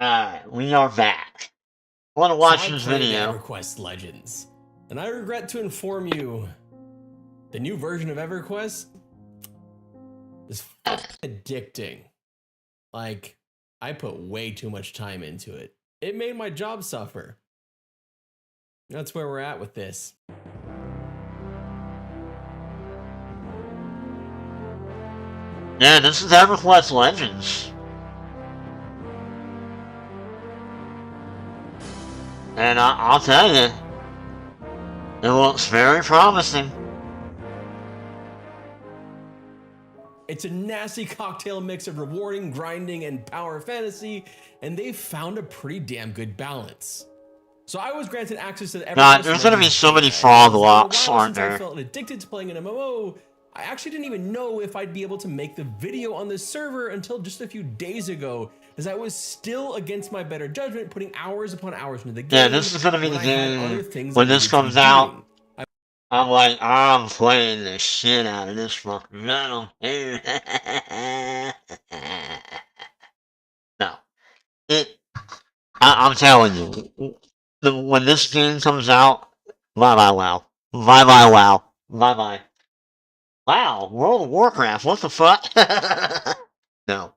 Alright, we are back. I want to watch this video. EverQuest Legends, and I regret to inform you, the new version of EverQuest is addicting. Like, I put way too much time into it. It made my job suffer. That's where we're at with this. Yeah, this is EverQuest Legends. And I'll tell you, it looks very promising. It's a nasty cocktail mix of rewarding, grinding, and power fantasy, and they've found a pretty damn good balance. So I was granted access to the God, there's gonna be so many frog locks, aren't there? I felt addicted to playing an MMO. I actually didn't even know if I'd be able to make the video on this server until just a few days ago, as I was still against my better judgment, putting hours upon hours into the game. Yeah, this is gonna be the game when this comes out. I'm like, I'm playing the shit out of this fucking metal. No, I'm telling you, when this game comes out, bye bye wow, bye bye wow, bye bye. Wow, World of Warcraft, what the fuck? No.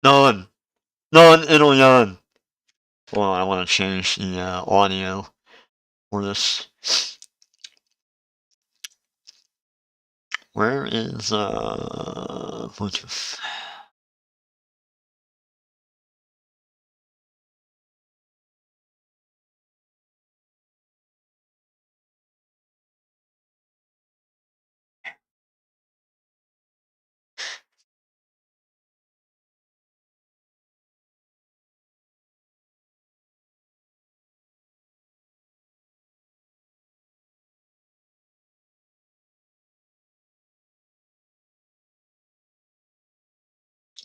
None. It'll none. Well, I want to change the audio for this. Where is Bluetooth?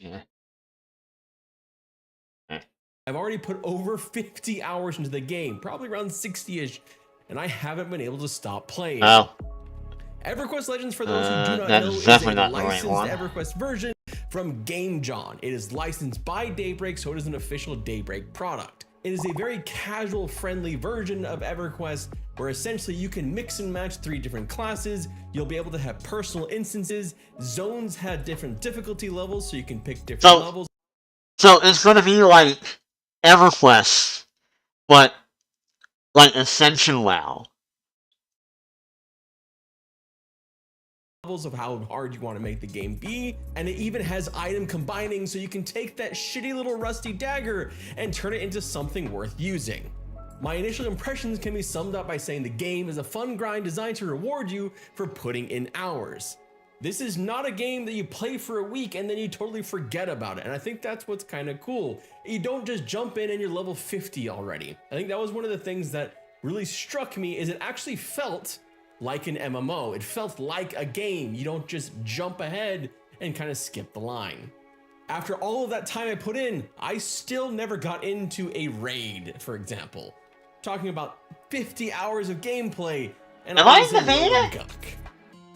Yeah. I've already put over 50 hours into the game, probably around 60-ish, and I haven't been able to stop playing. Oh. EverQuest Legends, for those who do not know, is a licensed EverQuest version from GameJohn. It is licensed by Daybreak, so it is an official Daybreak product. It is a very casual, friendly version of EverQuest, where essentially you can mix and match 3 different classes. You'll be able to have personal instances. Zones have different difficulty levels, so you can pick different levels. So it's going to be like EverQuest, but like Ascension WoW. Of how hard you want to make the game be, and it even has item combining, so you can take that shitty little rusty dagger and turn it into something worth using. My initial impressions can be summed up by saying the game is a fun grind designed to reward you for putting in hours. This is not a game that you play for a week and then you totally forget about it, and I think that's what's kind of cool. You don't just jump in and you're level 50 already. I think that was one of the things that really struck me, is it actually felt like an MMO. It felt like a game. You don't just jump ahead and kind of skip the line. After all of that time I put in, I still never got into a raid, for example. Talking about 50 hours of gameplay, and am I in the beta?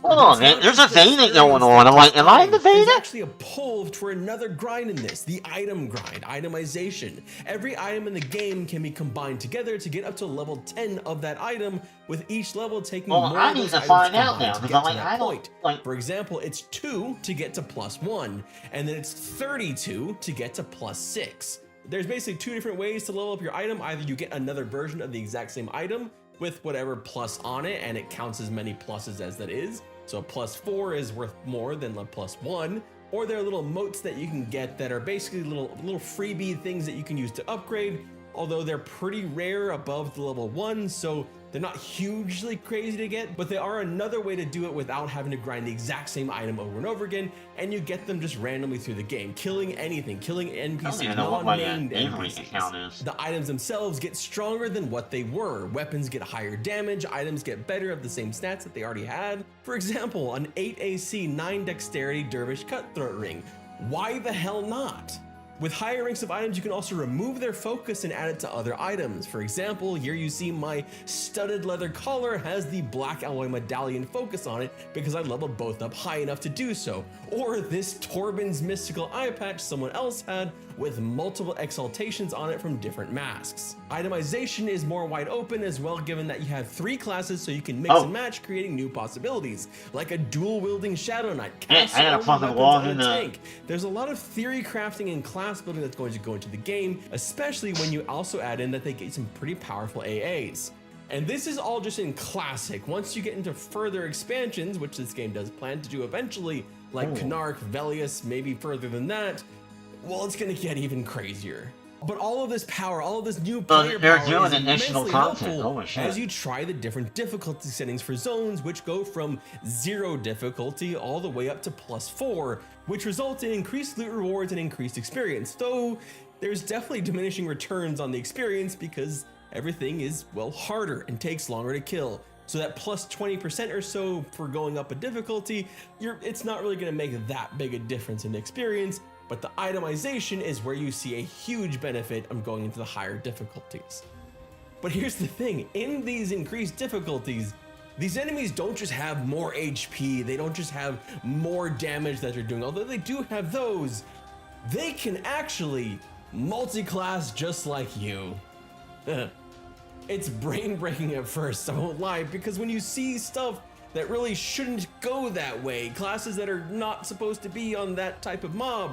Hold on, man. There's a beta going on. I'm like, am I in the beta? There's actually a pull for another grind in this, the item grind, itemization. Every item in the game can be combined together to get up to level 10 of that item, with each level taking more I need to find out now, because I'm like, I don't like. For example, it's 2 to get to +1, and then it's 32 to get to +6. There's basically 2 different ways to level up your item. Either you get another version of the exact same item with whatever plus on it, and it counts as many pluses as that is. So +4 is worth more than the +1, or there are little motes that you can get that are basically little freebie things that you can use to upgrade, although they're pretty rare above the level 1, so they're not hugely crazy to get, but they are another way to do it without having to grind the exact same item over and over again, and you get them just randomly through the game, killing anything, killing NPCs, non-named NPCs. The items themselves get stronger than what they were. Weapons get higher damage, items get better of the same stats that they already had. For example, an 8 AC, 9 Dexterity Dervish Cutthroat Ring. Why the hell not? With higher ranks of items, you can also remove their focus and add it to other items. For example, here you see my studded leather collar has the black alloy medallion focus on it because I leveled both up high enough to do so. Or this Torben's mystical eye patch someone else had with multiple exaltations on it from different masks. Itemization is more wide open as well, given that you have 3 classes, so you can mix and match, creating new possibilities, like a dual-wielding Shadow Knight, castle, and a tank. There's a lot of theory crafting and class building that's going to go into the game, especially when you also add in that they get some pretty powerful AAs. And this is all just in Classic. Once you get into further expansions, which this game does plan to do eventually, like Knark, Velius, maybe further than that, well, it's gonna get even crazier. But all of this power, all of this new player power is immensely helpful as you try the different difficulty settings for zones, which go from 0 difficulty all the way up to +4, which results in increased loot rewards and increased experience. Though there's definitely diminishing returns on the experience because everything is, well, harder and takes longer to kill. So that plus 20% or so for going up a difficulty, it's not really gonna make that big a difference in the experience. But the itemization is where you see a huge benefit of going into the higher difficulties. But here's the thing, in these increased difficulties, these enemies don't just have more HP, they don't just have more damage that they're doing, although they do have those, they can actually multi-class just like you. It's brain-breaking at first, I won't lie, because when you see stuff that really shouldn't go that way, classes that are not supposed to be on that type of mob,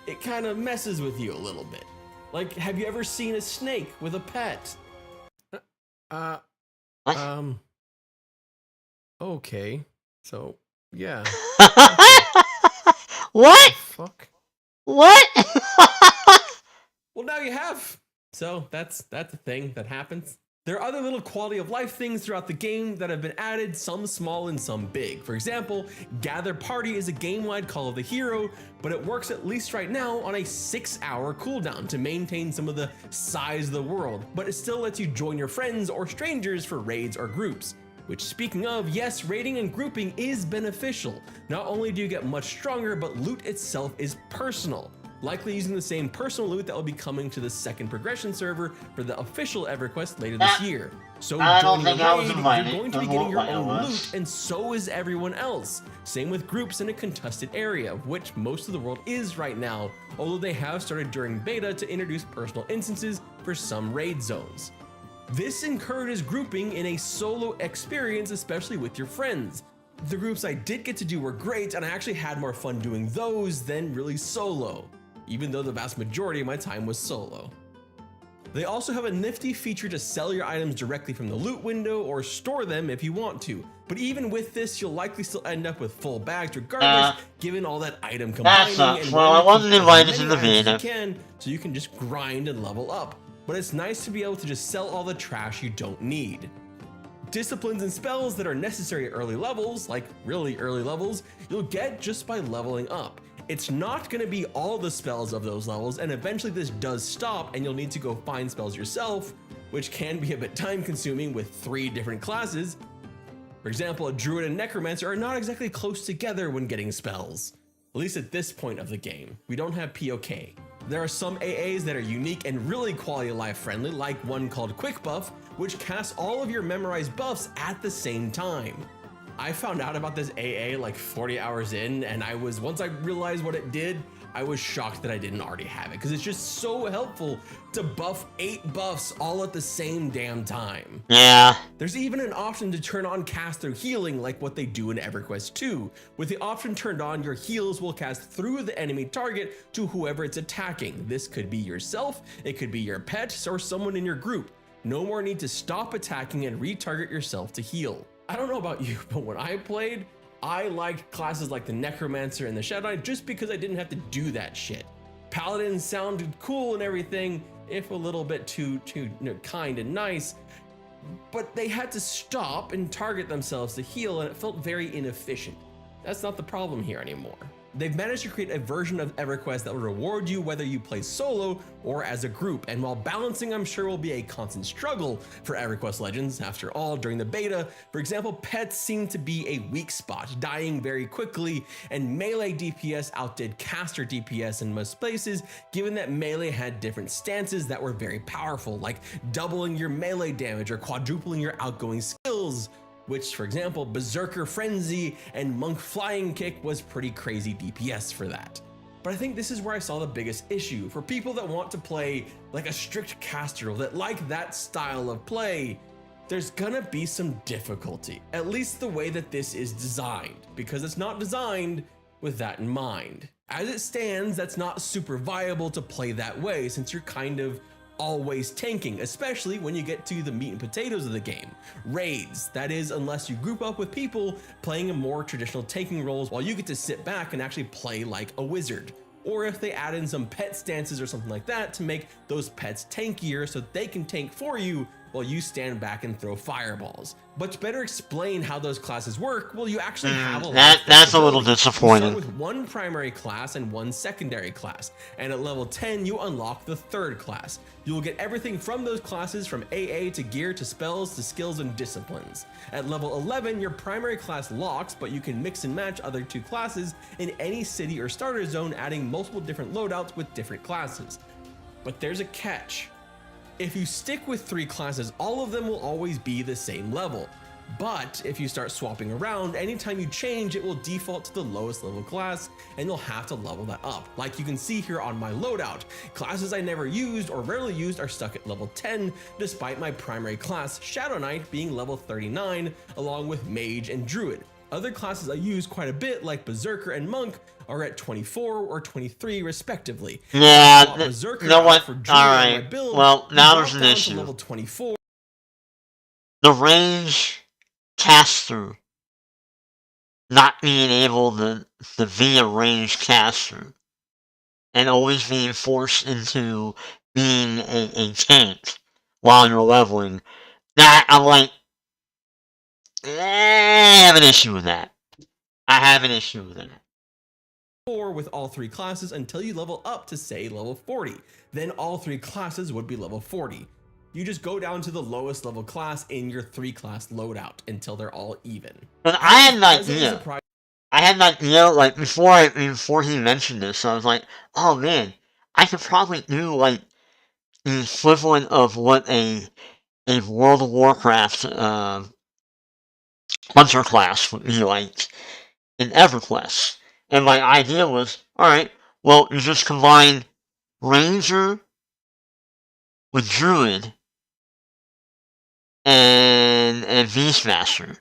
it kind of messes with you a little bit. Like, have you ever seen a snake with a pet? Okay. So, yeah. What? Fuck. What? Well, now you have. So that's a thing that happens. There are other little quality of life things throughout the game that have been added, some small and some big. For example, Gather Party is a game-wide call of the hero, but it works at least right now on a 6-hour cooldown to maintain some of the size of the world, but it still lets you join your friends or strangers for raids or groups. Which, speaking of, yes, raiding and grouping is beneficial. Not only do you get much stronger, but loot itself is personal. Likely using the same personal loot that will be coming to the second progression server for the official EverQuest later this year. So joining a raid, you're going to be getting your own loot, and so is everyone else. Same with groups in a contested area, which most of the world is right now, although they have started during beta to introduce personal instances for some raid zones. This encourages grouping in a solo experience, especially with your friends. The groups I did get to do were great, and I actually had more fun doing those than really solo, even though the vast majority of my time was solo. They also have a nifty feature to sell your items directly from the loot window or store them if you want to. But even with this, you'll likely still end up with full bags regardless, given all that item combining. That sucks. Well, I wasn't invited to the video. So you can just grind and level up. But it's nice to be able to just sell all the trash you don't need. Disciplines and spells that are necessary at early levels, like really early levels, you'll get just by leveling up. It's not going to be all the spells of those levels, and eventually this does stop and you'll need to go find spells yourself, which can be a bit time consuming with 3 different classes. For example, a druid and necromancer are not exactly close together when getting spells, at least at this point of the game. We don't have POK. There are some AAs that are unique and really quality of life friendly, like one called Quick Buff, which casts all of your memorized buffs at the same time. I found out about this AA like 40 hours in, and once I realized what it did, I was shocked that I didn't already have it, because it's just so helpful to buff 8 buffs all at the same damn time. Yeah. There's even an option to turn on cast through healing like what they do in EverQuest 2. With the option turned on, your heals will cast through the enemy target to whoever it's attacking. This could be yourself, it could be your pet, or someone in your group. No more need to stop attacking and retarget yourself to heal. I don't know about you, but when I played, I liked classes like the Necromancer and the Shadow Knight just because I didn't have to do that shit. Paladins sounded cool and everything, if a little bit too kind and nice, but they had to stop and target themselves to heal, and it felt very inefficient. That's not the problem here anymore. They've managed to create a version of EverQuest that will reward you whether you play solo or as a group, and while balancing I'm sure will be a constant struggle for EverQuest Legends. After all, during the beta, for example, pets seemed to be a weak spot, dying very quickly, and melee DPS outdid caster DPS in most places, given that melee had different stances that were very powerful, like doubling your melee damage or quadrupling your outgoing skills, which, for example, Berserker Frenzy and Monk Flying Kick was pretty crazy DPS for that. But I think this is where I saw the biggest issue. For people that want to play like a strict caster, that like that style of play, there's gonna be some difficulty, at least the way that this is designed, because it's not designed with that in mind. As it stands, that's not super viable to play that way, since you're kind of always tanking, especially when you get to the meat and potatoes of the game. Raids, that is, unless you group up with people playing a more traditional tanking roles while you get to sit back and actually play like a wizard. Or if they add in some pet stances or something like that to make those pets tankier so that they can tank for you while you stand back and throw fireballs. But to better explain how those classes work, well, you actually have a lot of that's a little disappointing. You start with one primary class and one secondary class, and at level 10 you unlock the third class. You will get everything from those classes, from AA to gear to spells to skills and disciplines. At level 11 your primary class locks, but you can mix and match other two classes in any city or starter zone, adding multiple different loadouts with different classes. But there's a catch. If you stick with 3 classes, all of them will always be the same level. But if you start swapping around, anytime you change, it will default to the lowest level class, and you'll have to level that up. Like you can see here on my loadout, classes I never used or rarely used are stuck at level 10, despite my primary class, Shadow Knight, being level 39, along with Mage and Druid. Other classes I use quite a bit, like Berserker and Monk, are at 24 or 23 respectively. Yeah, Berserker what? For Druid Alright, build, well, now there's an issue. Level 24. The range cast through. Not being able to be a range caster. And always being forced into being a tank while you're leveling. That, I'm like, I have an issue with that. I have an issue with that. With all 3 classes until you level up to say level 40. Then all 3 classes would be level 40. You just go down to the lowest level class in your 3 class loadout until they're all even. But I had an idea. I had an idea, like, before he mentioned this, I was like, oh man, I could probably do, like, the equivalent of what a World of Warcraft, Hunter class would be like in EverQuest. And my idea was, alright, well, you just combine Ranger with Druid and Beastmaster.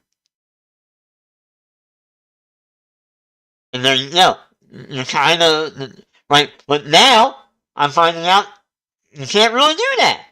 And there you go. You're kind of, right, but now, I'm finding out, you can't really do that.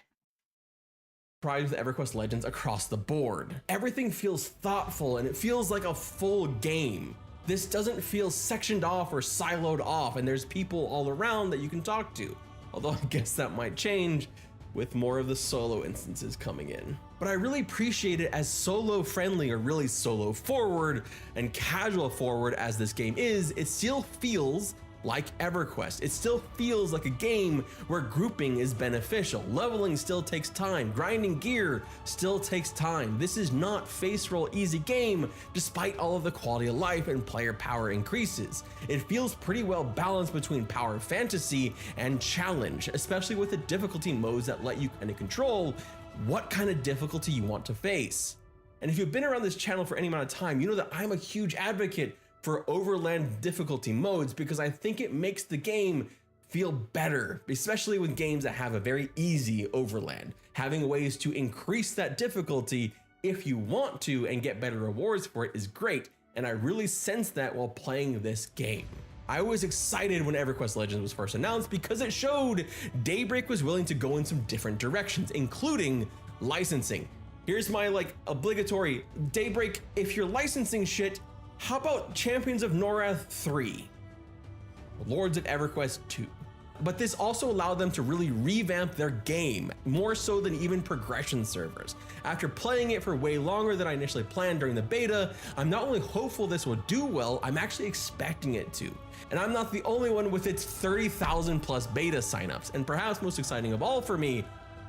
With EverQuest Legends across the board. Everything feels thoughtful and it feels like a full game. This doesn't feel sectioned off or siloed off, and there's people all around that you can talk to. Although I guess that might change with more of the solo instances coming in. But I really appreciate it as solo friendly, or really solo forward and casual forward as this game is. It still feels like EverQuest. It still feels like a game where grouping is beneficial. Leveling still takes time. Grinding gear still takes time. This is not face roll easy game, despite all of the quality of life and player power increases. It feels pretty well balanced between power fantasy and challenge, especially with the difficulty modes that let you kind of control what kind of difficulty you want to face. And if you've been around this channel for any amount of time, you know that I'm a huge advocate for overland difficulty modes, because I think it makes the game feel better, especially with games that have a very easy overland. Having ways to increase that difficulty if you want to and get better rewards for it is great, and I really sensed that while playing this game. I was excited when EverQuest Legends was first announced because it showed Daybreak was willing to go in some different directions, including licensing. Here's my obligatory Daybreak, if you're licensing shit, how about Champions of Norath 3? Lords of EverQuest 2? But this also allowed them to really revamp their game, more so than even progression servers. After playing it for way longer than I initially planned during the beta, I'm not only hopeful this will do well, I'm actually expecting it to. And I'm not the only one with its 30,000 plus beta signups. And perhaps most exciting of all for me,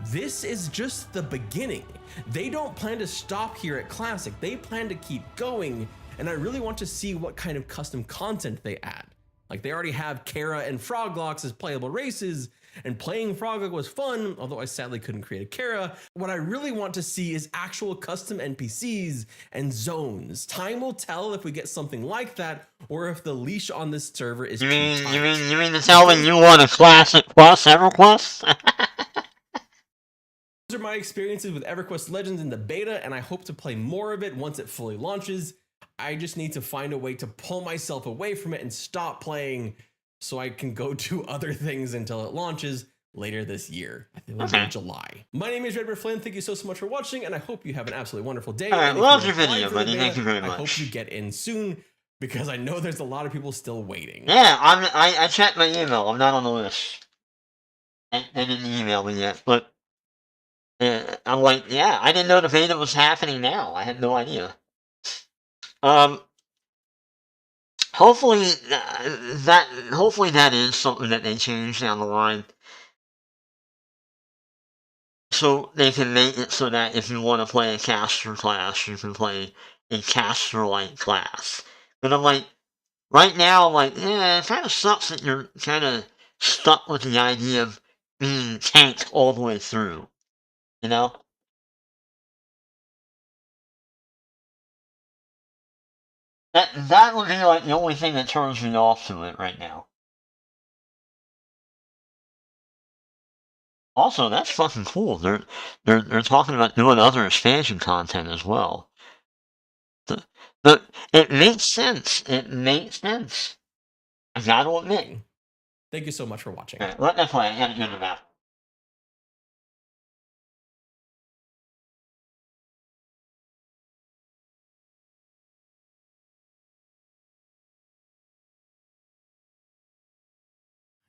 this is just the beginning. They don't plan to stop here at Classic, they plan to keep going, and I really want to see what kind of custom content they add. Like, they already have Kara and Froglocks as playable races, and playing Froglocks was fun, although I sadly couldn't create a Kara. What I really want to see is actual custom NPCs and zones. Time will tell if we get something like that, or if the leash on this server is You too mean tight. to tell me you want a Classic Plus EverQuest? Those are my experiences with EverQuest Legends in the beta, and I hope to play more of it once it fully launches. I just need to find a way to pull myself away from it and stop playing so I can go do other things until it launches later this year. I think it'll be in July. My name is Redbird Flynn. Thank you so much for watching, and I hope you have an absolutely wonderful day. All right, And if love you your applied video, for the buddy. beta, Thank you very I hope much. you get in soon, because I know there's a lot of people still waiting. Yeah, I checked my email. I'm not on the list. They didn't email me yet, but I'm like, yeah, I didn't know the beta was happening now. I had no idea. Hopefully that is something that they change down the line, so they can make it so that if you want to play a caster class, you can play a caster-like class. But I'm like, right now, I'm like, yeah, it kind of sucks that you're kind of stuck with the idea of being tanked all the way through, you know? That would be like the only thing that turns me off to it right now. Also, that's fucking cool. They're talking about doing other expansion content as well. It makes sense. It makes sense. I gotta admit. Thank you so much for watching. Alright, let that play. I gotta do the map.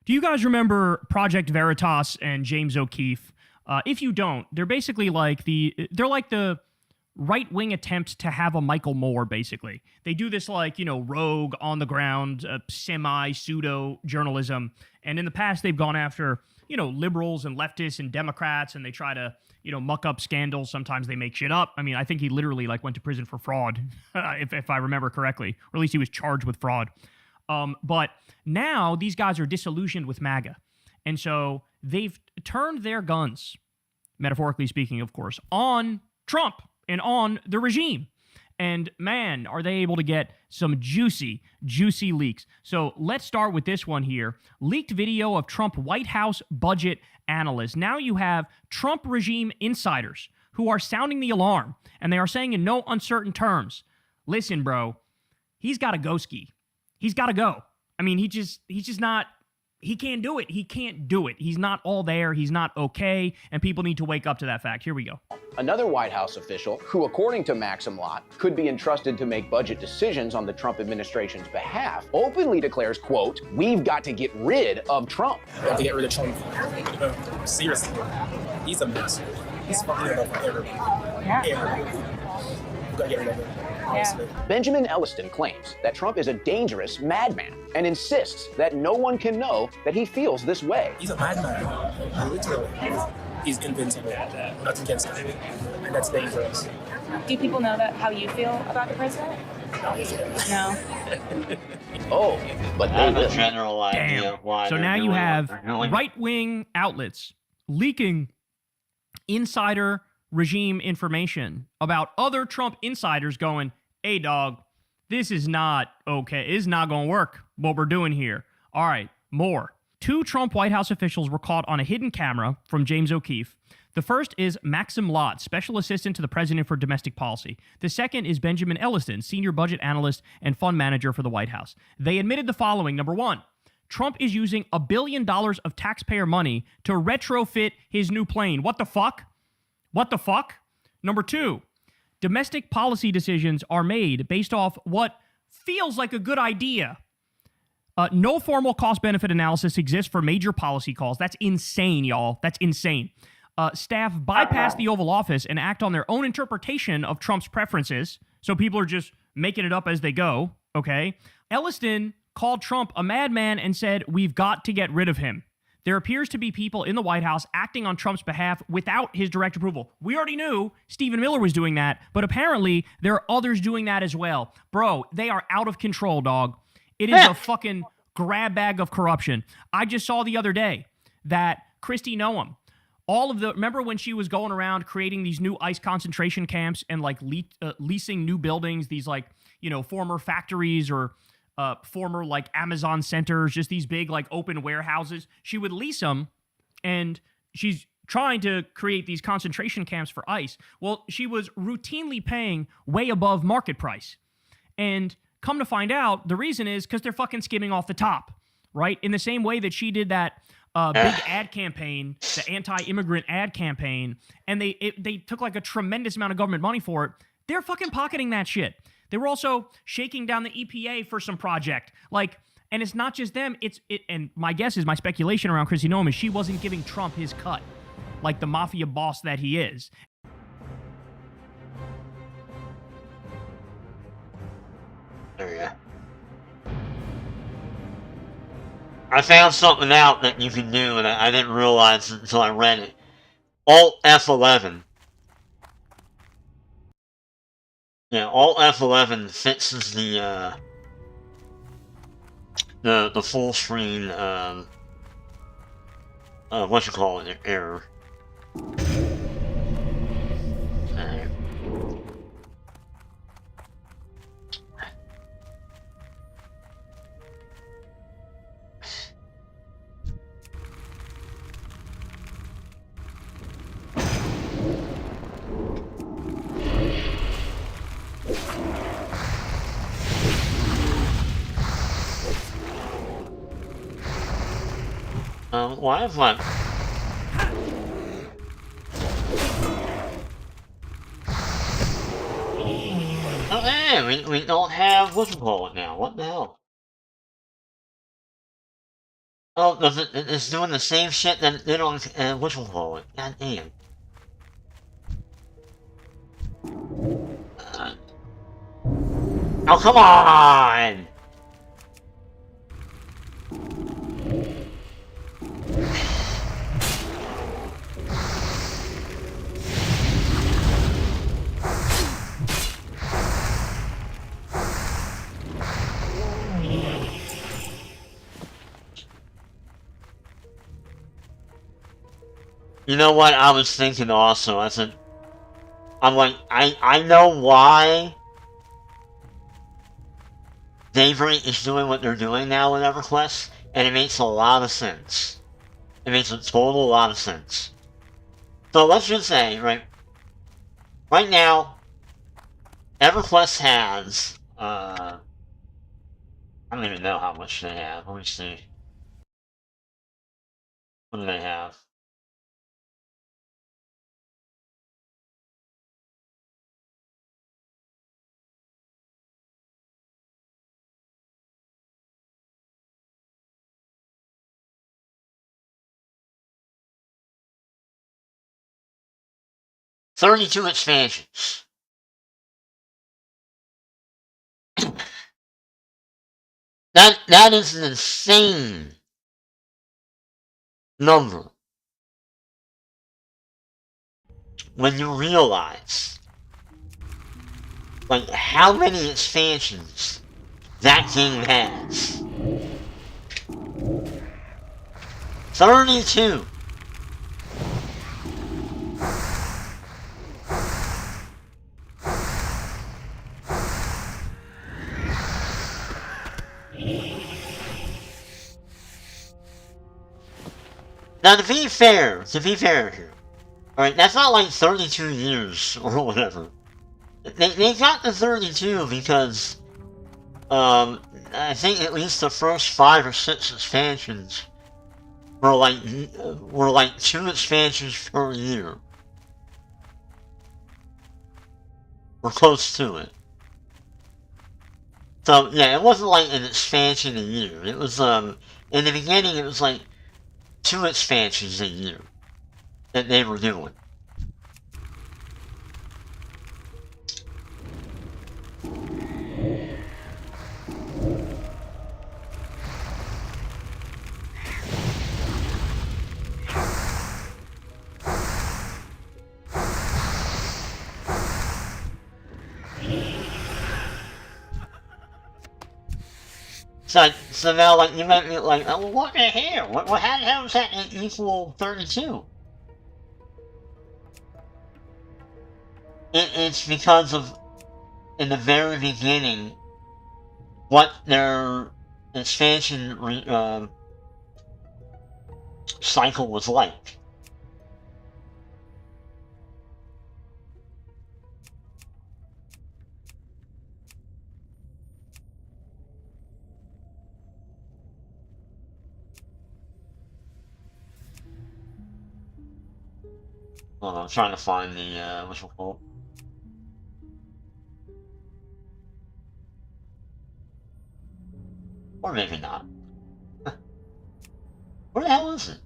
Do you guys remember Project Veritas and James O'Keefe? If you don't, they're basically like the right-wing attempt to have a Michael Moore, basically. They do this like, rogue, on-the-ground, semi-pseudo journalism. And in the past, they've gone after, liberals and leftists and Democrats, and they try to, muck up scandals. Sometimes they make shit up. I mean, I think he literally went to prison for fraud, if I remember correctly. Or at least he was charged with fraud. But now these guys are disillusioned with MAGA. And so they've turned their guns, metaphorically speaking, of course, on Trump and on the regime. And man, are they able to get some juicy, juicy leaks. So let's start with this one here. Leaked video of Trump White House budget analyst. Now you have Trump regime insiders who are sounding the alarm, and they are saying in no uncertain terms, listen, bro, he's got to go ski. He's got to go. I mean, he's just not, he can't do it. He can't do it. He's not all there. He's not okay. And people need to wake up to that fact. Here we go. Another White House official, who according to Maxim Lott, could be entrusted to make budget decisions on the Trump administration's behalf, openly declares, quote, "We've got to get rid of Trump." We have to get rid of Trump. Seriously. He's a mess. He's fucking enough for everybody. Everybody. We gotta get rid of him. Honestly. Benjamin Elliston claims that Trump is a dangerous madman and insists that no one can know that he feels this way. He's a madman. Literally. He's invincible. Nothing can stop him. And that's dangerous. Do people know that how you feel about the president? No. Oh, but I they have a will. general idea Damn. of why So they're now you doing what have they're doing. right-wing outlets leaking insider regime information about other Trump insiders going, hey, dog, this is not okay. It's not going to work, what we're doing here. All right, more. 2 Trump White House officials were caught on a hidden camera from James O'Keefe. The first is Maxim Lott, Special Assistant to the President for Domestic Policy. The second is Benjamin Elliston, Senior Budget Analyst and Fund Manager for the White House. They admitted the following. Number 1, Trump is using $1 billion of taxpayer money to retrofit his new plane. What the fuck? What the fuck? Number 2, domestic policy decisions are made based off what feels like a good idea. No formal cost-benefit analysis exists for major policy calls. That's insane, y'all. That's insane. Staff bypass the Oval Office and act on their own interpretation of Trump's preferences. So people are just making it up as they go, okay? Elliston called Trump a madman and said, "We've got to get rid of him." There appears to be people in the White House acting on Trump's behalf without his direct approval. We already knew Stephen Miller was doing that, but apparently there are others doing that as well. Bro, they are out of control, dog. It is a fucking grab bag of corruption. I just saw the other day that Kristi Noem, remember when she was going around creating these new ICE concentration camps and like leasing new buildings, these like, you know, former factories or former like Amazon centers, just these big like open warehouses. She would lease them, and she's trying to create these concentration camps for ICE. Well, she was routinely paying way above market price. And come to find out, the reason is because they're fucking skimming off the top, right? In the same way that she did that big ad campaign, the anti-immigrant ad campaign, and they took like a tremendous amount of government money for it. They're fucking pocketing that shit. They were also shaking down the EPA for some project. Like, and it's not just them, and my guess is, my speculation around Kristi Noem is she wasn't giving Trump his cut, like the mafia boss that he is. There you go. I found something out that you can do, and I didn't realize it until I read it. Alt F11. Yeah, Alt F11 fixes the full screen error. Why is that? Oh, hey, we don't have whatchamacallit now. What the hell? Oh, it's doing the same shit that it did on whatchamacallit. God damn. Oh, come on! You know what I was thinking also? I'm like, I know why Daybreak is doing what they're doing now with EverQuest, and it makes a lot of sense. It makes a total lot of sense. So let's just say, right now, EverQuest has, I don't even know how much they have. Let me see. What do they have? "32 expansions." That is an insane number when you realize, like, how many expansions that game has. 32. Now, to be fair here, alright, that's not like 32 years or whatever. They got the 32 because, I think at least the first 5 or 6 expansions were like 2 expansions per year. Or close to it. So yeah, it wasn't like an expansion a year. It was in the beginning it was like 2 expansions a year that they were doing. So now, like, you might be like, oh, well, what the hell? How does that equal 32? It's because of, in the very beginning, what their expansion cycle was like. I'm trying to find the, what's it called? Or maybe not. Where the hell is it?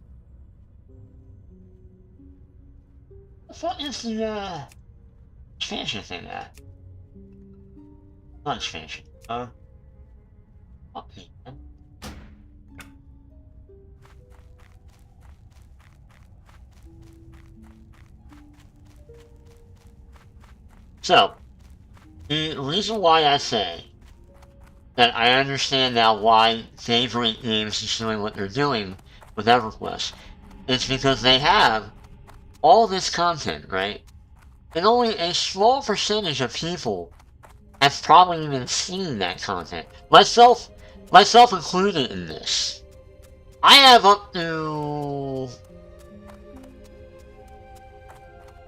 What is the, expansion thing at? Not expansion. Okay, man. So, the reason why I say that I understand now why Favorite Games is doing what they're doing with EverQuest is because they have all this content, right? And only a small percentage of people have probably even seen that content. Myself included in this. I have up to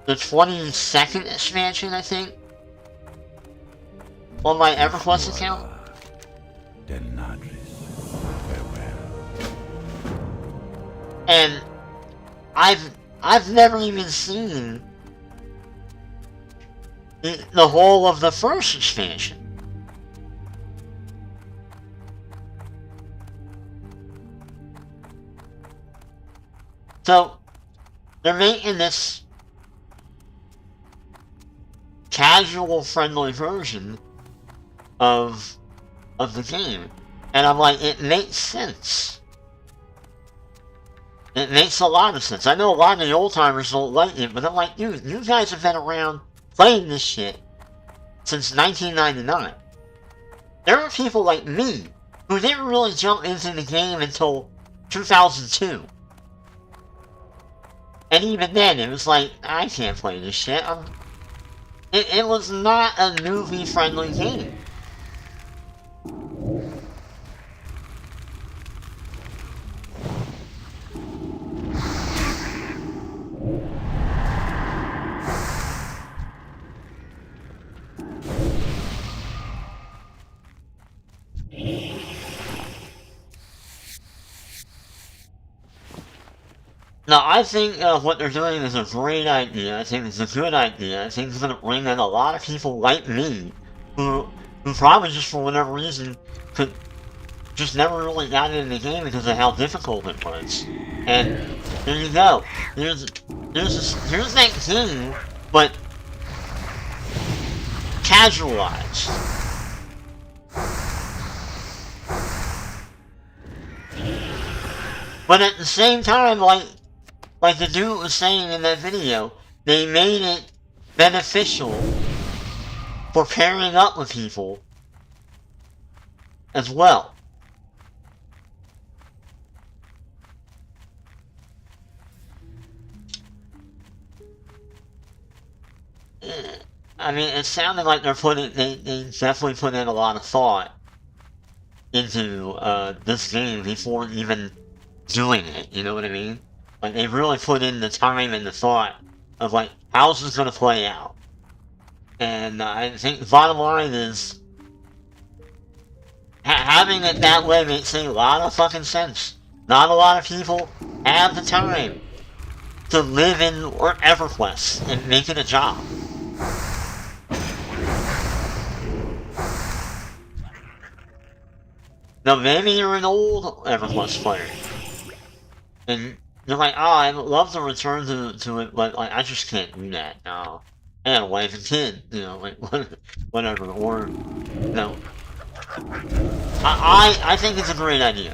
the 22nd expansion, I think, on my EverQuest account. And I've never even seen the whole of the first expansion. So they're making this casual friendly version of the game, and I'm like, it makes sense. It makes a lot of sense. I know a lot of the old timers don't like it, but I'm like, dude, you guys have been around playing this shit since 1999. There are people like me who didn't really jump into the game until 2002. And even then, it was like, I can't play this shit. It was not a movie-friendly game. Now, I think what they're doing is a great idea. I think it's a good idea. I think it's going to bring in a lot of people like me who probably just for whatever reason could just never really got into the game because of how difficult it was. And there you go. Here's that game, but casualized. But at the same time, like the dude was saying in that video, they made it beneficial for pairing up with people as well. I mean, it sounded like they definitely put in a lot of thought into this game before even doing it, you know what I mean? Like, they really put in the time and the thought of, like, how's this gonna play out? And I think the bottom line is, having it that way makes a lot of fucking sense. Not a lot of people have the time to live in EverQuest and make it a job. Now maybe you're an old EverQuest player, and you're like, oh, I'd love to return to it, but like I just can't do that now. I got a wife and kid, you know, like whatever. Or you know, I think it's a great idea.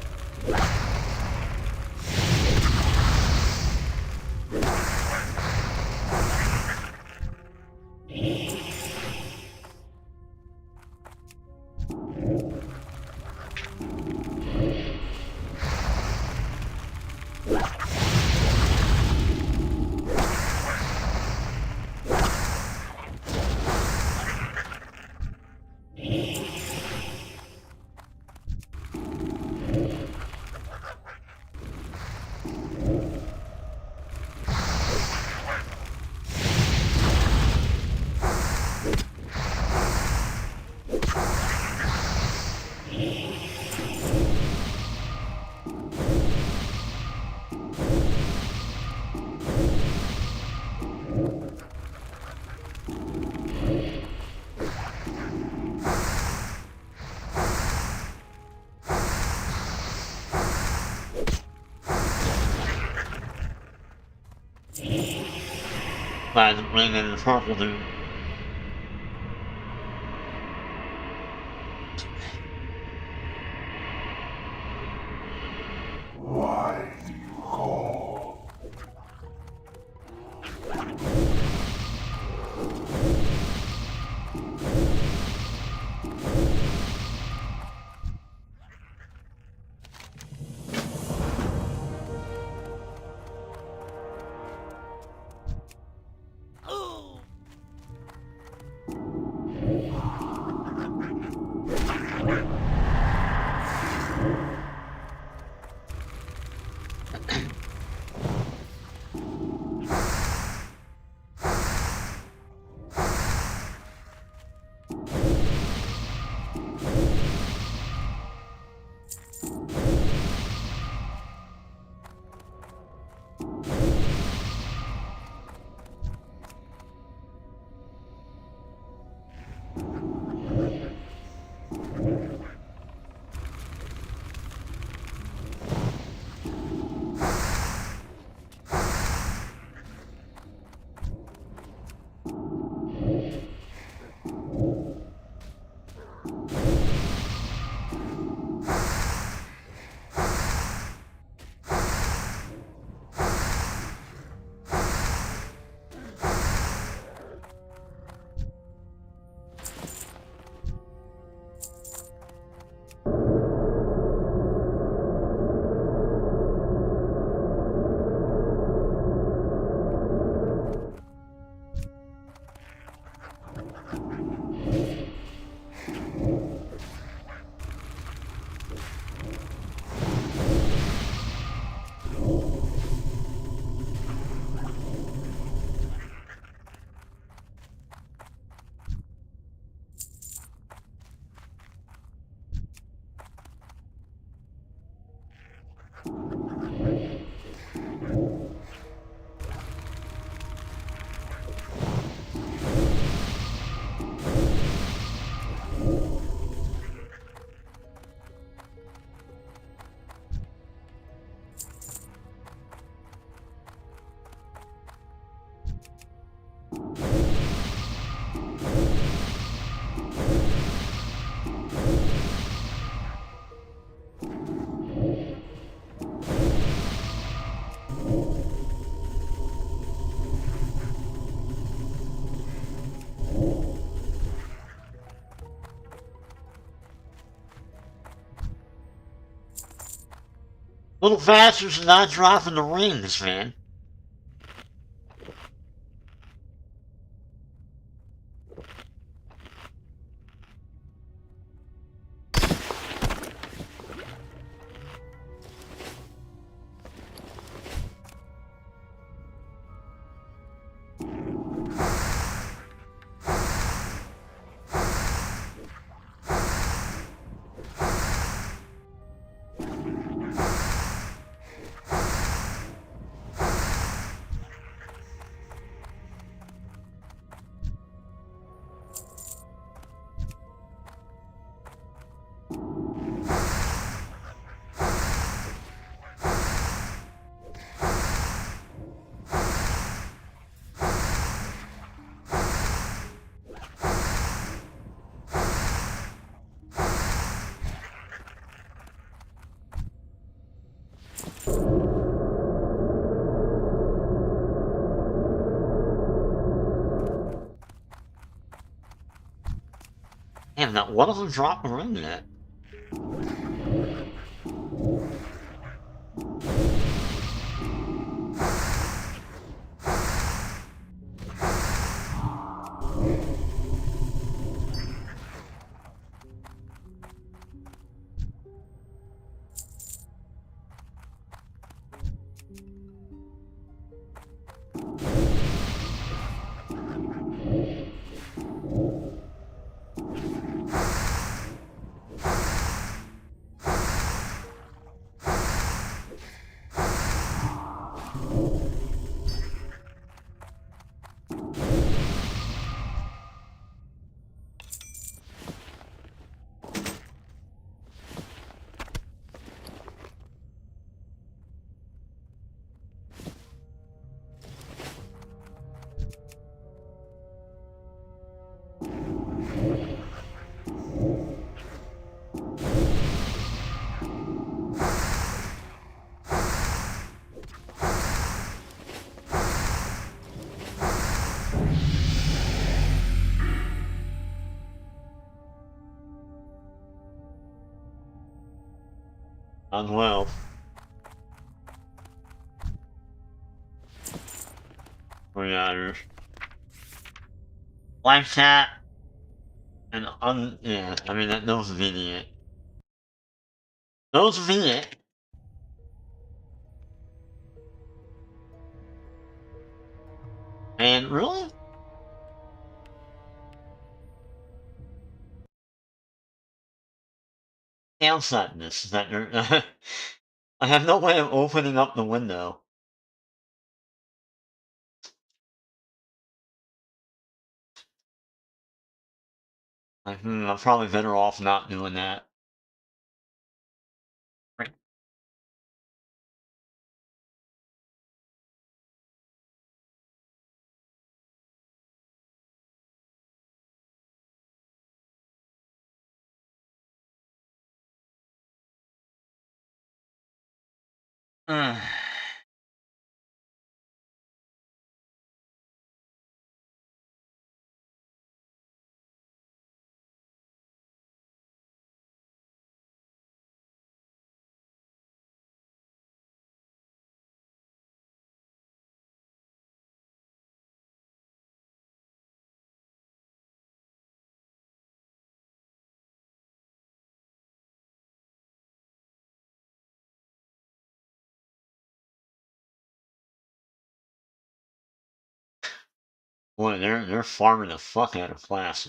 By the ring in the purple dude. Why do you call? Little bastards are not dropping the rings, man. Damn, that one of them dropped a ring yet. Unwell. Yeah, live chat and yeah, I mean those video. Those video. And really? Downside this is that I have no way of opening up the window. I'm probably better off not doing that. Boy, they're farming the fuck out of class.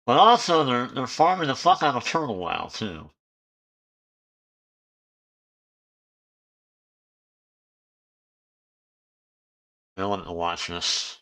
But also they're farming the fuck out of Turtle Wow too. I want to watch this.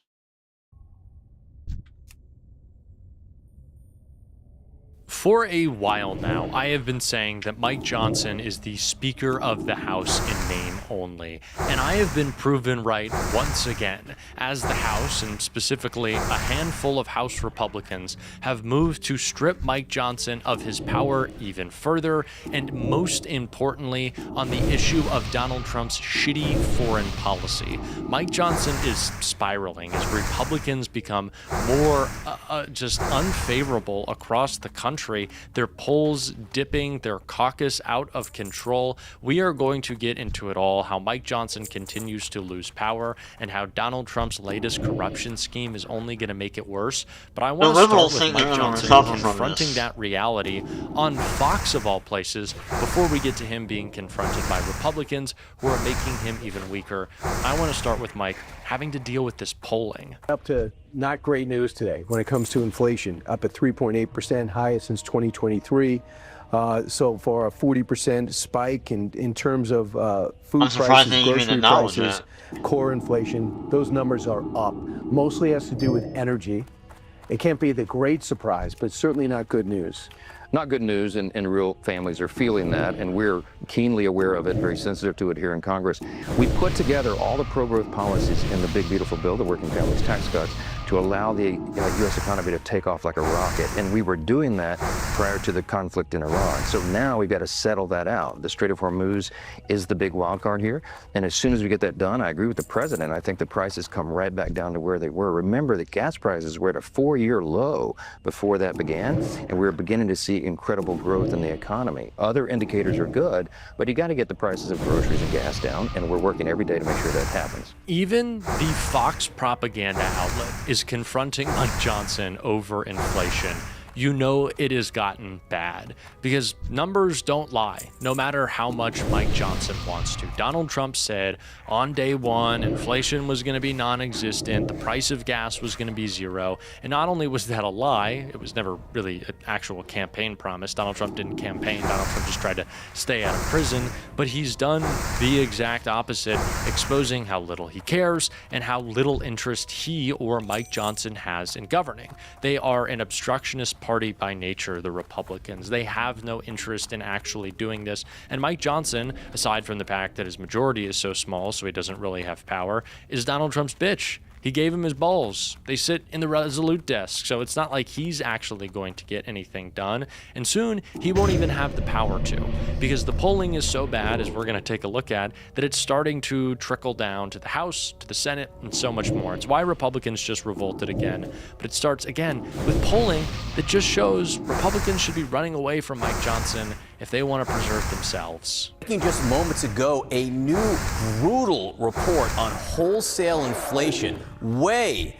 For a while now, I have been saying that Mike Johnson is the Speaker of the House in name only, and I have been proven right once again, as the House, and specifically a handful of House Republicans, have moved to strip Mike Johnson of his power even further, and most importantly, on the issue of Donald Trump's shitty foreign policy. Mike Johnson is spiraling as Republicans become more just unfavorable across the country. Their polls dipping, their caucus out of control. We are going to get into it all, how Mike Johnson continues to lose power and how Donald Trump's latest corruption scheme is only going to make it worse. But I want to start with Mike Johnson confronting that reality on Fox of all places before we get to him being confronted by Republicans who are making him even weaker. I want to start with Mike having to deal with this polling. Up to not great news today when it comes to inflation, up at 3.8%, highest since 2023. So for a 40% spike in terms of food prices, grocery prices, core inflation, those numbers are up. Mostly has to do with energy. It can't be the great surprise, but certainly not good news. Not good news, and real families are feeling that, and we're keenly aware of it, very sensitive to it here in Congress. We put together all the pro-growth policies in the big, beautiful bill, the Working Families Tax Cuts, to allow the U.S. economy to take off like a rocket. And we were doing that prior to the conflict in Iran. So now we've got to settle that out. The Strait of Hormuz is the big wild card here. And as soon as we get that done, I agree with the president. I think the prices come right back down to where they were. Remember, the gas prices were at a 4-year low before that began, and we're beginning to see incredible growth in the economy. Other indicators are good, but you got to get the prices of groceries and gas down, and we're working every day to make sure that happens. Even the Fox propaganda outlet is confronting Mike Johnson over inflation. You know it has gotten bad because numbers don't lie, no matter how much Mike Johnson wants to. Donald Trump said on day one, inflation was going to be non-existent, the price of gas was going to be zero. And not only was that a lie, it was never really an actual campaign promise. Donald Trump didn't campaign. Donald Trump just tried to stay out of prison. But he's done the exact opposite, exposing how little he cares and how little interest he or Mike Johnson has in governing. They are an obstructionist party by nature, the Republicans. They have no interest in actually doing this. And Mike Johnson, aside from the fact that his majority is so small, so he doesn't really have power, is Donald Trump's bitch. He gave him his balls. They sit in the Resolute desk, so it's not like he's actually going to get anything done. And soon, he won't even have the power to, because the polling is so bad, as we're going to take a look at, that it's starting to trickle down to the House, to the Senate, and so much more. It's why Republicans just revolted again. But it starts, again, with polling that just shows Republicans should be running away from Mike Johnson if they want to preserve themselves. Just moments ago, a new brutal report on wholesale inflation. Way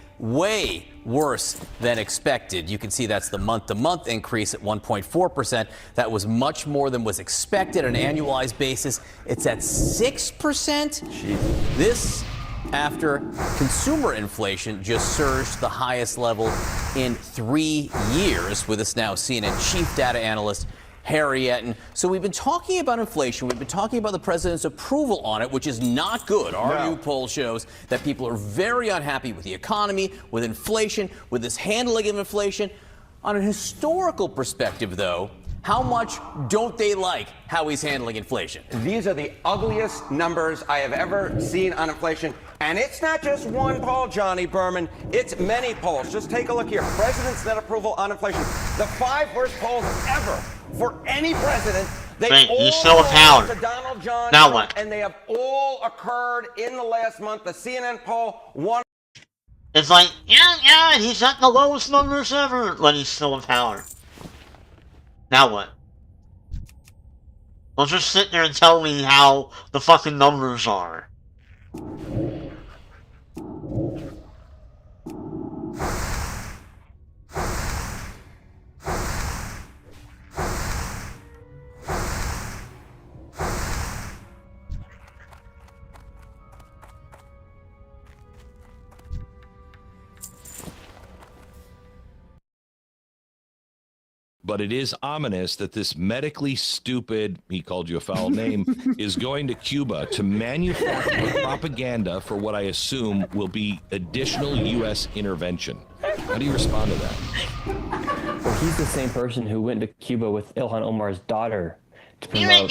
worse than expected. You can see that's the month-to-month increase at 1.4%. That was much more than was expected on an annualized basis. It's at 6%. Jeez. This after consumer inflation just surged to the highest level in 3 years, with us now CNN chief data analyst Harry Etten. So we've been talking about inflation. We've been talking about the president's approval on it, which is not good. Our new poll shows that people are very unhappy with the economy, with inflation, with his handling of inflation. On a historical perspective, though, how much don't they like how he's handling inflation? These are the ugliest numbers I have ever seen on inflation. And it's not just one poll, Johnny Berman. It's many polls. Just take a look here. President's net approval on inflation. The 5 worst polls ever for any president. They all belong to Donald John Trump, and they have all occurred in the last month. The CNN poll, one. It's like, yeah, he's at the lowest numbers ever when he's still in power. Now what? Don't just sit there and tell me how the fucking numbers are. But it is ominous that this medically stupid, he called you a foul name, is going to Cuba to manufacture propaganda for what I assume will be additional U.S. intervention. How do you respond to that? Well, he's the same person who went to Cuba with Ilhan Omar's daughter to promote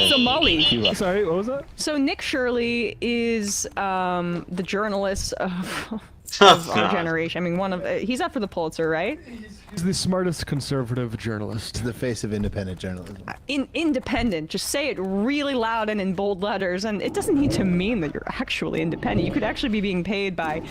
Somali. Sorry, what was that? So Nick Shirley is the journalist of our generation. I mean, he's up for the Pulitzer, right? He's the smartest conservative journalist. He's the face of independent journalism. Independent. Just say it really loud and in bold letters, and it doesn't need to mean that you're actually independent. You could actually be being paid by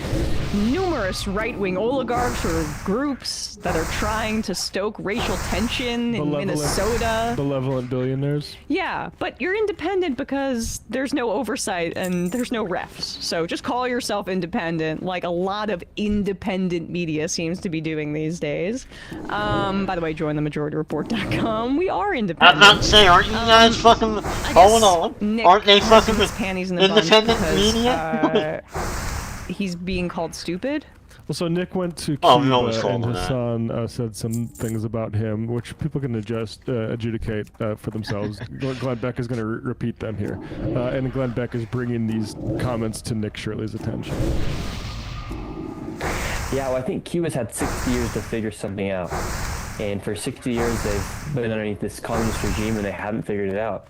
numerous right-wing oligarchs or groups that are trying to stoke racial tension in Minnesota. Benevolent billionaires. Yeah, but you're independent because there's no oversight and there's no refs. So just call yourself independent, like a lot of independent media seems to be doing these days. By the way, join themajorityreport.com. We are independent. I'm not saying, aren't you guys fucking going on? Aren't they fucking panties in the independent because, media? He's being called stupid. Well, so Nick went to Cuba and his son said some things about him, which people can adjudicate for themselves. Glenn Beck is going to repeat them here. And Glenn Beck is bringing these comments to Nick Shirley's attention. Yeah, well, I think Cuba's had 60 years to figure something out. And for 60 years, they've been underneath this communist regime and they haven't figured it out.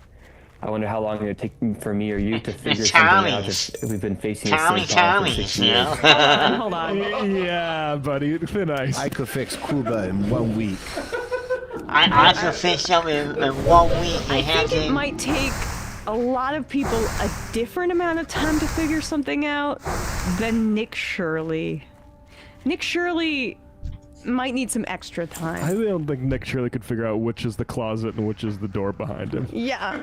I wonder how long it would take for me or you to figure something out if we've been facing the same problem for 6 years. Hold on. Yeah, buddy, thin ice. I could fix Cuba in 1 week. I could fix them in 1 week. I think it might take a lot of people a different amount of time to figure something out than Nick Shirley. Nick Shirley might need some extra time. I don't think Nick Shirley could figure out which is the closet and which is the door behind him. Yeah.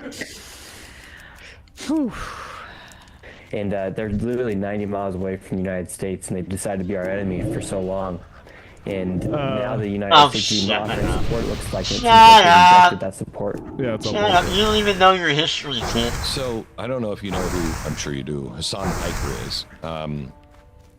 And they're literally 90 miles away from the United States, and they've decided to be our enemy for so long. And now the United States being offering support, it looks like it's rejected that support. Yeah, it's all Shut up. You don't even know your history, kid. So, I don't know if you know who, I'm sure you do, Hassan Piker is.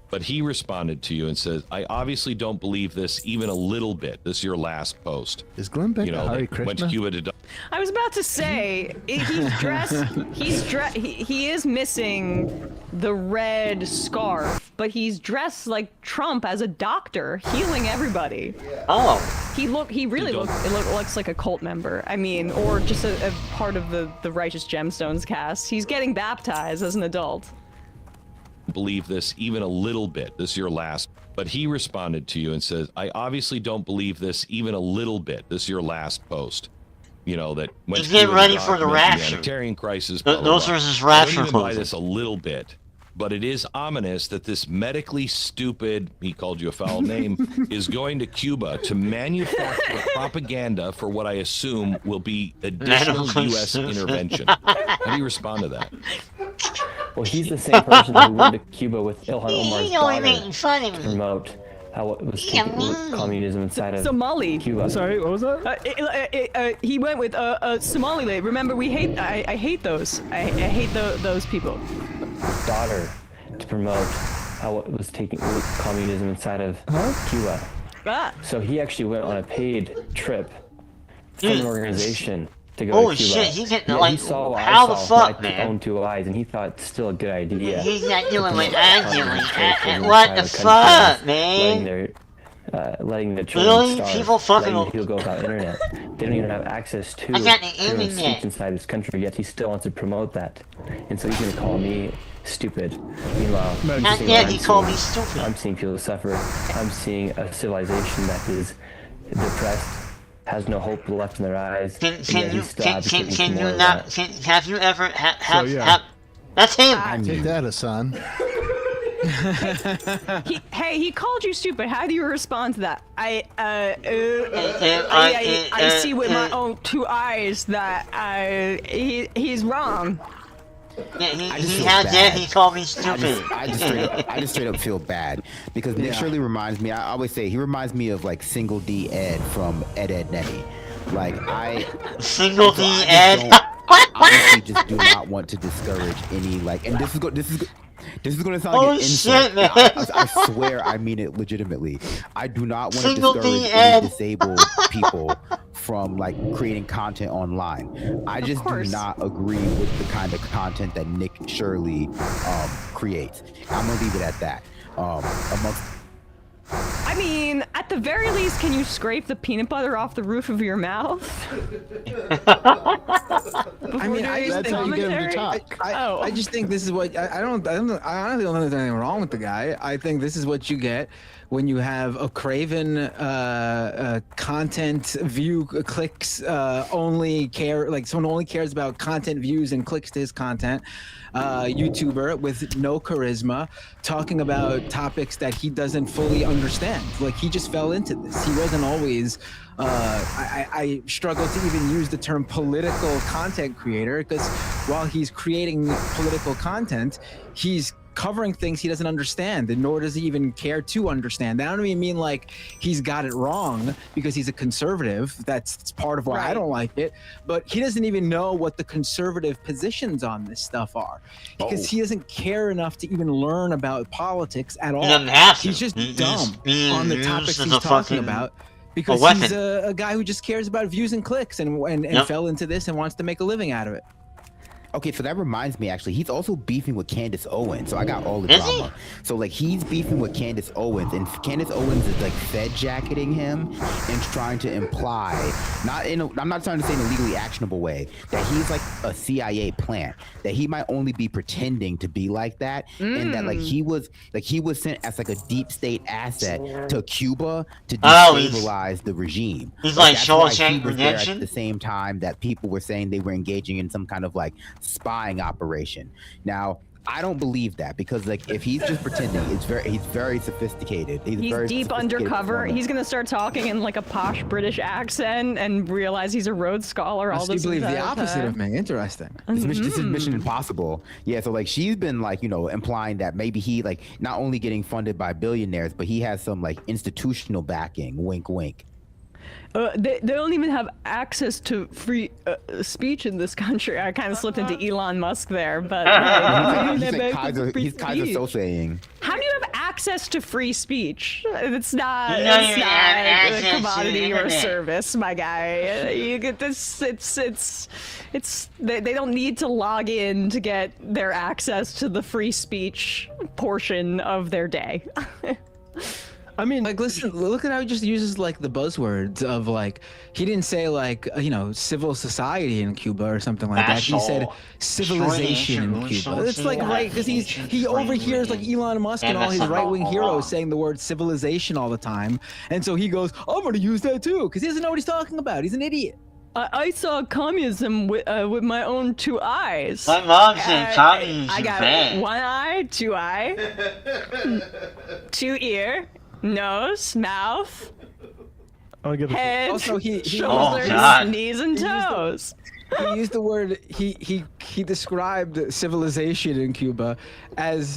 But he responded to you and says, I obviously don't believe this even a little bit. This is your last post. Is Glenn Beck a Hare went to Krishna? Cuba to... I was about to say, he's dressed, he is missing the red scarf, but he's dressed like Trump as a doctor, healing everybody. Oh. He really looks like a cult member. I mean, or just a part of the Righteous Gemstones cast. He's getting baptized as an adult. Believe this even a little bit. This is your last. But he responded to you and says, I obviously don't believe this even a little bit. This is your last post. You know, that went He's getting ready for the rapture. Humanitarian crisis. Blah, blah, Those blah. are his I rapture don't even buy posts. this a little bit, but it is ominous that this medically stupid, he called you a foul name, is going to Cuba to manufacture propaganda for what I assume will be additional U.S. intervention. How do you respond to that? Well, he's the same person who went to Cuba with Ilhan Omar's You're only daughter making fun of to me. promote how it was taking communism inside of Somali. Cuba. Sorry, what was that? He went with Somali. Remember, I hate those. I hate those people. Daughter to promote how it was taking communism inside of Cuba. Ah. So he actually went on a paid trip from an organization to go Holy to Cuba. shit, he's getting, Yeah, like, he saw what how I the saw fuck, with my man? own 2 eyes, and he thought it's still a good idea. He's not to doing promote what I'm doing. communism What inside the of country, fuck, letting man? letting the children Really? starve, People fucking- letting people go without internet. They don't even have access to I got the freedom of internet. speech inside his country, yet he still wants to promote that. And so he's going to call me stupid. Meanwhile, he's Not seeing yet, what he I'm called seeing. me stupid. I'm seeing people suffer. I'm seeing a civilization that is depressed, has no hope left in their eyes. Can and yet you he's still advocating for can more you of not that. have you ever have yeah. have that's him. Take that, Hassan. He called you stupid. How do you respond to that? I see with my own 2 eyes that he's wrong. He called me stupid. I just straight up feel bad because Nick Shirley reminds me. I always say he reminds me of like Single D Ed from Ed Ed Netty. Like Single D Ed. I honestly just do not want to discourage any like. And this is going to sound like an insult. Shit, man. I swear I mean it legitimately. I do not want to discourage any disabled people from like creating content online. I just do not agree with the kind of content that Nick Shirley creates. I'm gonna leave it at that. I mean, at the very least, can you scrape the peanut butter off the roof of your mouth? I mean, I just think I just think this is what I honestly don't think there's anything wrong with the guy. I think this is what you get when you have a craven content view clicks only care, like someone only cares about content views and clicks to his content. YouTuber with no charisma talking about topics that he doesn't fully understand. Like he just fell into this. He wasn't always I struggle to even use the term political content creator because while he's creating political content, he's covering things he doesn't understand, and nor does he even care to understand. I don't even mean like he's got it wrong because he's a conservative. That's part of why I don't like it. But he doesn't even know what the conservative positions on this stuff are because he doesn't care enough to even learn about politics at all. He doesn't have to. He's just dumb he's on the topics he's talking about. Because he's a guy who just cares about views and clicks and fell into this and wants to make a living out of it. Okay, so that reminds me, actually, he's also beefing with Candace Owens. So I got all the Is drama. So like he's beefing with Candace Owens, and Candace Owens is like fed jacketing him and trying to imply, I'm not trying to say in a legally actionable way, that he's like a CIA plant, that he might only be pretending to be like that, and that like he was sent as like a deep state asset to Cuba to destabilize the regime. He's like that's why he Shawshank was there Redemption? at the same time that people were saying they were engaging in some kind of like spying operation. Now, I don't believe that, because like if he's just pretending, he's very sophisticated. He's very deep undercover. woman. He's gonna start talking in like a posh British accent and realize he's a Rhodes Scholar. All So this you believe the entire opposite time. of me? Interesting. This is Mission Impossible. Yeah, so like she's been like, implying that maybe he like not only getting funded by billionaires, but he has some like institutional backing. Wink, wink. They don't even have access to free speech in this country. I kind of slipped into Elon Musk there, but He's Kaiser Soze-ing. how do you have access to free speech? It's not, You know it's you not have a access to commodity the or a internet. service, my guy. You get this. They don't need to log in to get their access to the free speech portion of their day. I mean, like, listen, look at how he just uses like the buzzwords of like, he didn't say like, civil society in Cuba or something like that. He said civilization in Cuba. It's like, right, because he overhears like Elon Musk and all his right-wing heroes saying the word civilization all the time. And so he goes, I'm going to use that too, because he doesn't know what he's talking about. He's an idiot. I saw communism with my own two eyes. My mom said communism I got bad. one eye, two eye, two ear, nose, mouth, head, Also, he shoulders, God. knees, and toes. He used the word, he described civilization in Cuba as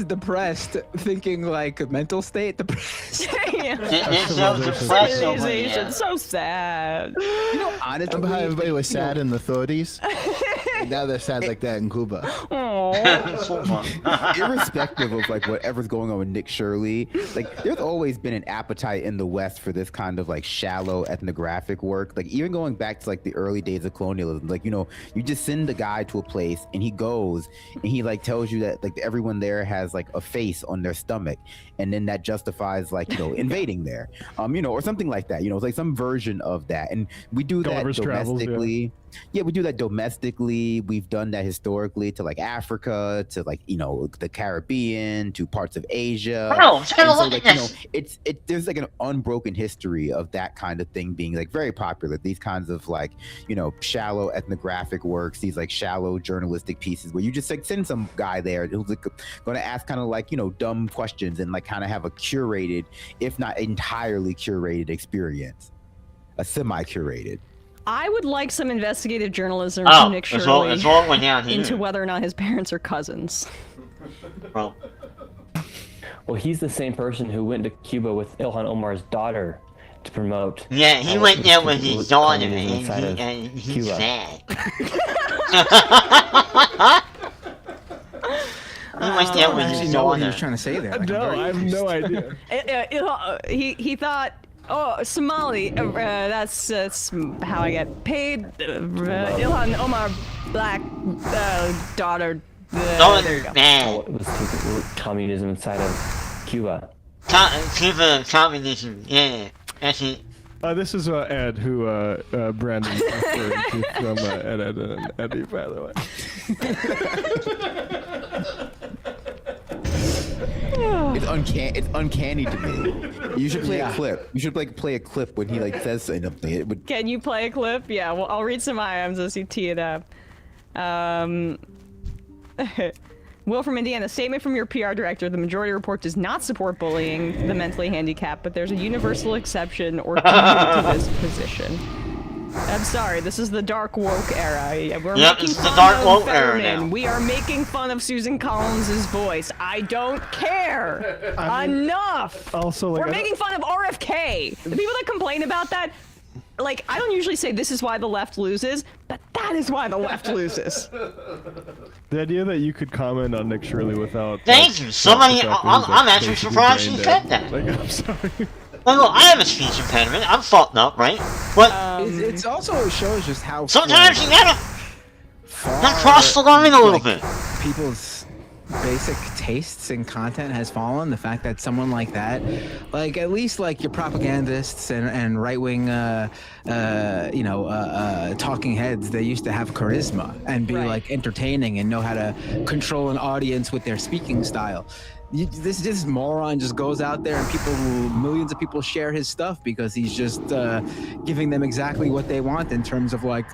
depressed, thinking like mental state depressed. It's so depressed over Civilization, here. so sad. Honestly, Remember how everybody was sad in the 30s? And now they're sad like that in Cuba. irrespective of like whatever's going on with Nick Shirley, like there's always been an appetite in the West for this kind of like shallow ethnographic work. Like even going back to like the early days of colonialism, like you just send a guy to a place and he goes and he like tells you that like everyone there has like a face on their stomach, and then that justifies like invading there, or something like that. It's like some version of that, and we do that Gulliver's Travels, domestically. Yeah, we do that domestically. We've done that historically to like Africa, to like the Caribbean, to parts of Asia. Bro, And take a so, look like, at this. there's like an unbroken history of that kind of thing being like very popular. These kinds of like shallow ethnographic works, these like shallow journalistic pieces where you just like send some guy there who's like going to ask kind of like dumb questions and like kind of have a curated, if not entirely curated, experience, a semi-curated. I would like some investigative journalism Oh, from Nick it's Shirley all- it's all went down here. into whether or not his parents are cousins. Bro. Well, he's the same person who went to Cuba with Ilhan Omar's daughter to promote. Yeah, he all went this there with his daughter, communism inside of and he's Cuba. sad. He went there with actually his know what he daughter. was trying to say there. Like, No, I'm very I have no idea. He thought, oh, Somali, that's how I get paid. Ilhan Omar, black daughter. There you go. Oh, it was communism inside of Cuba. Cuba communism, yeah, that's it. This is Ed, who Brandon referring to from Ed and Eddie, by the way. It's uncanny to me. You should play a clip. You should like play a clip when he like says something. It would. Can you play a clip? Yeah, well, I'll read some IMs as you tee it up. Will from Indiana, statement from your PR director, the majority report does not support bullying the mentally handicapped, but there's a universal exception or two to this position. I'm sorry, this is the dark woke era. We're making it's the fun dark of woke era Fetterman. now. We are making fun of Susan Collins' voice. I don't care. Enough. Also, like, We're making fun of RFK. The people that complain about that, like, I don't usually say this is why the left loses, but that is why the left loses. The idea that you could comment on Nick Shirley without. Thank you. Somebody, I'm actually surprised she said that. Like, I'm sorry. Well, look, I have a speech impediment. I'm fucked up, right? But it's also shows just how sometimes you gotta far crossed the line a little bit. People's basic tastes in content has fallen. The fact that someone like that, like at least like your propagandists and right-wing, talking heads, they used to have charisma and be like entertaining and know how to control an audience with their speaking style. This moron just goes out there and millions of people share his stuff because he's just giving them exactly what they want in terms of like,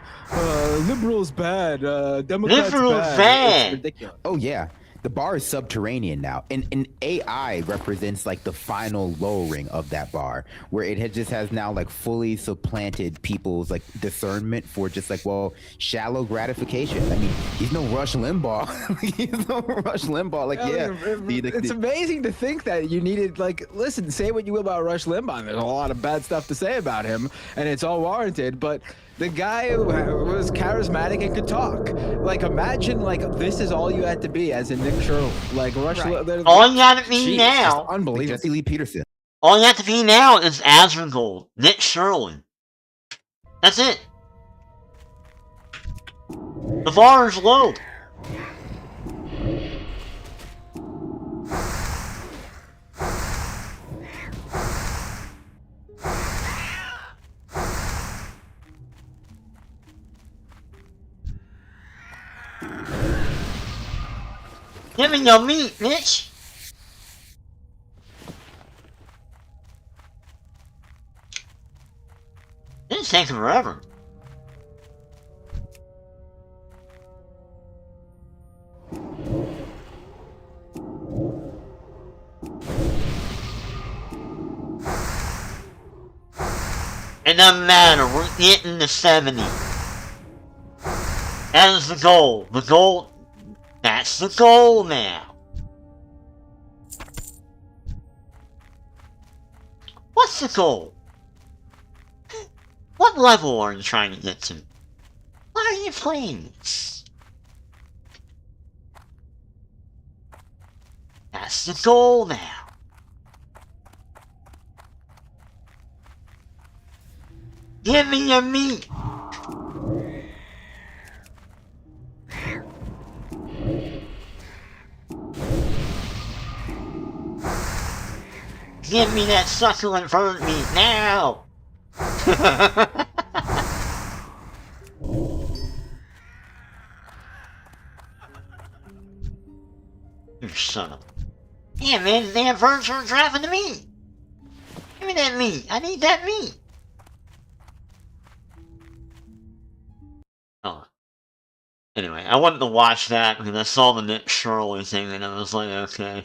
liberals bad, Democrats bad. It's ridiculous. Oh yeah. The bar is subterranean now, and AI represents like the final lowering of that bar, where it just has now like fully supplanted people's like discernment for just like, well, shallow gratification. I mean, he's no Rush Limbaugh. He's no Rush Limbaugh. Like, It's amazing to think that you needed, like, listen, say what you will about Rush Limbaugh. There's a lot of bad stuff to say about him, and it's all warranted, but the guy was charismatic and could talk. Like, imagine, like, this is all you had to be as a Nick Sherlin. Like, Rush All you have to be now, unbelievable. Jesse Lee Peterson. All you have to be now is Asmongold, Nick Sherlin. That's it. The bar is low. Give me your meat, bitch! This takes forever. It doesn't matter, we're getting to 70. That is the goal. The goal... That's the goal now. What's the goal? What level are you trying to get to? Why are you playing this? That's the goal now. Give me your meat. Give me that succulent bird meat now! You son of... Yeah, man, the damn birds are driving the meat! Give me that meat! I need that meat! Oh. Anyway, I wanted to watch that because I saw the Nick Shirley thing and I was like, okay.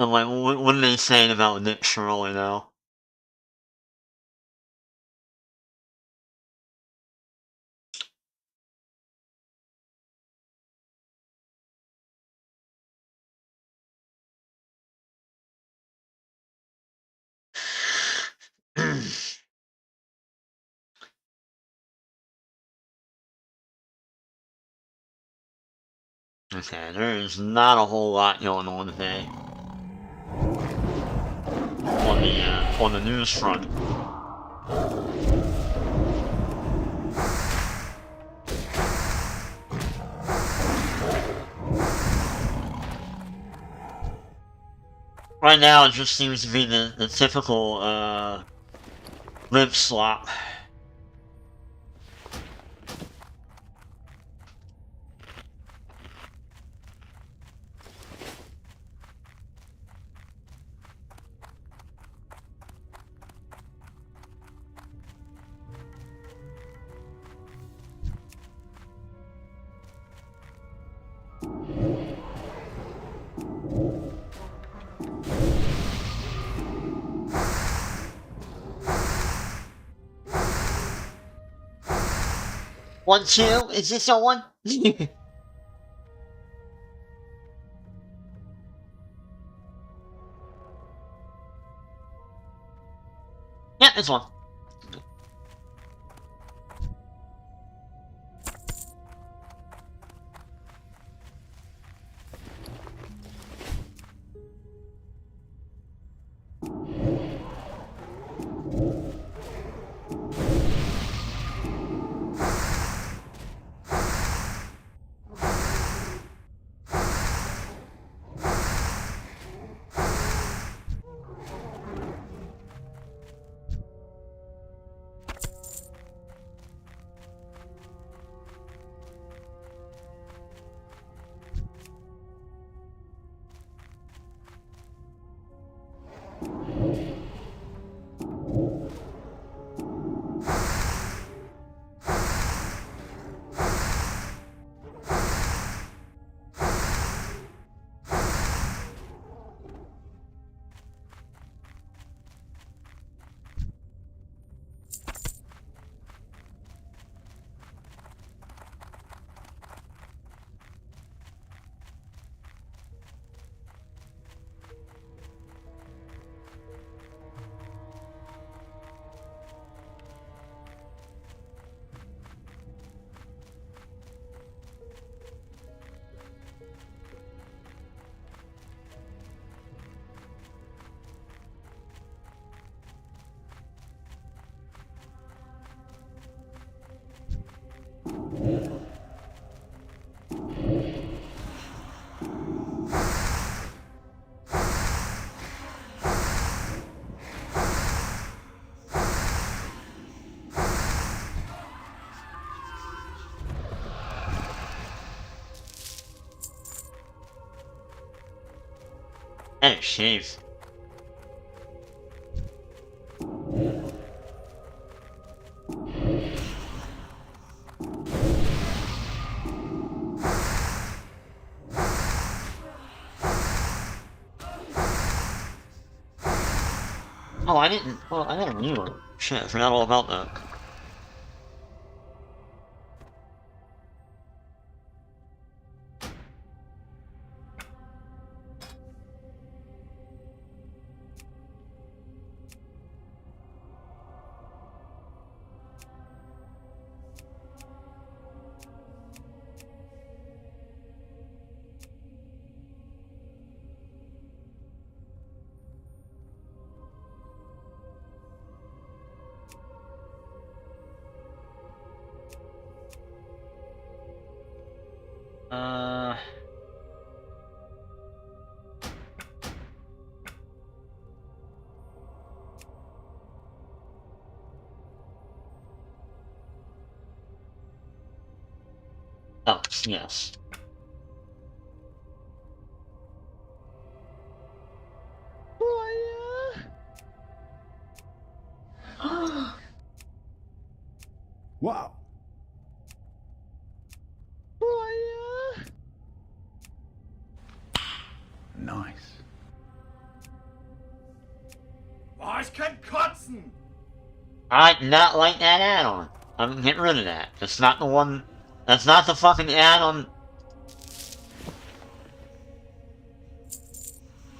I'm like, what are they saying about Nick Shirley now? Okay, there is not a whole lot going on today. On the news front. Right now, it just seems to be the typical lip slop. One, two, is this your one? Yeah, this one. Hey, jeez. Oh, I didn't. Well, I never knew it. Shit, I forgot all about that. Oh, yes. Wow. Nice. Oh, ich kann kotzen! I not like that add-on. I'm getting rid of that. That's not the one. That's not the fucking add-on.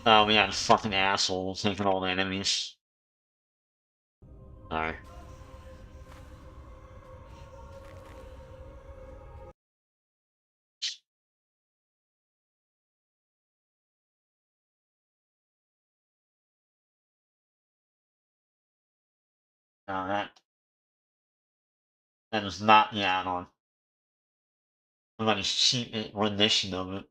Oh, we got a fucking asshole taking all the enemies. Sorry. No, that is not the add-on. Somebody's cheap rendition of it.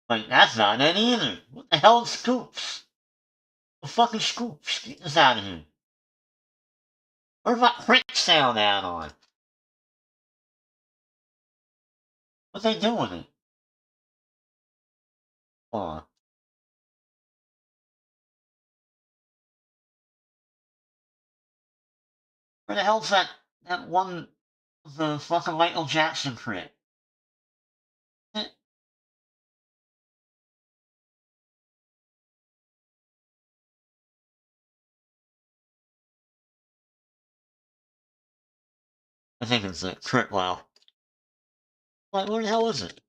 Like, that's not it either. What the hell is Scoops? The fucking Scoops. Get this out of here. Where's that quick sound add-on? What they do with it? Hold on. Where the hell's that one, the fucking Michael Jackson crit? I think it's a crit wow. Like, where the hell is it?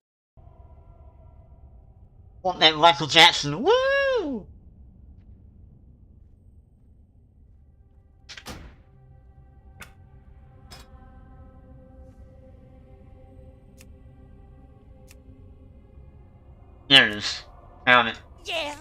Want that Michael Jackson? Woo! There it is. Found it. Yeah.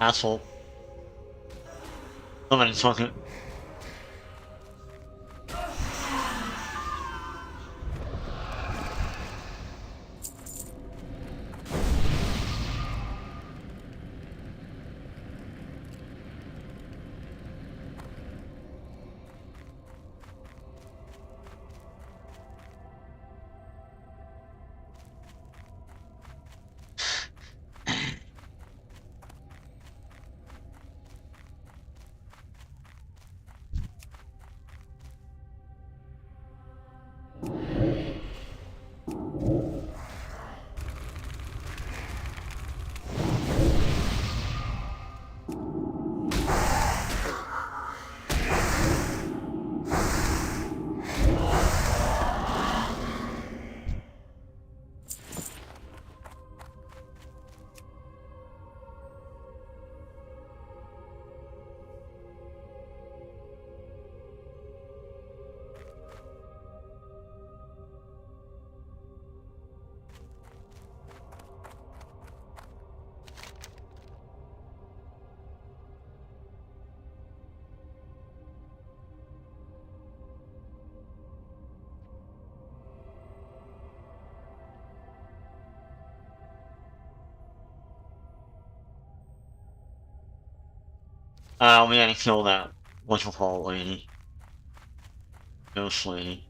Asshole. Somebody's talking. We had to kill that whatchamacallit lady. Ghost lady.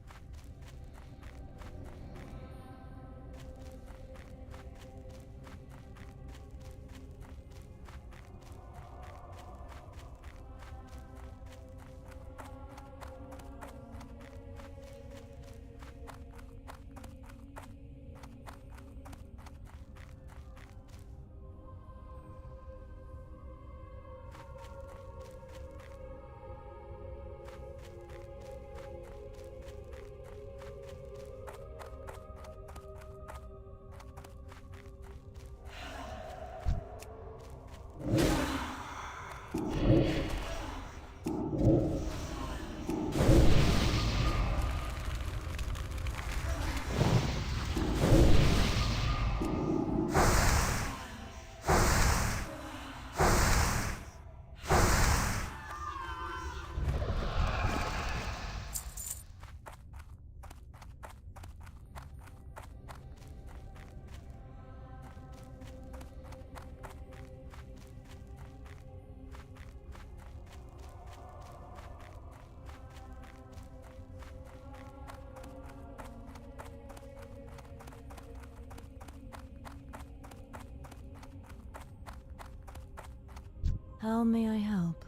How may I help?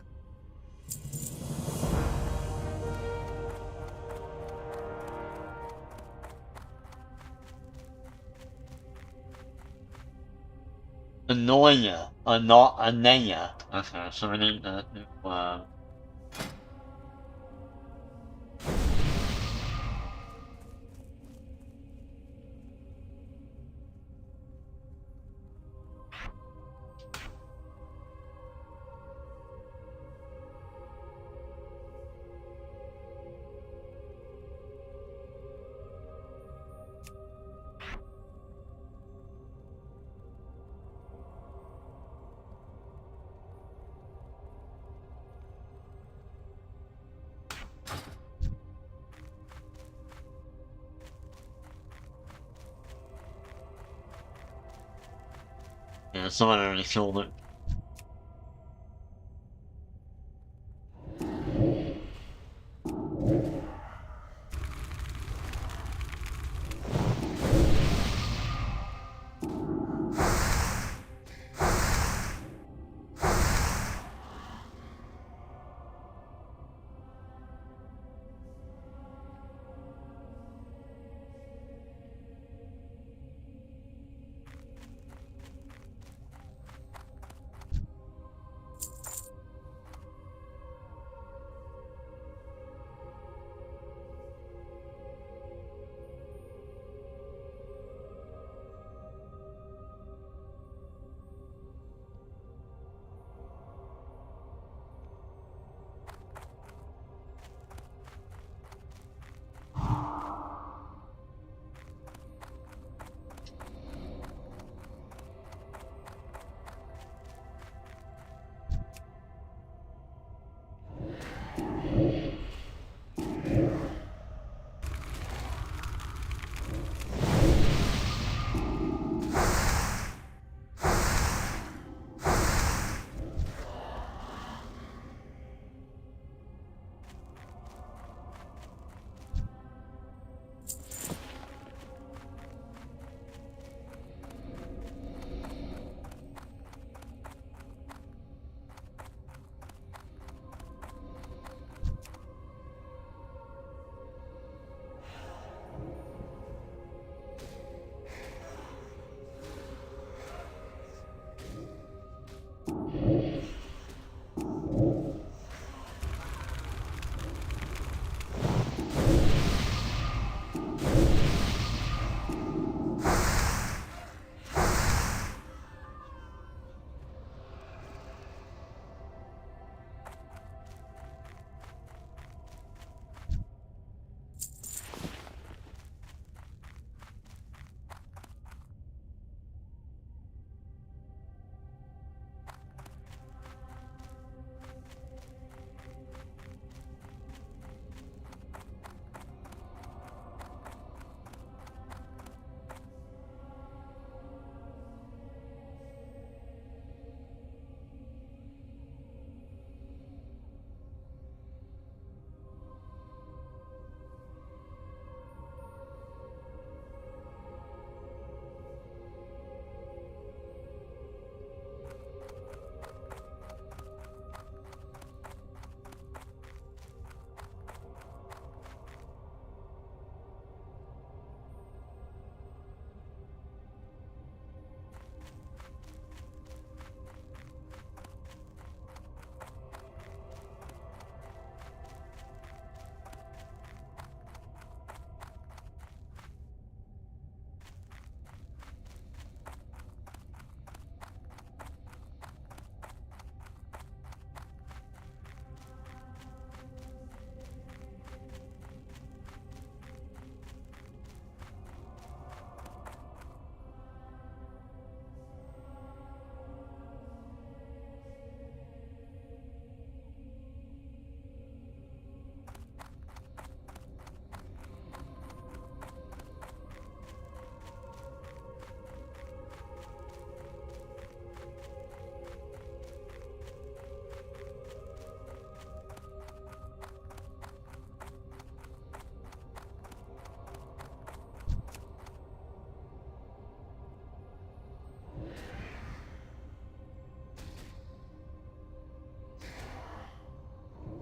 Annoya. Anaya. Okay, so we need that new, yeah, someone already killed it.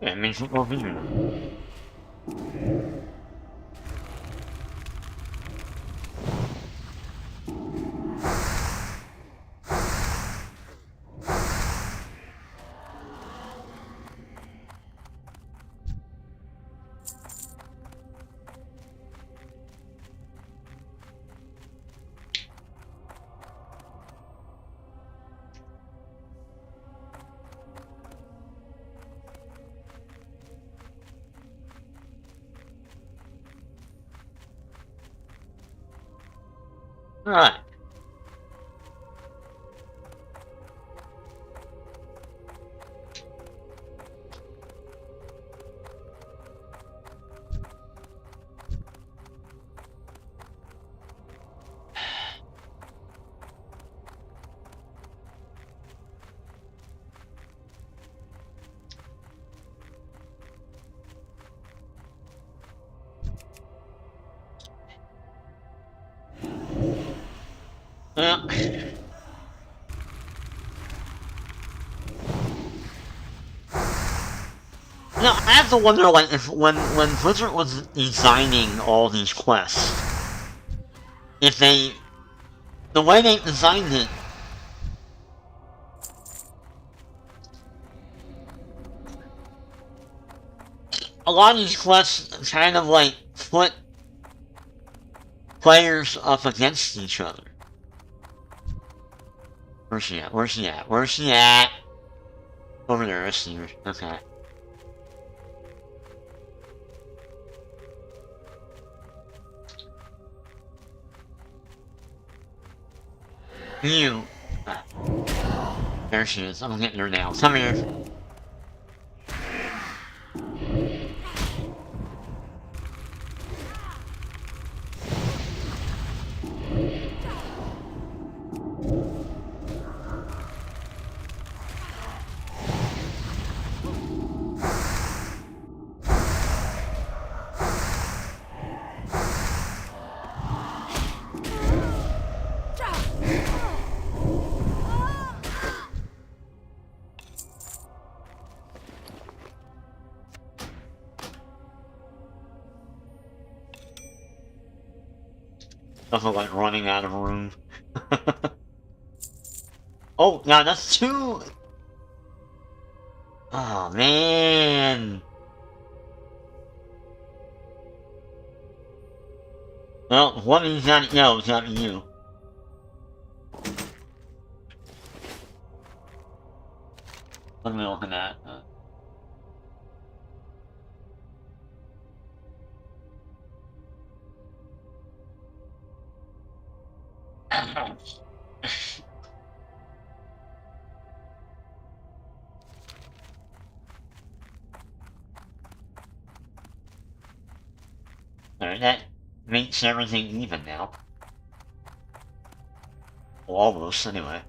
Yeah, it makes it more visual. Alright. Now, I have to wonder, like, if when Blizzard was designing all these quests, if the way they designed it, a lot of these quests kind of like put players up against each other. Where's she at? Where's she at? Where's she at? Over there, I see her. Okay. You. There she is. I'm getting her now. Come here. Nothing like running out of room. Oh, now that's two. Oh, man. Well, one of these gotta go, it's gotta be you. What am I looking at? Alright, that makes everything even now. Well, almost, anyway.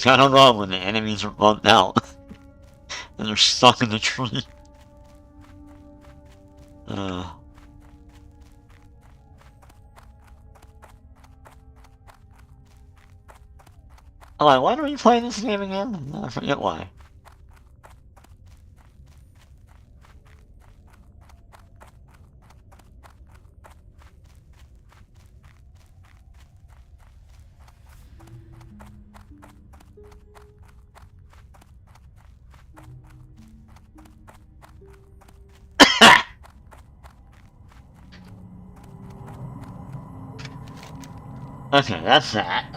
I don't know when the enemies are bumped out and they're stuck in the tree. Oh, why are we playing this game again? I forget why. Okay, that's that.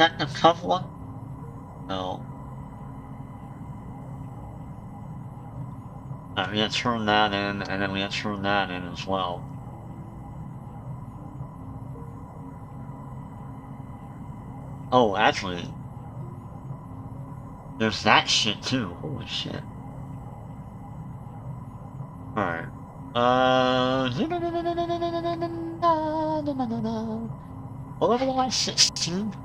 detective tough one? No. Alright, we gotta turn that in, and then we gotta turn that in as well. Oh, actually, there's that shit too. Holy shit. Alright. What level am I? 16?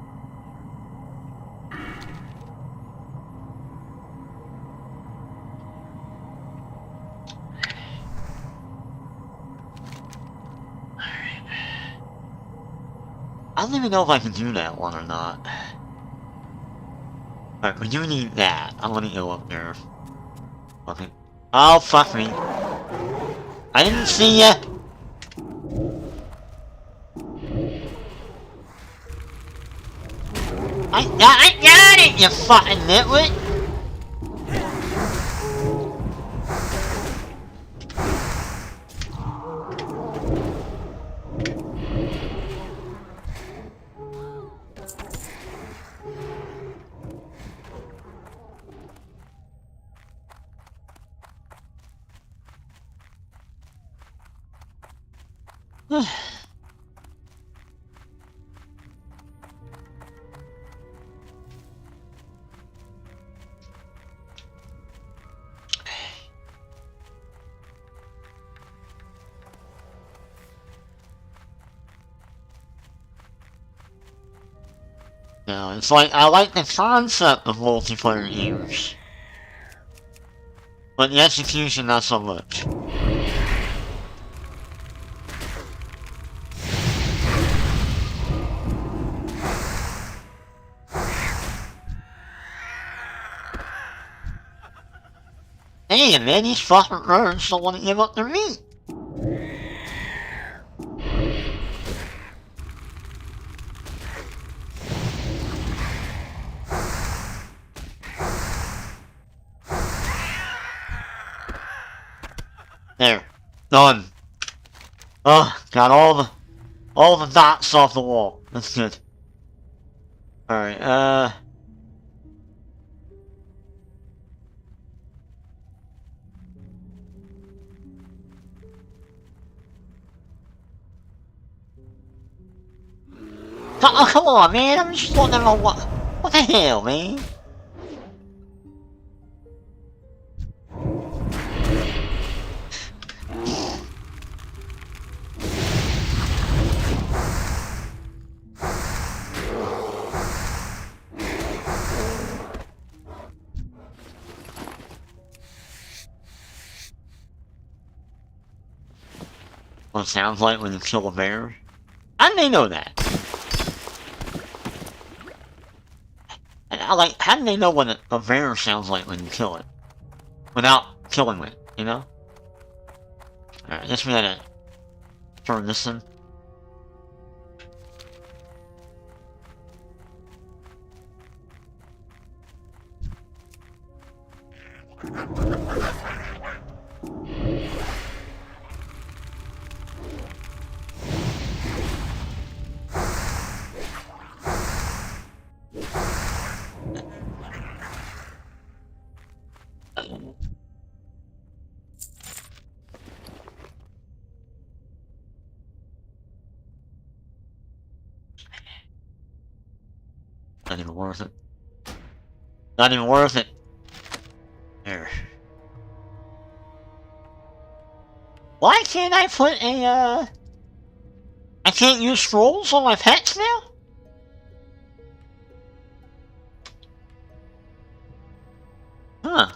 I don't even know if I can do that one or not. Alright, we do need that. I'm gonna go up there. Okay. Oh, fuck me. I didn't see ya! I got it, you fucking nitwit! No, it's like, I like the concept of multiplayer games. But the execution, not so much. Hey, man, these fucking birds don't want to give up their meat. There. Done. Oh, got all the dots off the wall. That's good. Alright, oh, come on, man. I'm just wondering what the hell, man? What it sounds like when you kill a bear? How do they know that? How do they know what a bear sounds like when you kill it? Without killing it, you know? Alright, I guess we gotta turn this in. Not even worth it. Not even worth it. There. Why can't I put a, I can't use scrolls on my pets now? Huh.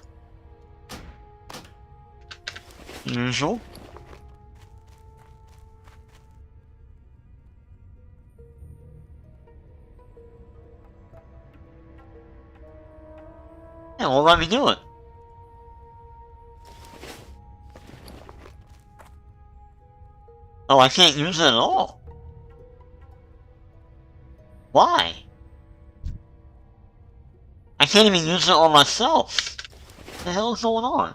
Usual. Yeah, well, let me do it. Oh, I can't use it at all. Why? I can't even use it on myself. What the hell is going on?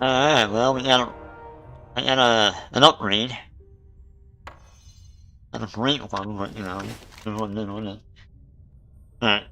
Alright, well, we got an upgrade. Not a great one, but, you know, good one, good one. Alright.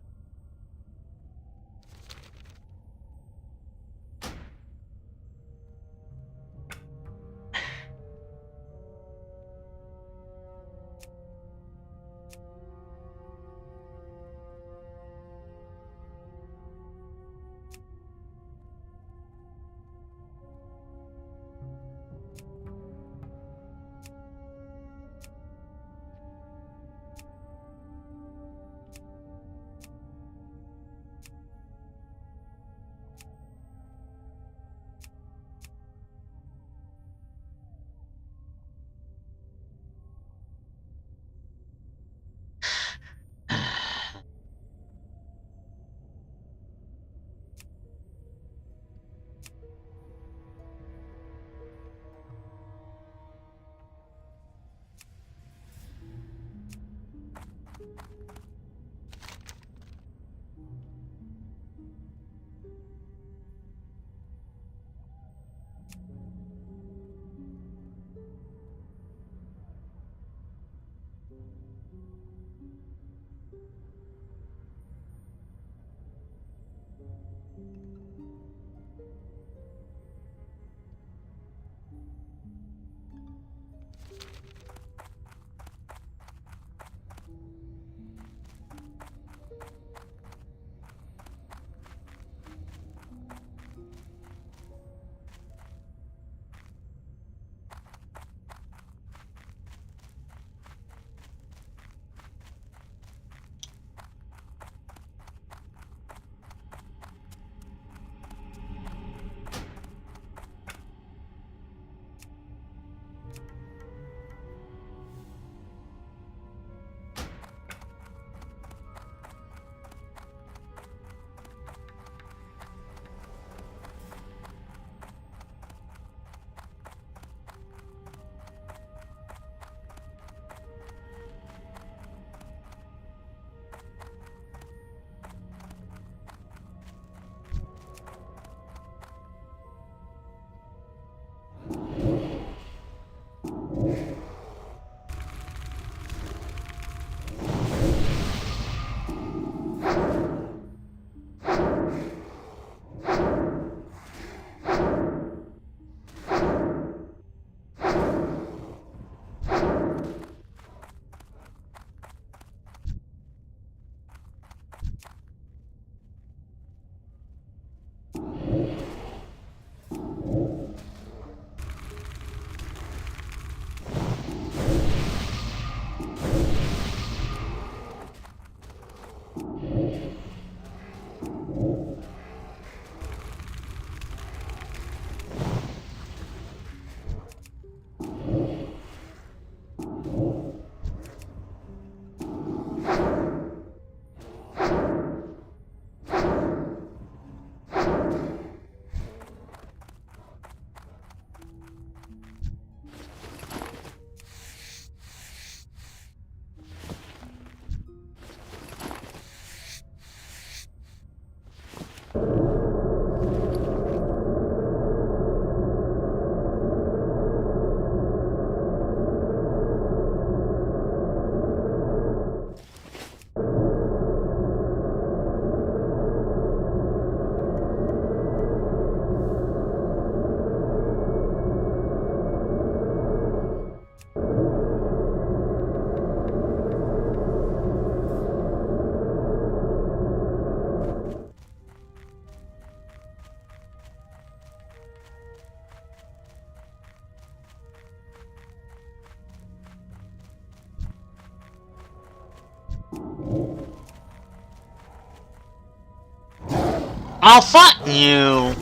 Oh, fuck you!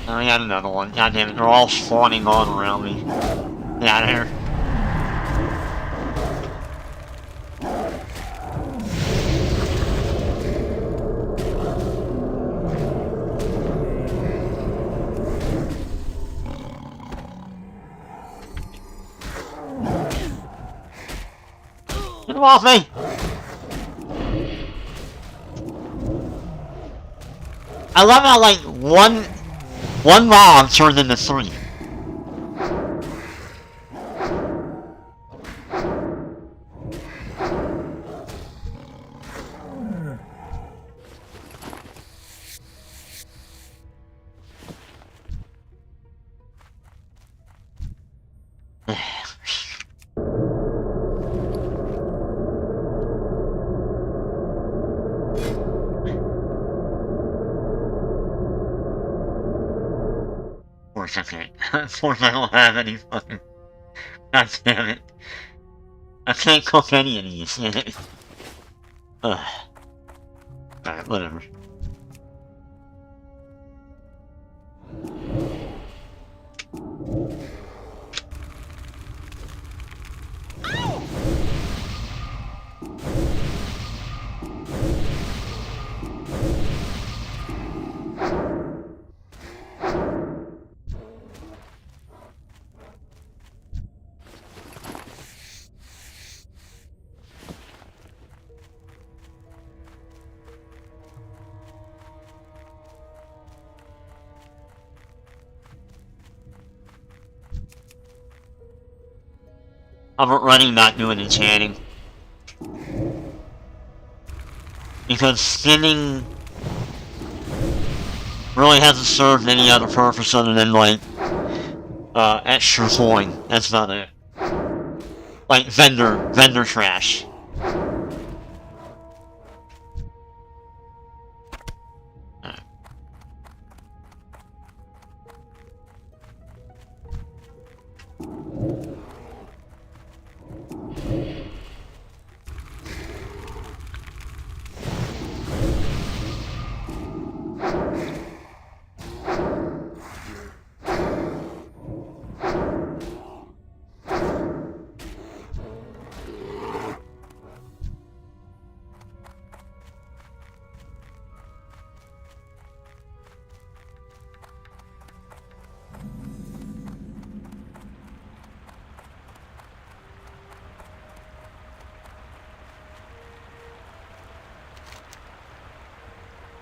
Oh, I got another one. God damn it, they're all spawning on around me. Get out of here. Get him off me! I love how, like, one log turned into 3. Of course I can't. Of course I don't have any fucking... God damn it. I can't cook any of these. Alright, whatever. I'm running not doing enchanting. Because skinning really hasn't served any other purpose other than, like, extra coin. That's about it. Like, vendor trash.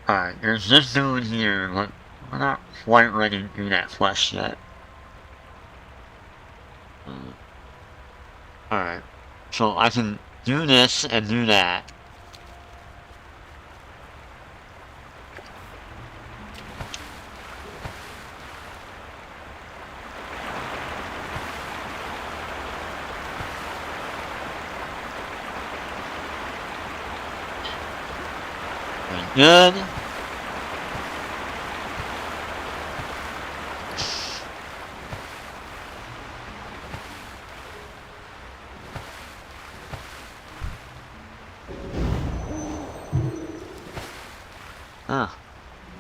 Alright, there's this dude here, but we're not quite ready to do that quest yet. Alright, so I can do this and do that. Very good. Huh.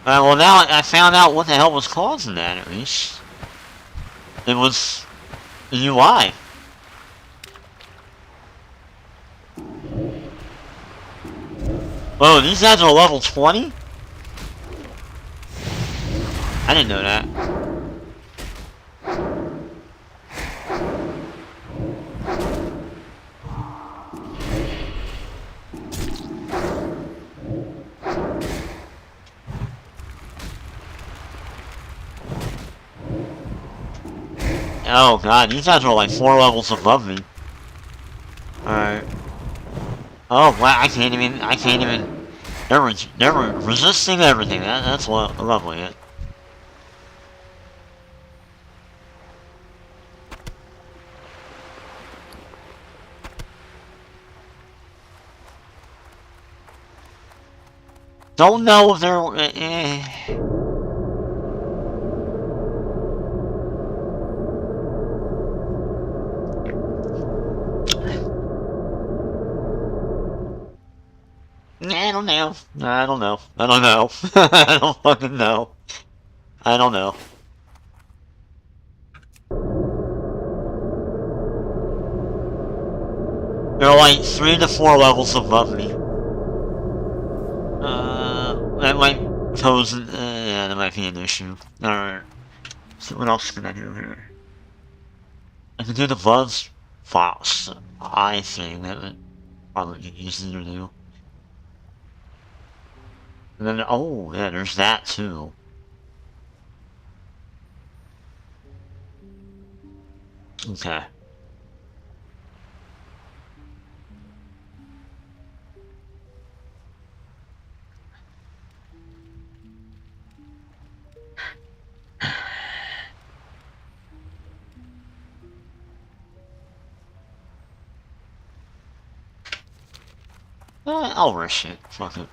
Well now I found out what the hell was causing that, at least. It was the UI. Whoa, these guys are level 20? I didn't know that. Oh god, these guys are like 4 levels above me. Alright. Oh wow, I can't even, they're resisting everything, that's lovely. Don't know if they're, I don't know. I don't know. I don't know. I don't fucking know. I don't know. They're like 3 to 4 levels above me. That might pose, yeah, that might be an issue. Alright. So what else can I do here? I can do the buzz fox eye thing. Probably easy to do. And then, oh, yeah, there's that too. Okay. I'll rush it. Fuck it.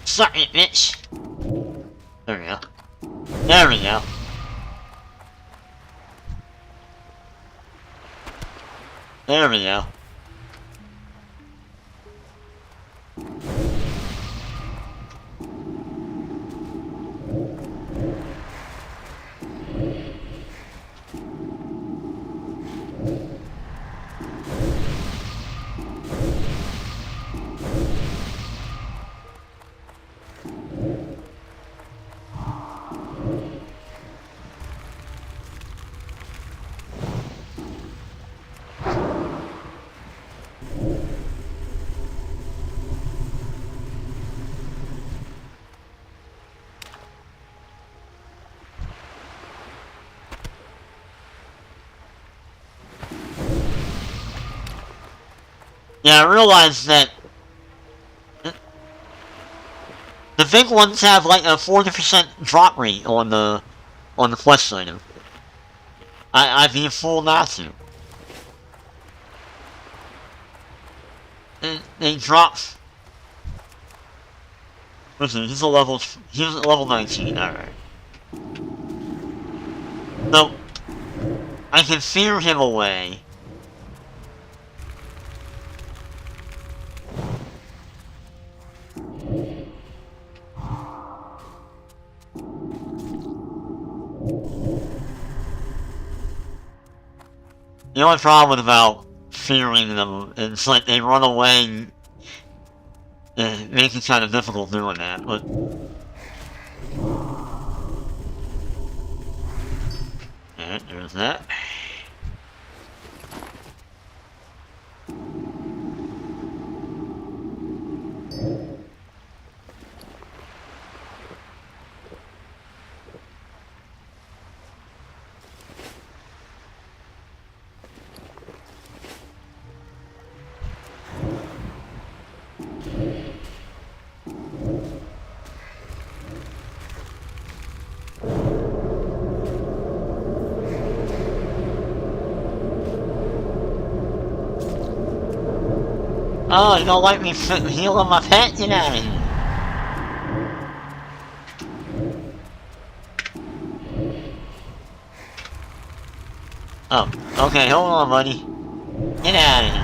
Suck it, bitch! There we go. There we go. There we go. Yeah, I realized that the big ones have like a 40% drop rate on the quest item. I'd be a fool not to. They drop. Listen, he's at level 19. All right. So I can fear him away. The only problem about fearing them is like they run away and it makes it kind of difficult doing that, but alright, there's that. Oh, you don't like me healing my pet? Get out of here. Oh, okay, hold on, buddy. Get out of here.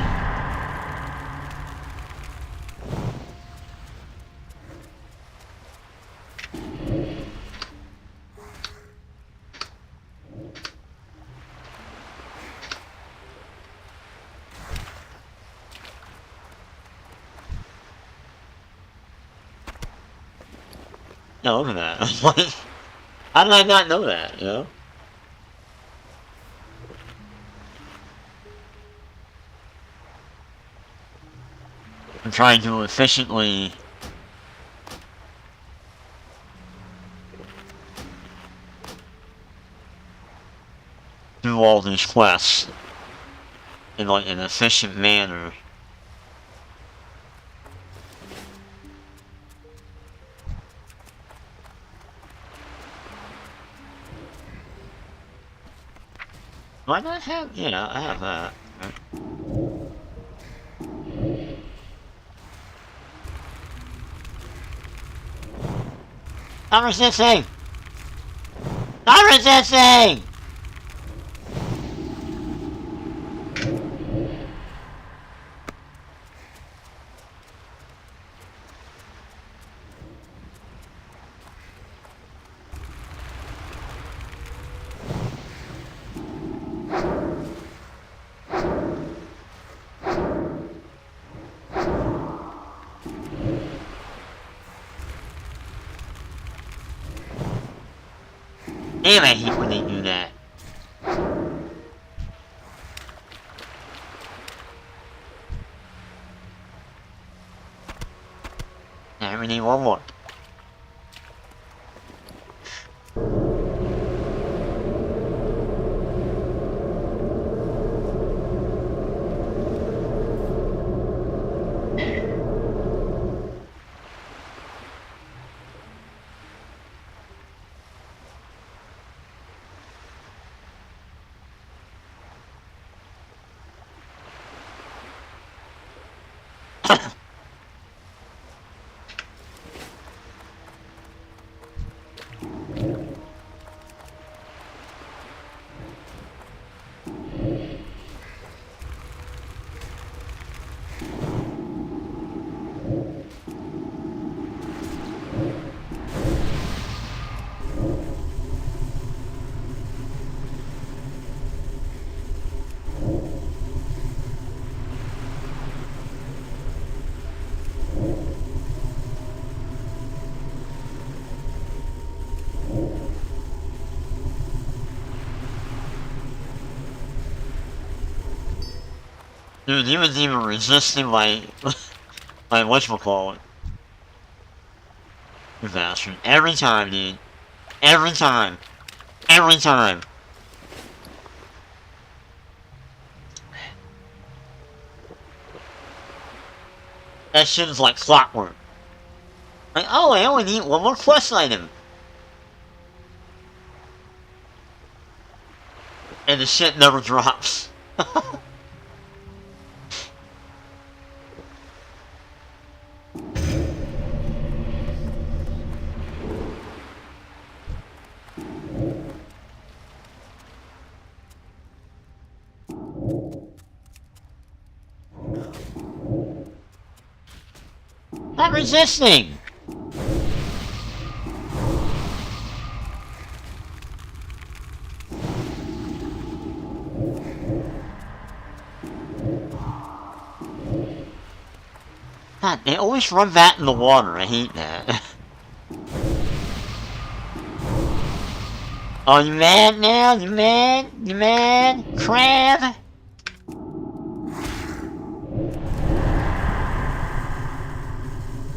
No, look at that. How did I not know that, you know? I'm trying to efficiently do all these quests in like an efficient manner. Do I not have? Yeah, I have that. I'm resisting! I'm resisting! Damn, I hate when they do that. Now we need one more. Dude, he was even resisting my whatchamacallit. You bastard. Every time, dude. Every time. Every time. That shit is like clockwork. Like, oh, I only need one more quest item. And the shit never drops. Not resisting! God, they always run that in the water. I hate that. Oh, you mad now? You mad? You mad? Crab?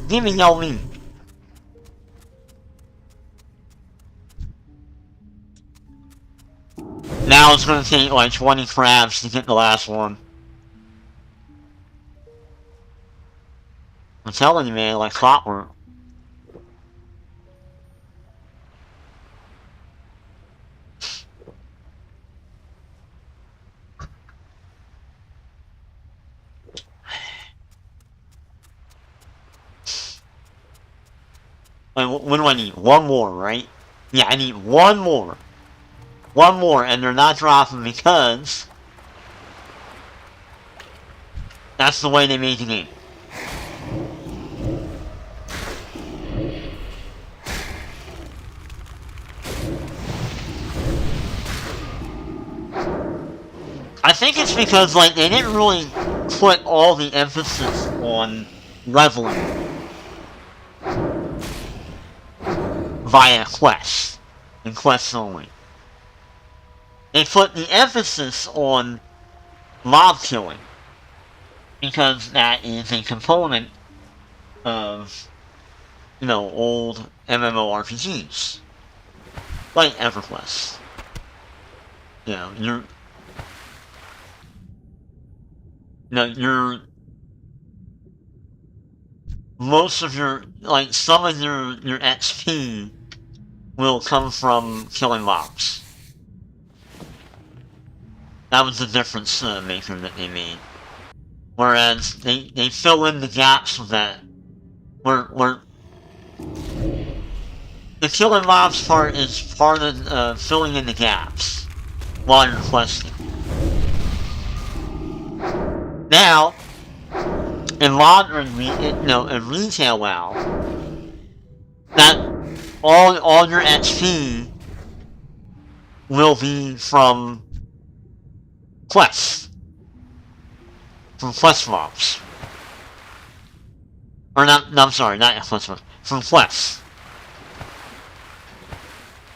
Give me no meat. Now it's gonna take like 20 crabs to get the last one. I'm telling you, man, like clockwork. Wait, what do I need? One more, right? Yeah, I need one more. One more, and they're not dropping because that's the way they made the game. I think it's because, like, they didn't really put all the emphasis on leveling via quests, and quests only. They put the emphasis on mob killing, because that is a component of, you know, old MMORPGs, like EverQuest. You know, most of your, like, some of your XP will come from killing mobs. That was the difference maker that they made. Whereas they fill in the gaps with that. Where the killing mobs part is part of filling in the gaps while you're questing. Now, in retail WoW, that all your XP will be from quests. From quest mobs. Or not, no, I'm sorry, not quest mobs. From quests.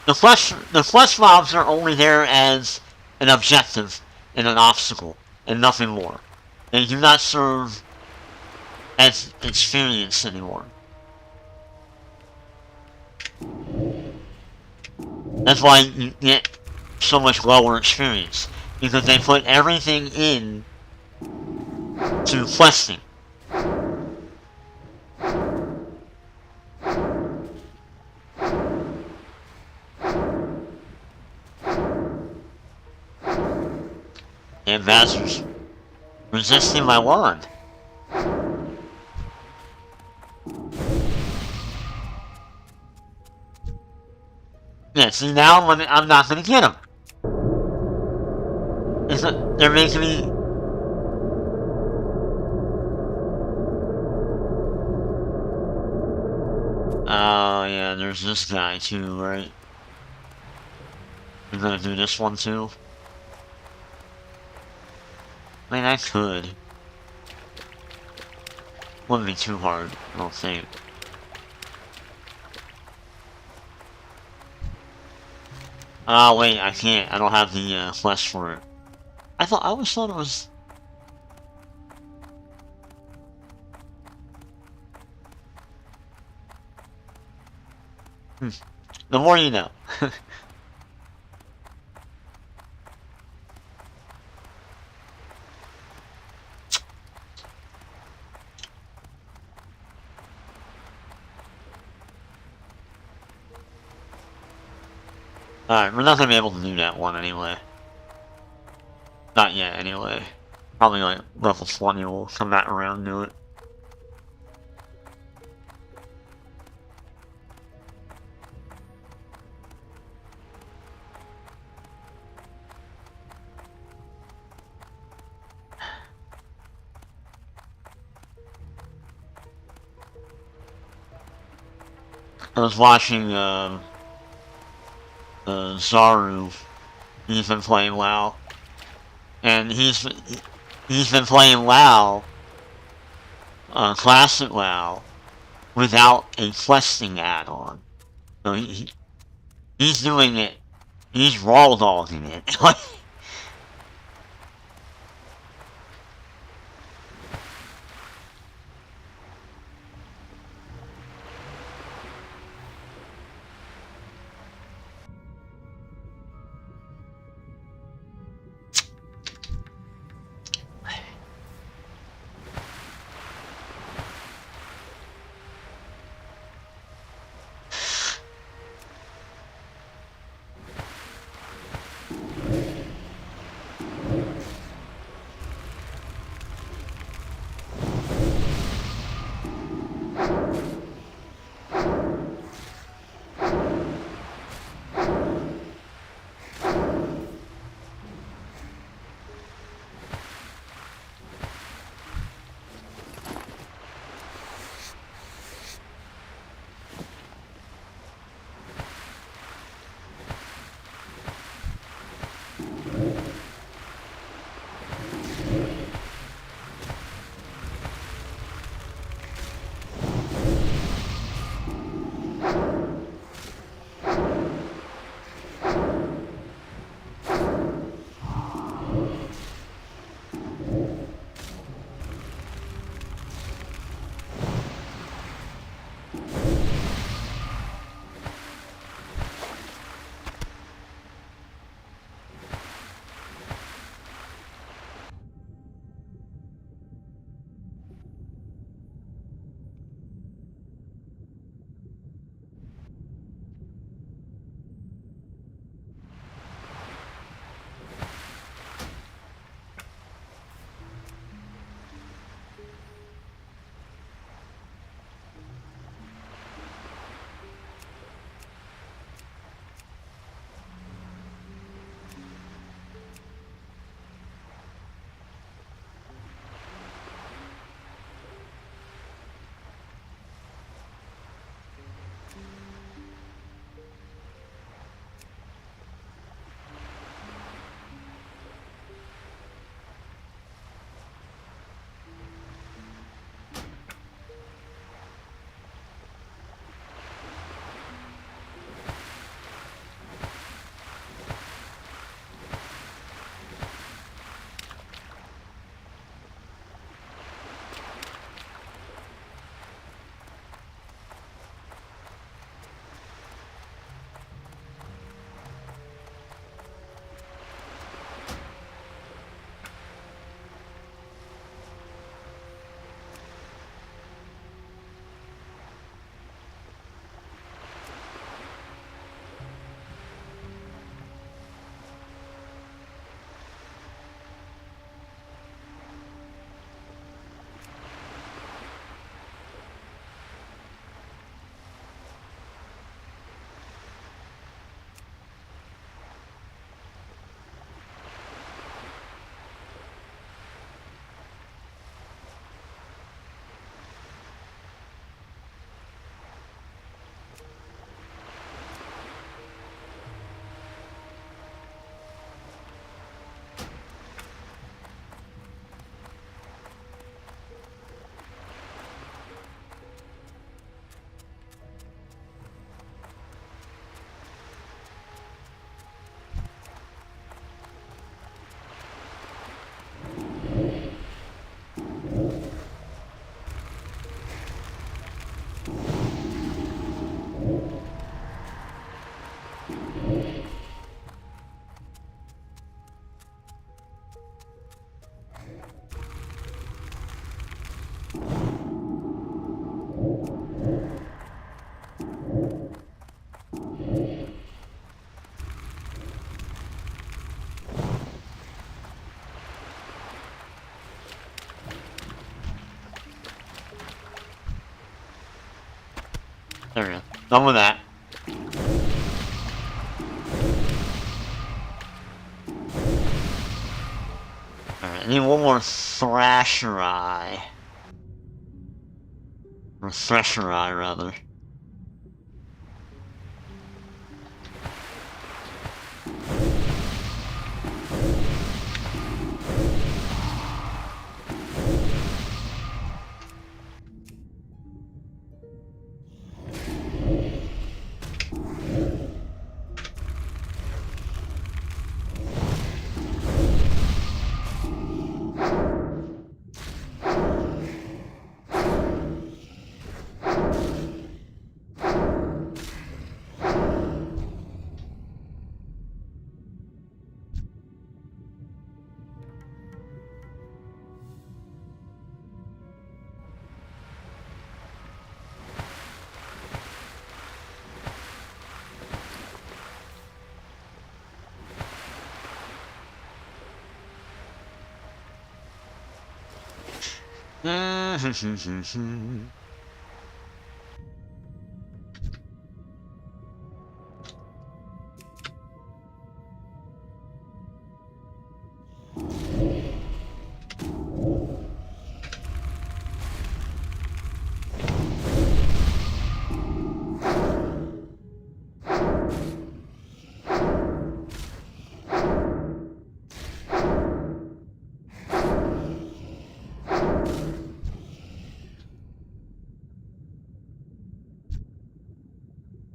The quest mobs are only there as an objective and an obstacle, and nothing more. They do not serve as experience anymore. That's why you get so much lower experience, because they put everything in to questing. And bastards resisting my wand. Yeah, see, now I'm not gonna get them. They're making me. Oh yeah, there's this guy too, right? I'm gonna do this one too. I mean, I could. Wouldn't be too hard, I don't think. Oh wait, I can't. I don't have the quest for it. I always thought it was. The more you know. Alright, we're not gonna be able to do that one anyway. Not yet, anyway. Probably like level 20 will come back around and do it. I was watching Zaru. He's been playing WoW, and he's been playing WoW, classic WoW, without a questing add-on. So he's doing it. He's raw dogging it. There we go. Done with that. Alright, I need one more Thrasher Eye. Or Thresher Eye, rather.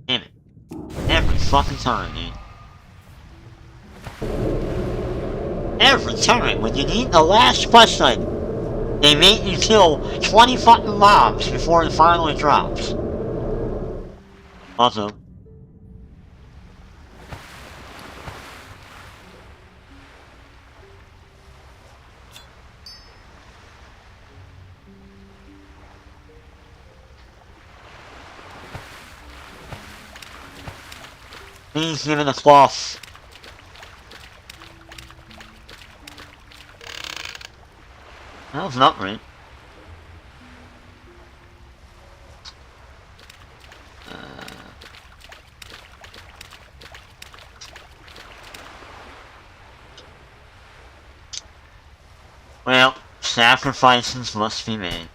Damn it. Every fucking time, dude. Every time when you need the last question, they make you kill 20 fucking mobs before it finally drops. Also. Please give it a cloth. That was an upgrade. Well, sacrifices must be made.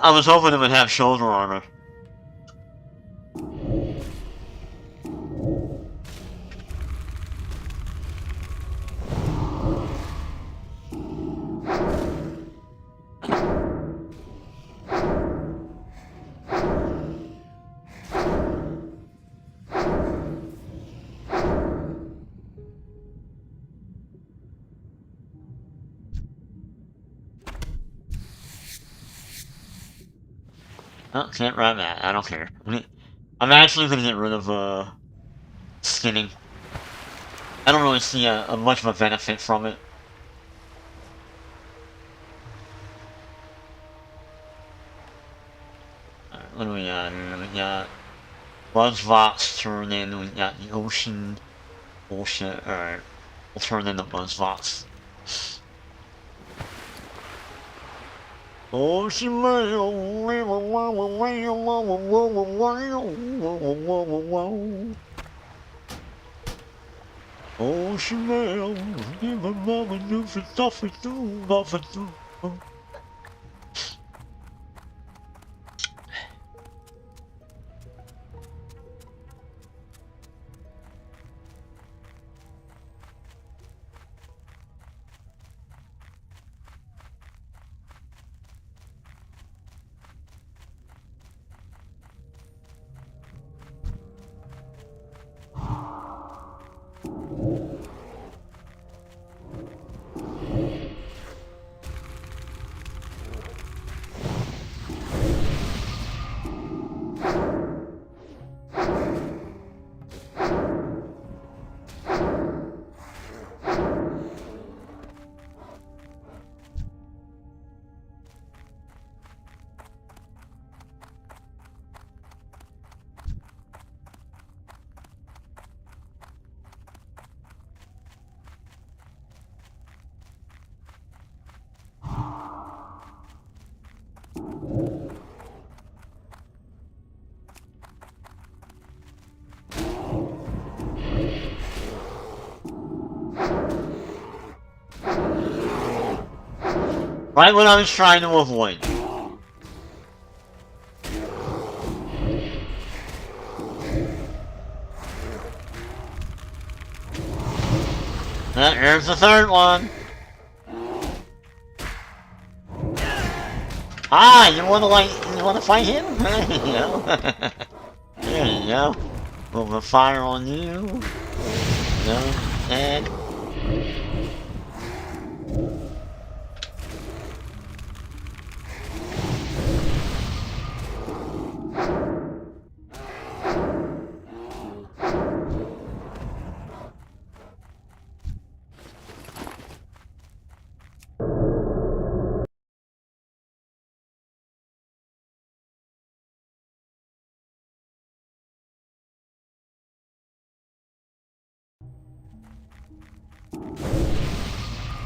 I was hoping it would have shoulder armor. Oh, can't run that. I don't care. I'm actually gonna get rid of, skinning. I don't really see a much of a benefit from it. Alright, what do we got here? We got Buzzvox turn in, we got the ocean bullshit. Alright, we'll turn in the Buzzvox. Ocean mail, Ocean mail, give a mama new for stuff we do, nothing to. Right what I was trying to avoid. Here's the third one. Ah, you wanna fight him? There you go. There you go. We'll fire on you. No, and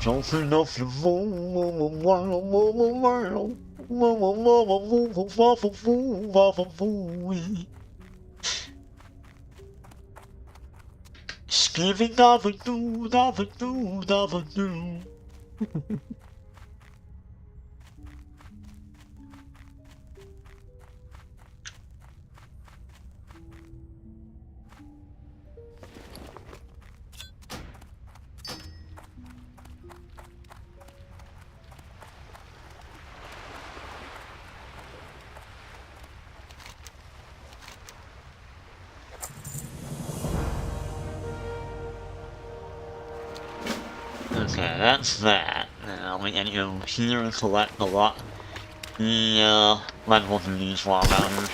jumping off the world. Skipping off a do. Okay, that's that. Now we can go here and collect a lot. The levels of these wild outers.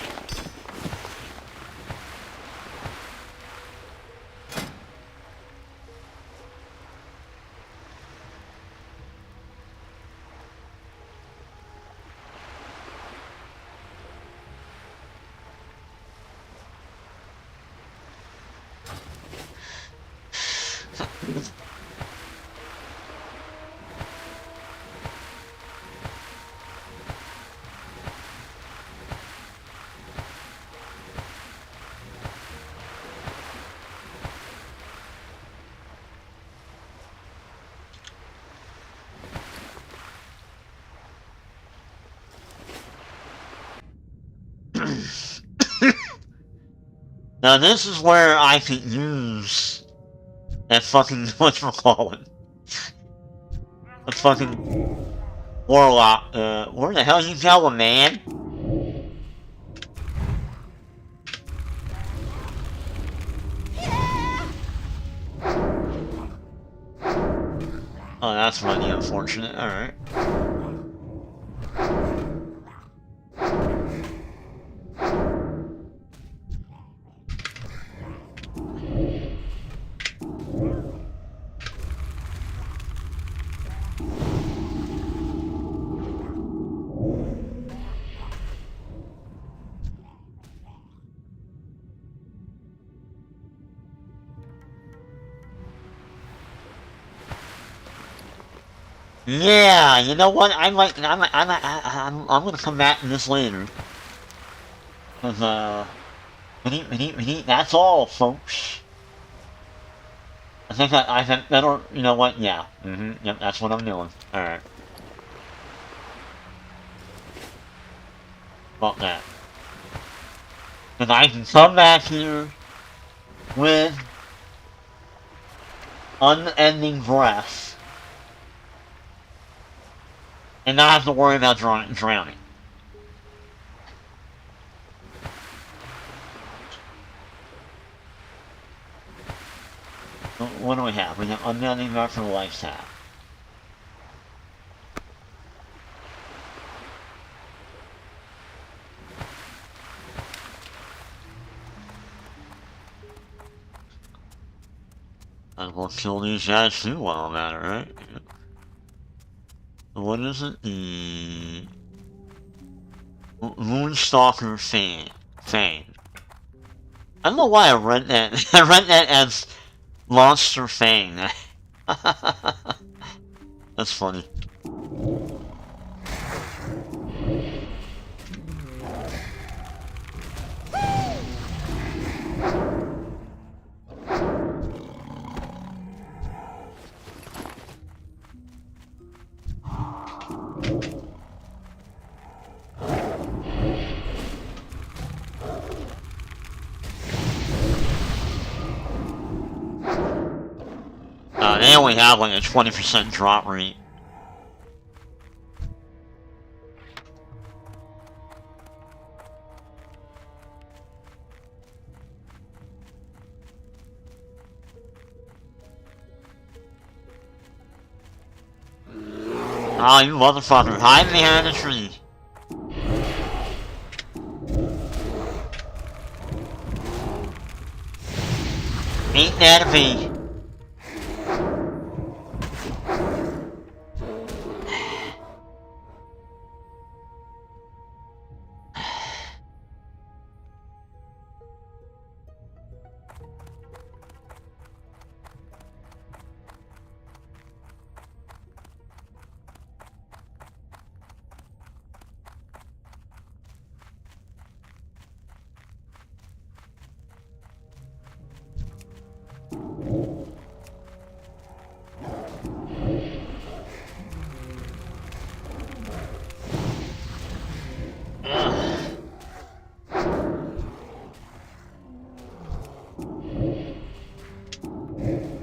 Now this is where I can use that fucking whatchamacallit. The fucking warlock. Where the hell you going, man? Oh, that's really unfortunate. Alright. Yeah, you know what? I'm gonna come back to this later. Cause that's all, folks. I think that'll, you know what? Yeah. Yep, that's what I'm doing. Alright. Fuck that. Cause I can come back here with unending breath. And not have to worry about drowning. What do we have? We have unending mark for the life tab. And we'll kill these guys too while I'm at it, right? What is it? The Moonstalker Fane. I don't know why I read that. I read that as Monster Fane. That's funny. They only have like a 20% drop rate. Oh, you motherfucker, hide behind the tree. Ain't that a bee?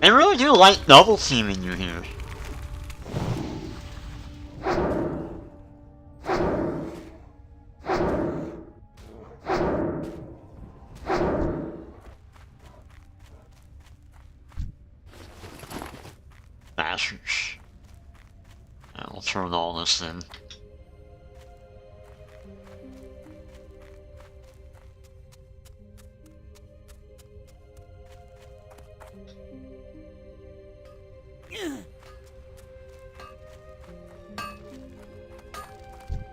I really do like double teaming you here. Bastards. I'll turn all this in.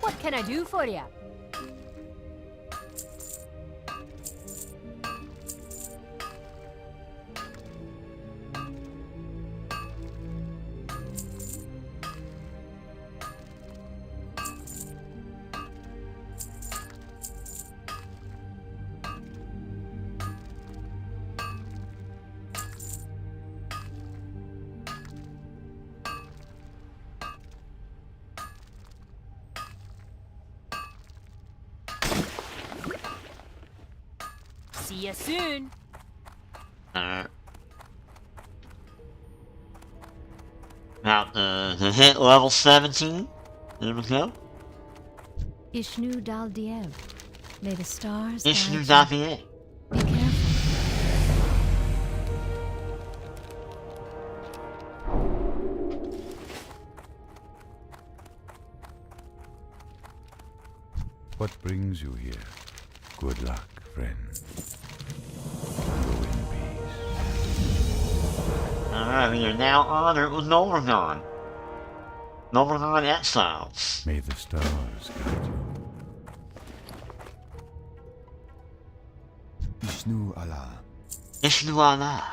What can I do for you? See you soon. Alright. About to hit level 17. There we go. Ishnu Dal Diev. May the stars Ishnu guide you. Dal Diev. Be careful. What brings you here? Good luck, friend. Go in peace. Alright, we are now honored with Novergon. Novergon Exiles. May the stars guide you. Ishnu Allah. Ishnu Allah.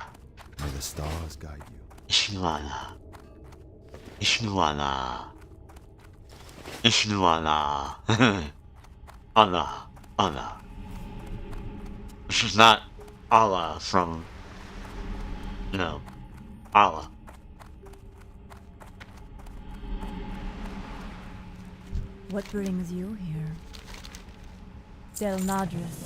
May the stars guide you. Ishnu Allah. Ishnu Allah. Ishnu Allah. Allah. Allah. This is not Allah from... No. Allah. What brings you here? Del Nadris.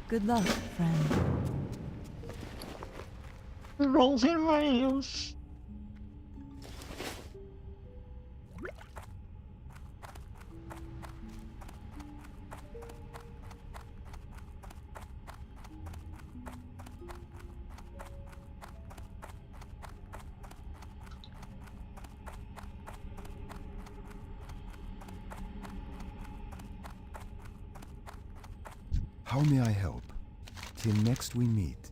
Good luck, friend. Rolling rails. How may I help? Till next we meet.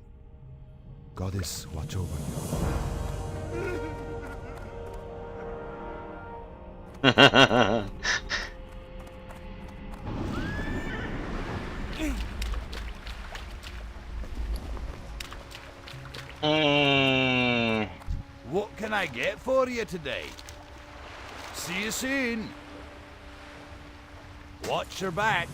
Goddess, watch over you. What can I get for you today? See you soon. Watch your back.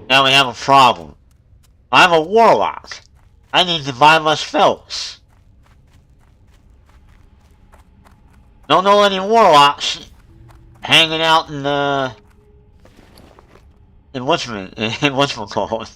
Now we have a problem. I'm a warlock. I need to buy my spells. Don't know any warlocks hanging out in whatchamacallit.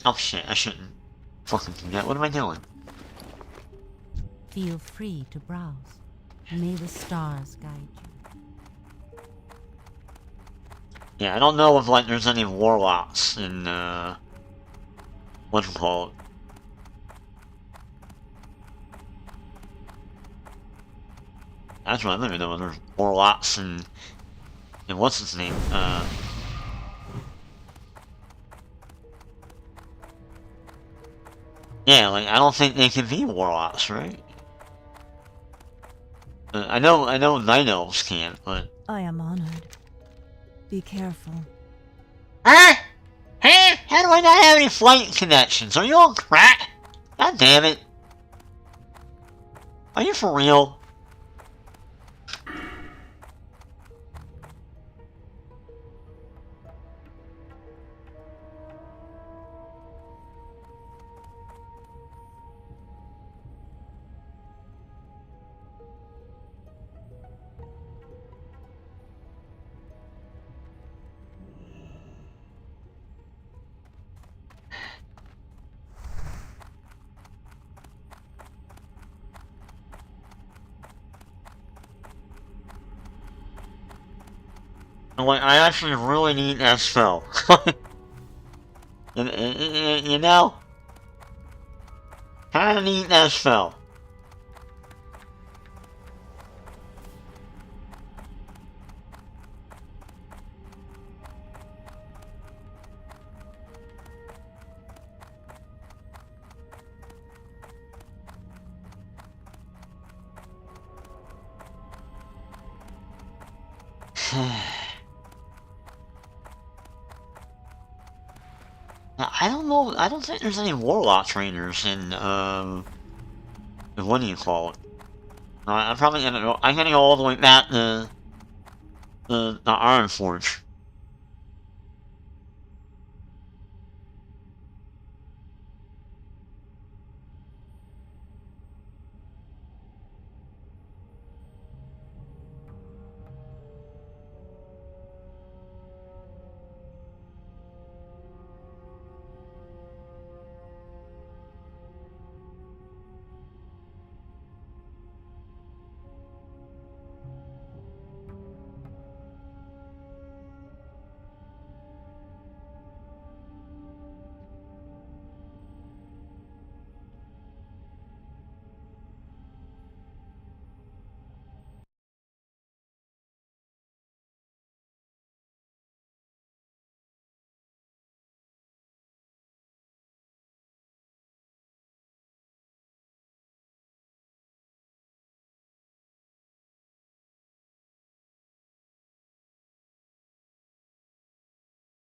Oh shit, I shouldn't fucking do that. What am I doing? Feel free to browse. May the stars guide you. Yeah, I don't know if like there's any warlocks in whatchamacallit. That's what I don't even know if there's warlocks and what's his name? Yeah, like I don't think they can be warlocks, right? I know night elves can't, but I am honored. Be careful. huh? Huh? How do I not have any flight connections? Are you on crack? God damn it! Are you for real? Like, I actually really need that spell. You know? Kinda need that spell. I don't know, I don't think there's any warlock trainers in, what do you call it? I'm probably gonna go, I'm gonna go all the way back to the Iron Forge.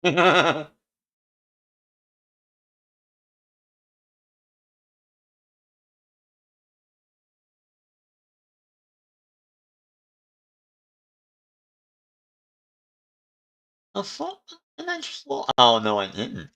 The fuck? And I just, oh no, I didn't.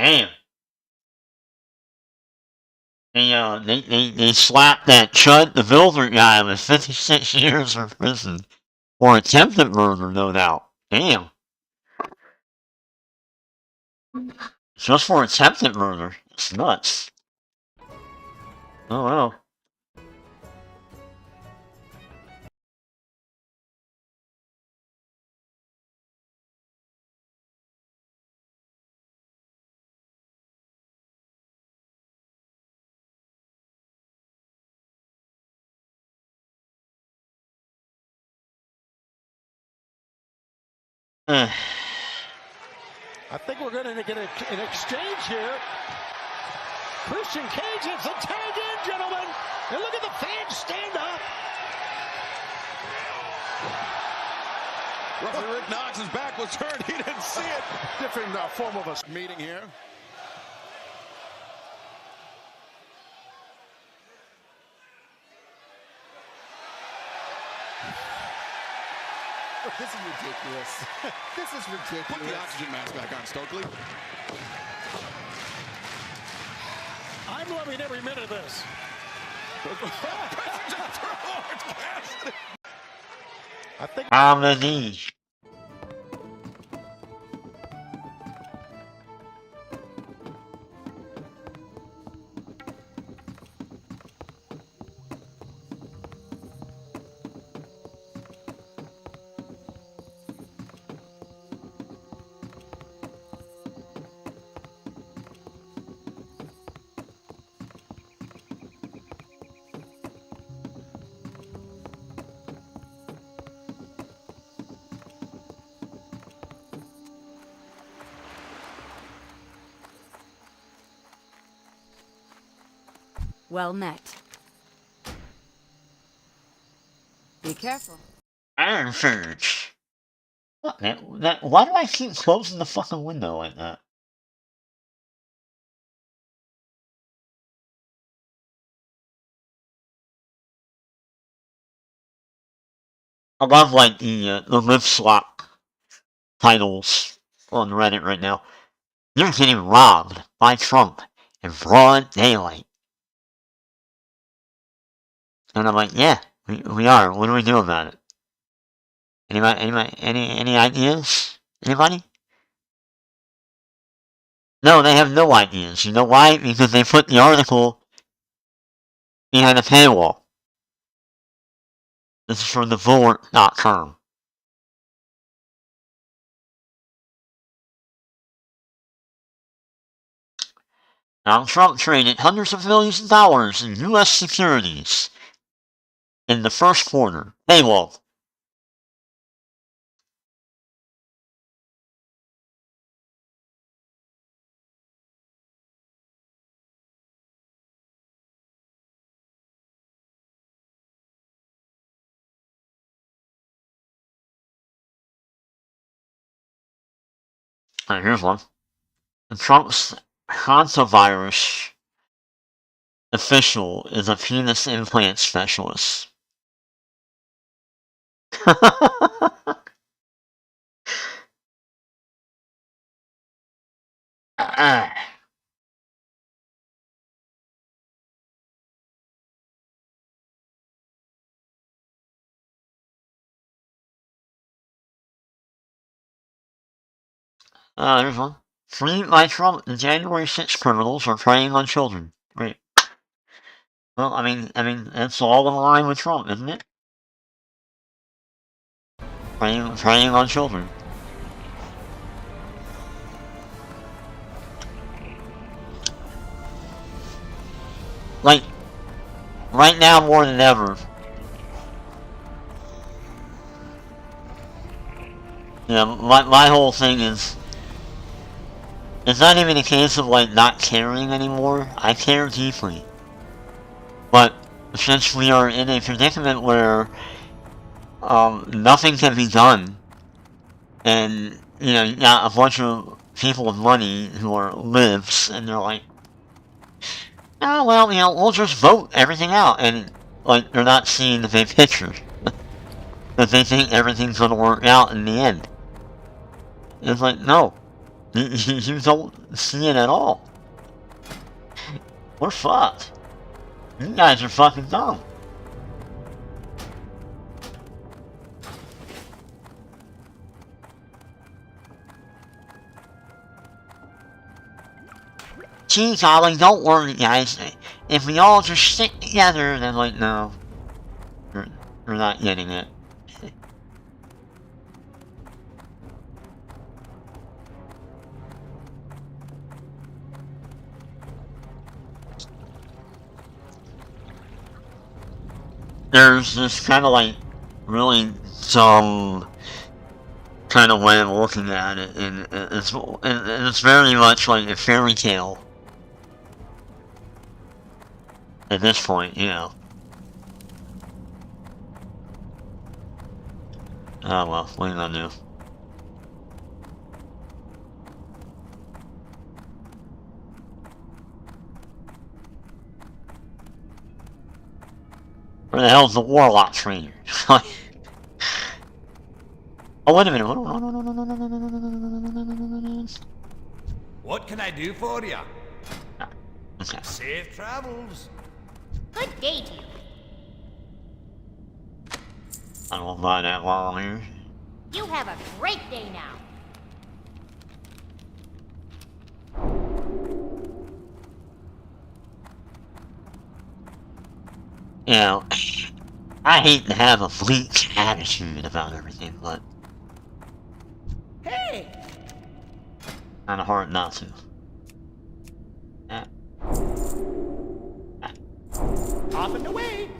Damn. They slapped that Chud the Builder guy with 56 years in prison for attempted murder, no doubt. Damn. Just for attempted murder. It's nuts. Oh well. I think we're going to get an exchange here. Christian Cage hits a tag in, gentlemen. And look at the fans stand up. Referee Rick Knox's back was turned. He didn't see it. Different form of a meeting here. This is ridiculous. This is ridiculous. Put the oxygen mask back on, Stokely. I'm loving every minute of this. I think Comedy. Well met. Be careful. Iron Surge. What, why do I keep closing the fucking window like that? I love like the lip swap titles on Reddit right now. You're getting robbed by Trump in broad daylight. And I'm like, yeah, we are. What do we do about it? Any ideas? Anybody? No, they have no ideas. You know why? Because they put the article behind a paywall. This is from thevoort.com. Donald Trump traded hundreds of millions of dollars in U.S. securities in the first quarter. Paywall. Alright, here's one. Trump's hantavirus official is a penis implant specialist. There's one. Freed by Trump, the January 6 criminals are preying on children. Great. Well, I mean, that's all in line with Trump, isn't it? Preying on children. Like, right now more than ever. Yeah, my whole thing is, it's not even a case of, like, not caring anymore. I care deeply. But since we are in a predicament where nothing can be done, and, you know, you got a bunch of people with money who are libs, and they're like, oh, well, you know, we'll just vote everything out, and, like, they're not seeing the big picture. That they think everything's gonna work out in the end. It's like, no. You don't see it at all. We're fucked. You guys are fucking dumb. Gee golly, don't worry guys. If we all just stick together, then like, no. You're not getting it. There's this kind of like really dumb kind of way of looking at it, and it's very much like a fairy tale at this point, you know. Oh well, what are you gonna do? Where the hell's the warlock trainer? Oh wait a minute. What can I do for you? Okay. Safe travels. Good day to you. I don't buy that while I'm here. You have a great day now. You know, I hate to have a bleak attitude about everything, but Hey! kinda hard not to. Off and away.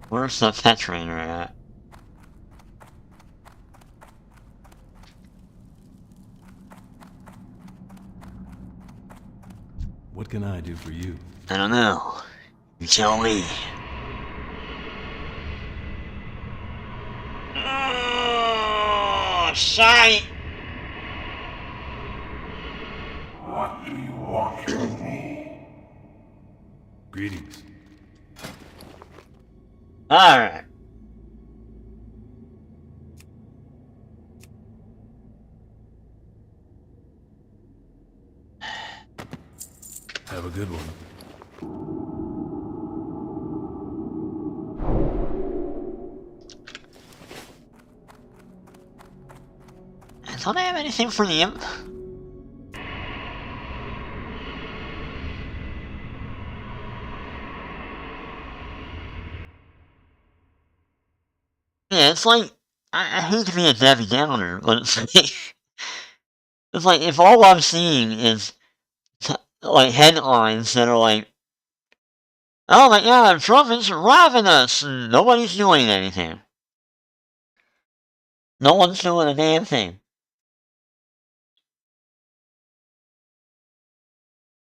Where's the pet trainer at? What can I do for you? I don't know. You tell me. Oh, shite! What do you want from me? Greetings. Alright. Have a good one. Don't I have anything for the imp? Yeah, it's like, I hate to be a Debbie Downer, but it's like, it's like, if all I'm seeing is, like, headlines that are like, oh my god, Trump is robbing us, and nobody's doing anything. No one's doing a damn thing.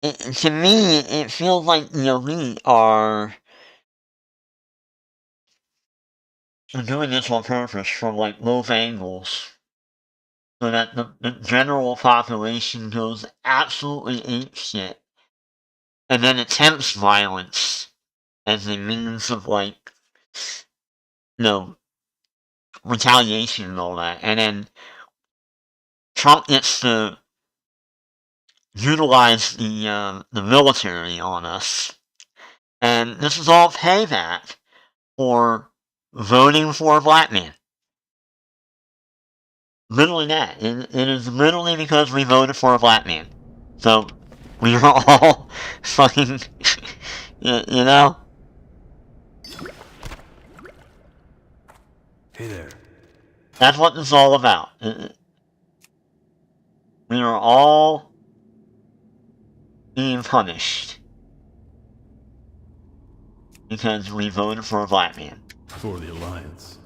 To me, it feels like the elite are doing this on purpose from, like, both angles. So that the general population goes absolutely apeshit. And then attempts violence as a means of, like, you know, retaliation and all that. And then Trump gets to utilize the military on us. And this is all payback for voting for a black man. Literally that. It is literally because we voted for a black man. So, we are all fucking, you know? Hey there. That's what this is all about. We are all being punished because we voted for a black man. For the Alliance.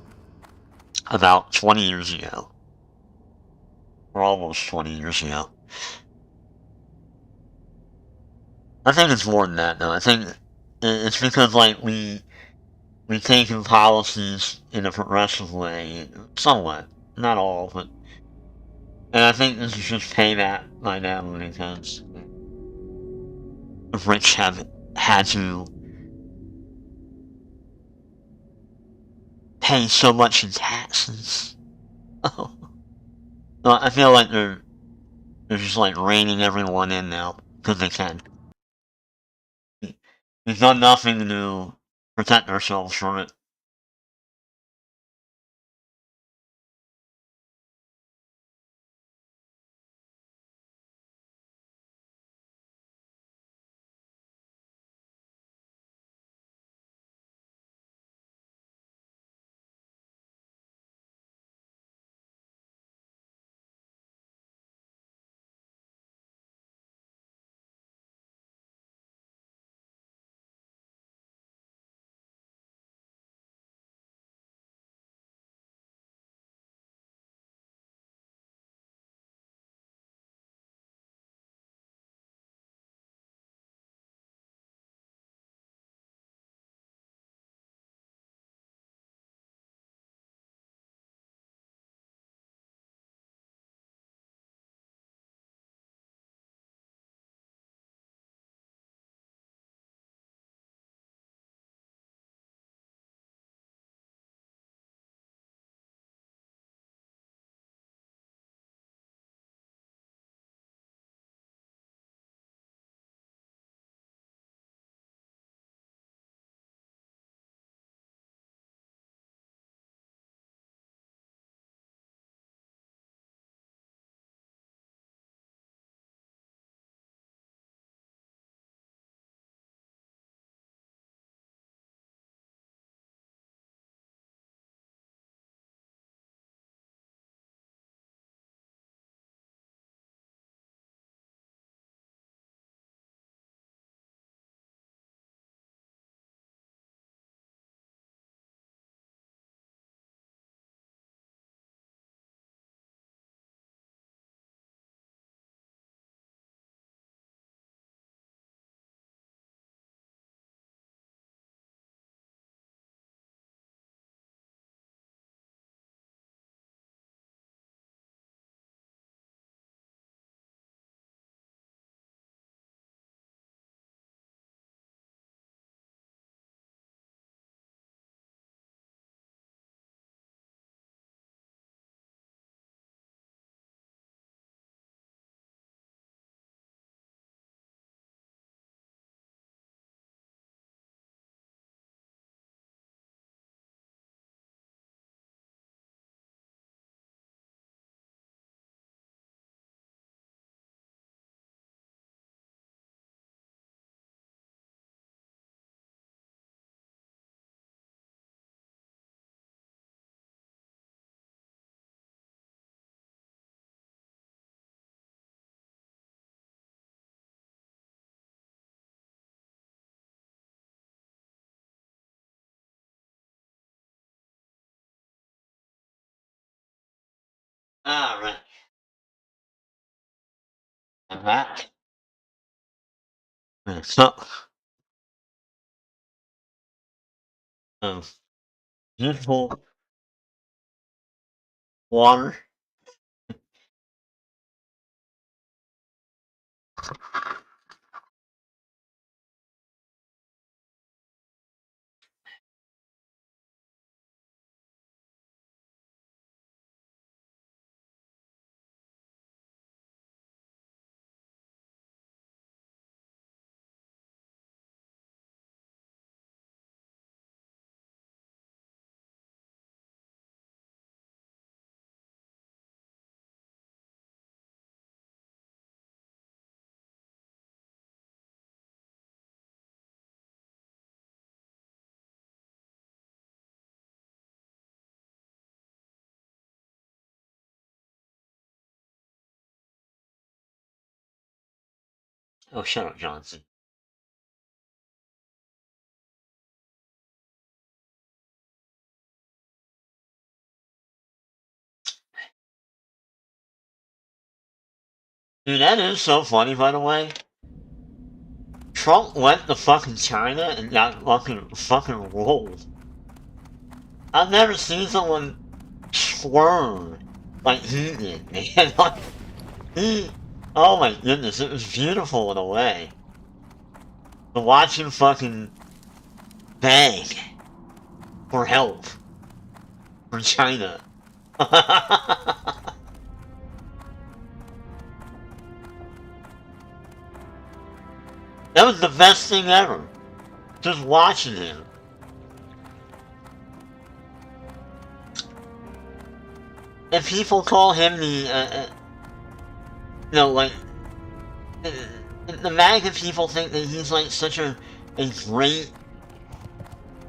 About 20 years ago. Or almost 20 years ago. I think it's more than that, though. I think it's because, like, we've taken policies in a progressive way, somewhat. Not all, but... And I think this is just payback by them because the rich have had to pay so much in taxes. Oh. No, I feel like they're just like reining everyone in now because they can. We've done nothing to protect ourselves from it. Alright. I'm back. So, beautiful water. Oh, shut up, Johnson. Dude, that is so funny, by the way. Trump went to fucking China and got fucking rolled. I've never seen someone swerve like he did, man. Like, oh my goodness, it was beautiful in a way. To watch him fucking beg for help. for China. That was the best thing ever. Just watching him. And people call him the, like, the MAGA people think that he's like such a great,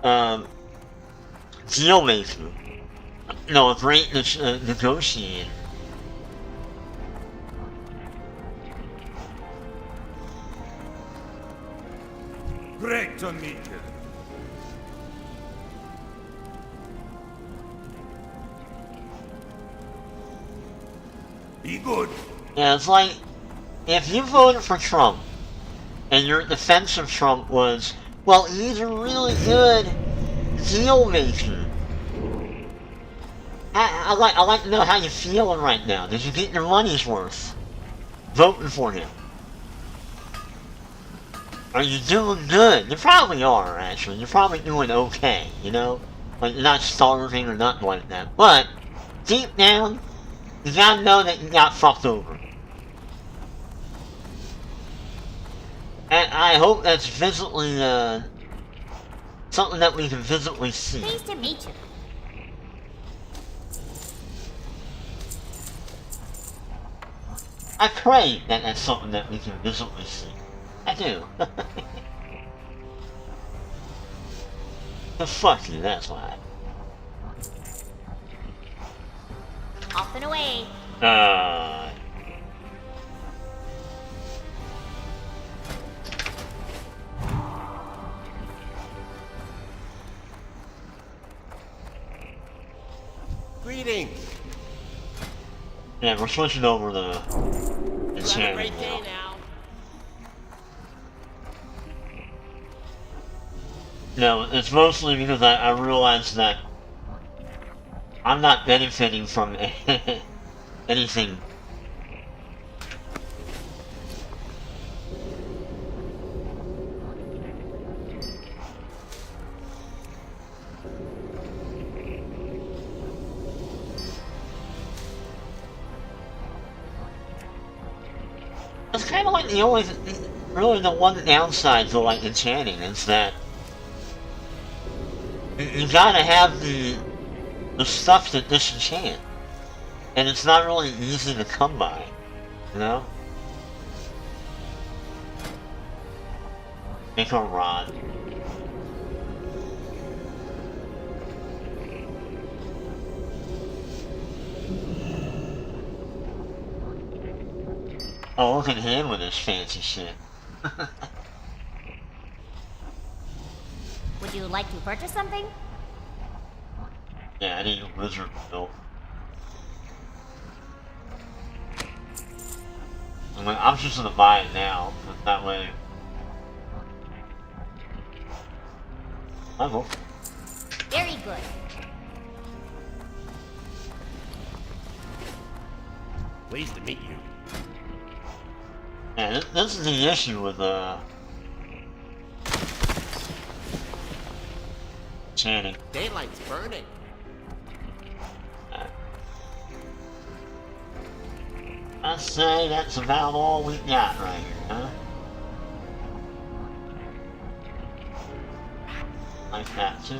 deal maker. A great negotiator. Great to meet you. Be good. Yeah, it's like, if you voted for Trump, and your defense of Trump was, well, he's a really good deal maker. I like to know how you're feeling right now. Did you get your money's worth voting for him? Are you doing good? You probably are, actually. You're probably doing okay, Like, you're not starving or nothing like that. But, deep down, you gotta know that you got fucked over. And I hope that's visibly, something that we can visibly see. Pleased to meet you. I pray that that's something that we can visibly see. I do. But fuck you, that's why. Off and away. Greetings. Yeah, we're switching over the channel now. No, it's mostly because I realized that I'm not benefiting from anything. It's kind of like really the one downside to like enchanting is that you gotta have the stuff to disenchant, and it's not really easy to come by, Make a rod. Oh, look at him with his fancy shit. Would you like to purchase something? Yeah, I need a wizard built. I'm just gonna buy it now, but that way. I will. Very good. Pleased to meet you. Yeah, this is the issue with Channing. Daylight's burning. I say that's about all we got right here, huh? Like that too.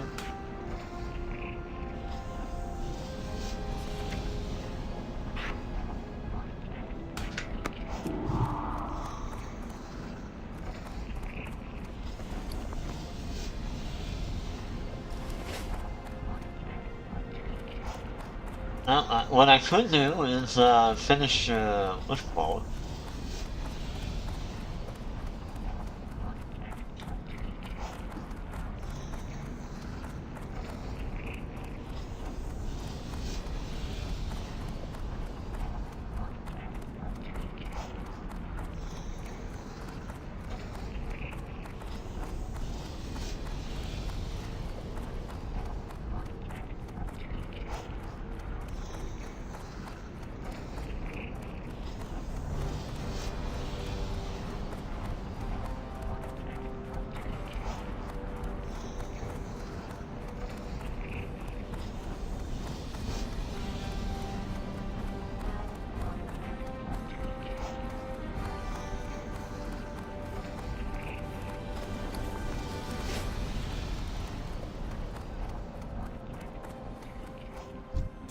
What I could do is finish what's it called?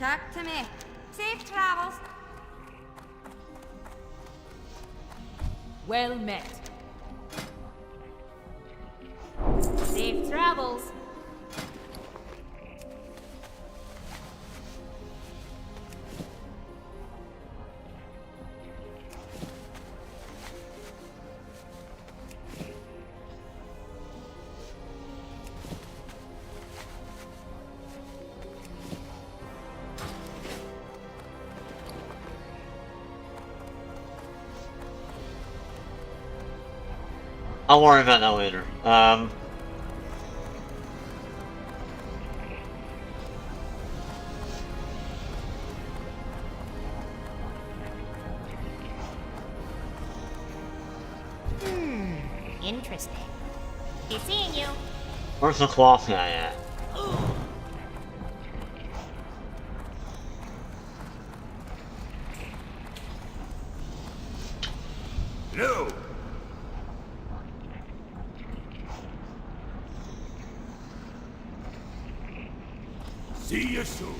Talk to me. Safe travels. Well met. Safe travels. I'll worry about that later. Interesting. Be seeing you. Where's the cloth guy at? No. See you soon.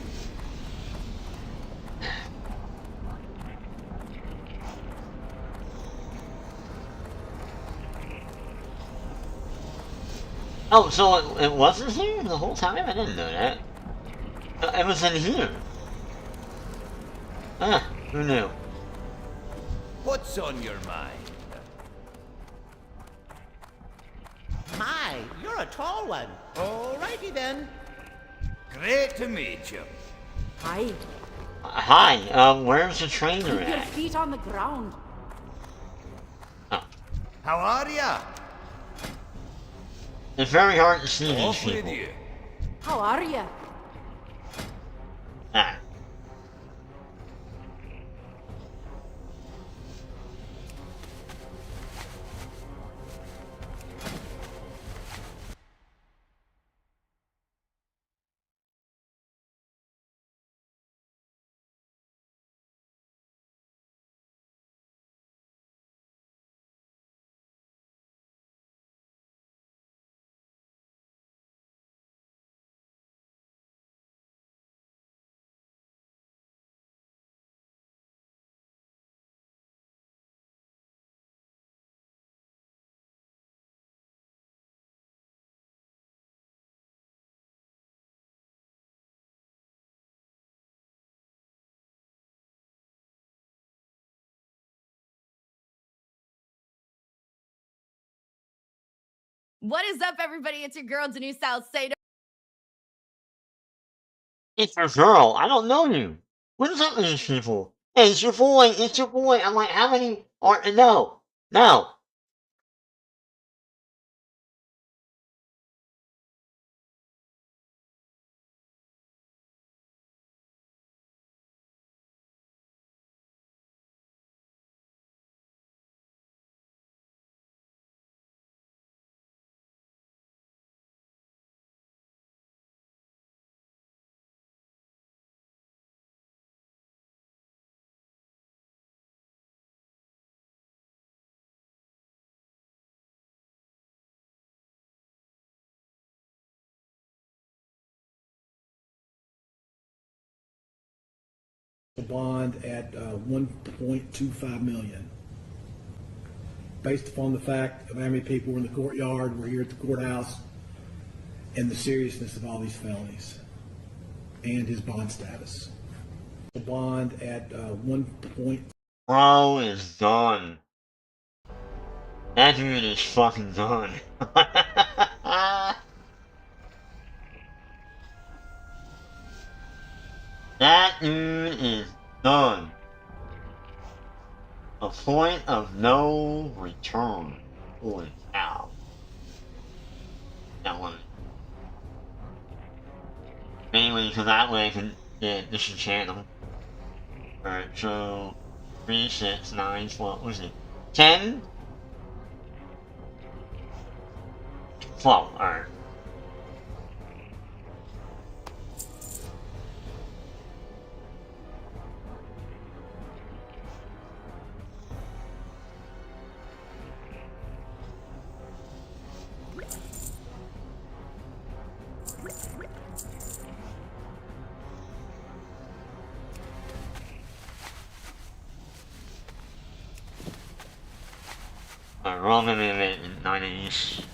Oh, so it wasn't here the whole time? I didn't know that. It was in here. Ah, who knew? What's on your mind? My, you're a tall one. Alrighty then. Great to meet you. Hi. Hi, where's the trainer Keep your at? feet on the ground. How are ya? It's very hard to see these Off with people. you. How are you? Ah. What is up, everybody? It's your girl, Denise Salcedo. It's your girl. I don't know you. What is up with these people? Hey, it's your boy. It's your boy. I'm like, how many are... No. No. A bond at 1.25 million. Based upon the fact of how many people were in the courtyard, were here at the courthouse, and the seriousness of all these felonies, and his bond status. A bond at 1. Bro is done. That dude is fucking done. That dude is done. A point of no return. Holy cow. That one. Anyway, so that way I can disenchant them. Alright, so 3, 6, 9, 12, what is it? 10? 12, alright. wrong minute in 90s.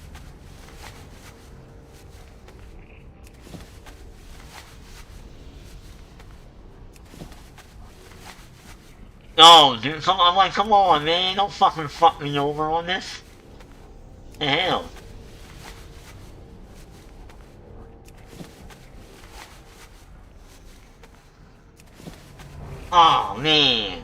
No, dude, I'm like, come on, man, don't fucking fuck me over on this. The hell. Oh, man.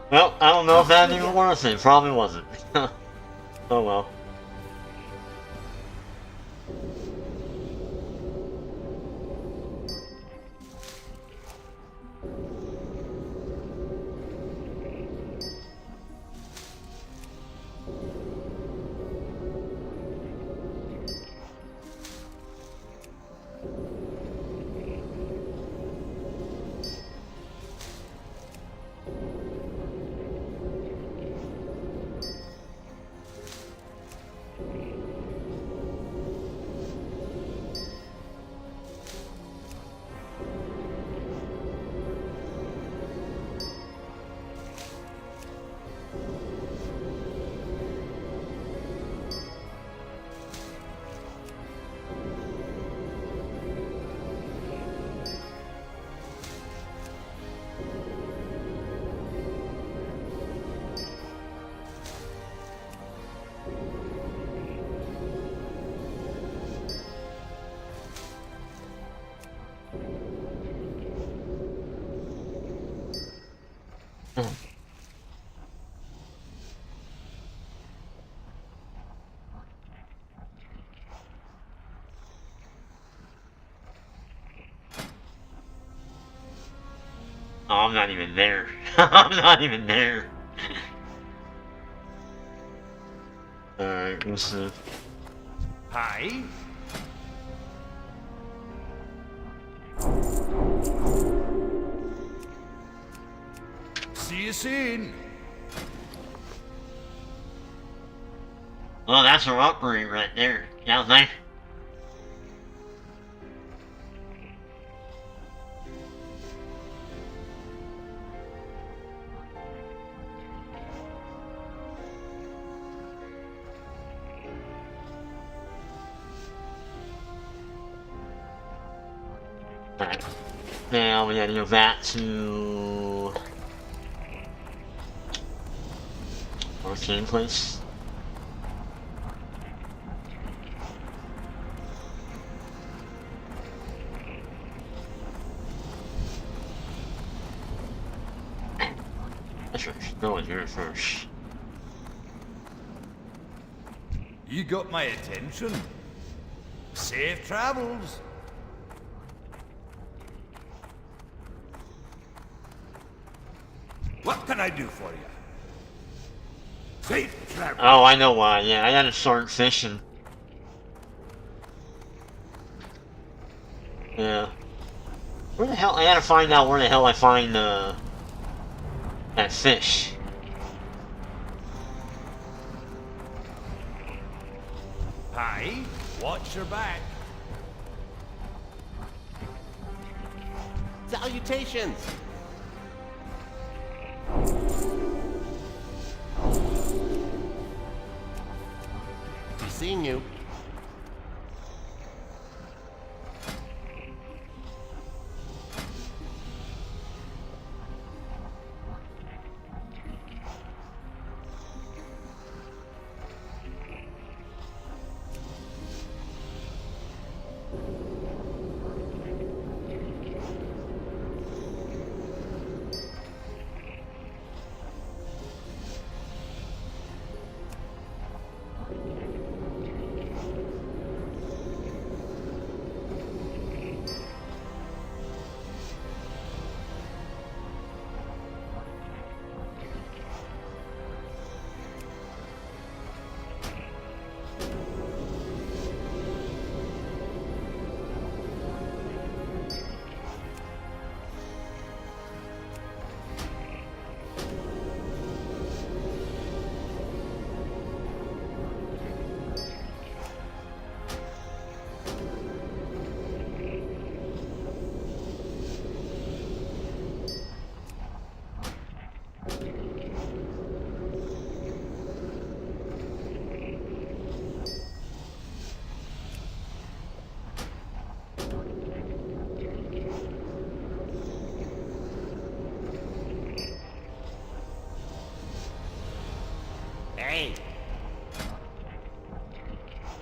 Well, I don't know if that's even worth it. Probably wasn't. Oh well. Oh, I'm not even there. I'm not even there. Alright, we'll see. Hi. See you soon. Oh, that's an upgrade right there. Yeah, thanks. Alright. Now we gotta go back to Arcane Place. That's right, go in here first. You got my attention. Safe travels. What can I do for you? Safe travels. Oh, I know why. Yeah, I gotta start fishing. Yeah. Where the hell? I gotta find out where the hell I find that fish. Hi. Watch your back. Salutations. Be seeing you.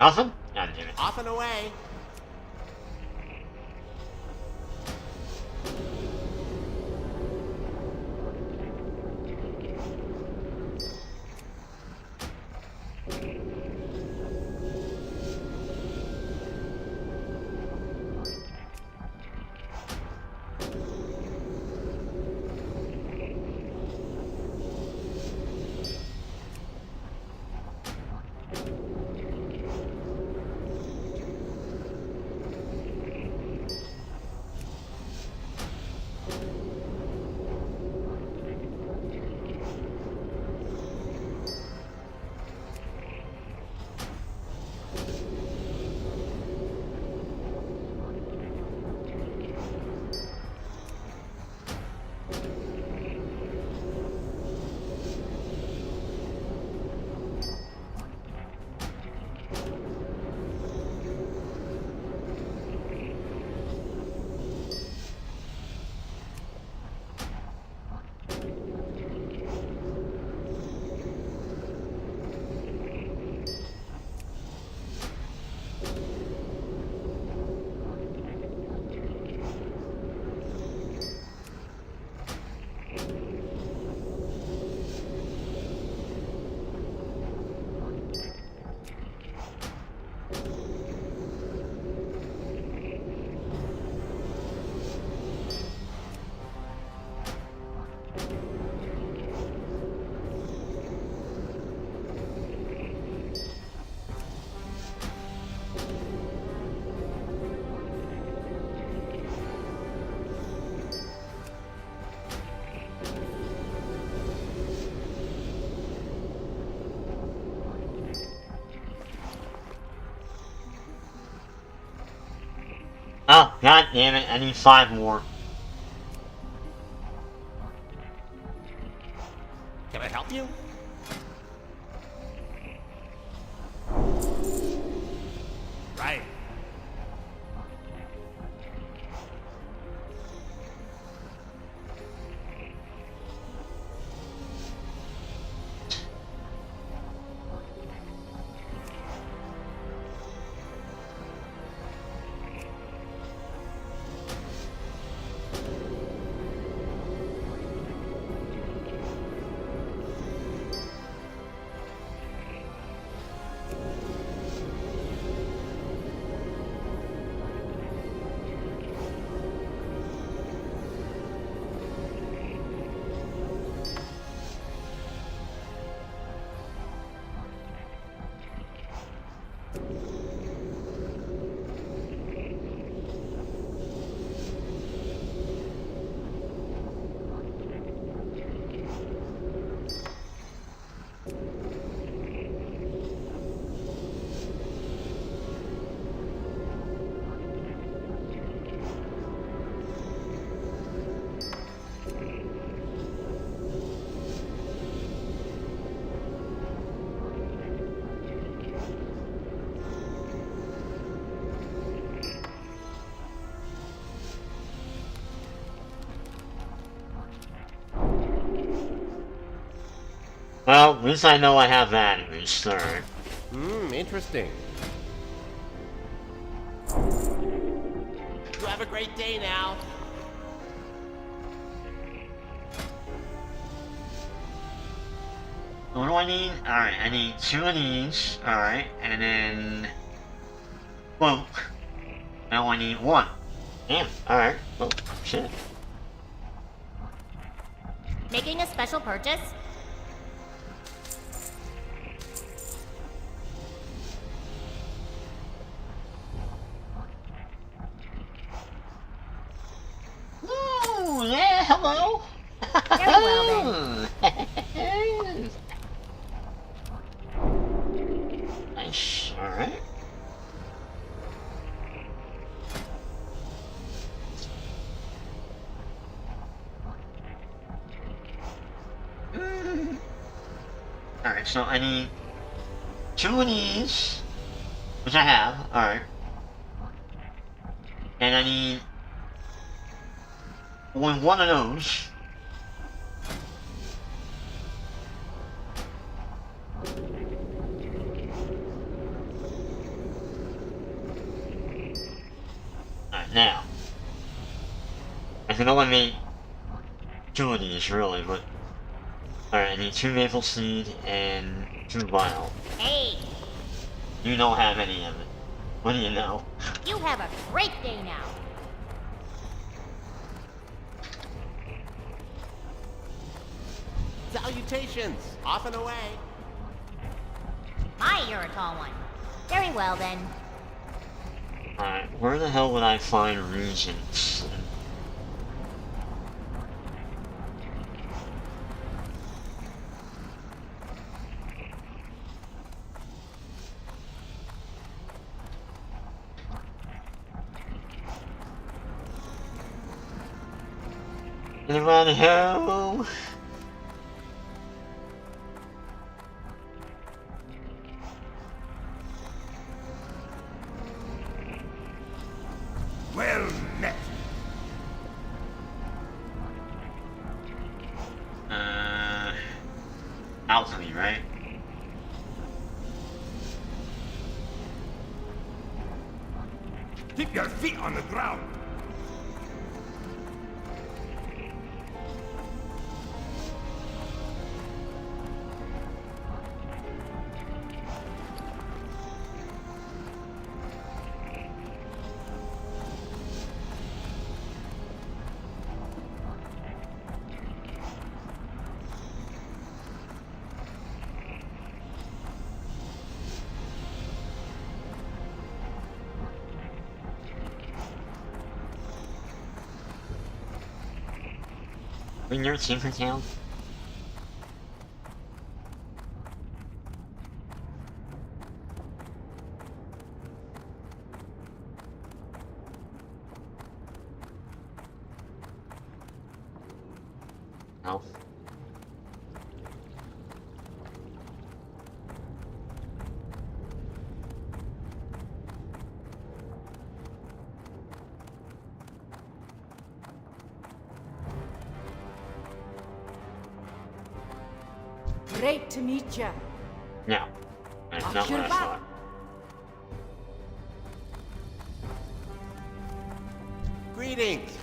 Nothing? God damn it. Off and away. Oh, god damn it, I need 5 more. Can I help you? Right. Well, at least I know I have that in return. Interesting. You have a great day now. What do I need? Alright, I need 2 of these. Alright, and then... Well, now I need 1. Damn, alright. Oh, shit. Making a special purchase? Ooh, yeah, hello. Very well then. Nice, alright. Alright, so I need 2 of these, which I have, alright. And I need only 1 of those. I can only make 2 of these, really, but... Alright, I need 2 maple seed and 2 vial. Hey, You don't have any of it. What do you know? you have a great day now. Salutations! Off and away. You're a tall one. Very well then. Alright, where the hell would I find regions? Anybody home? Well met. Alchemy, right? Keep your feet on the ground. In your secret town? No. Great to meet you. No. That's not what I thought. Greetings.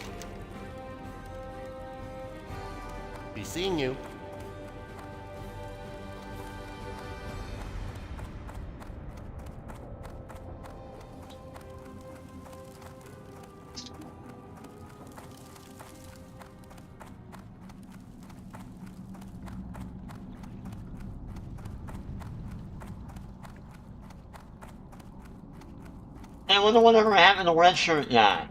Be seeing you. Hey, I wonder whatever happened to red shirt guy.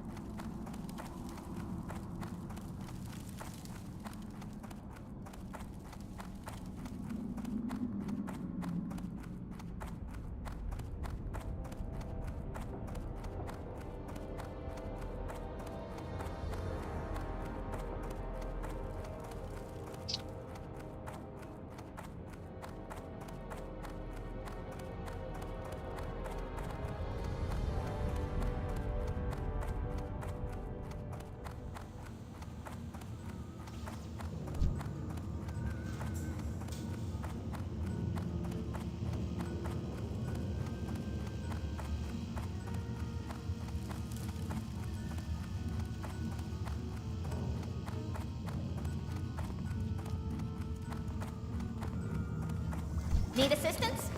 Need assistance?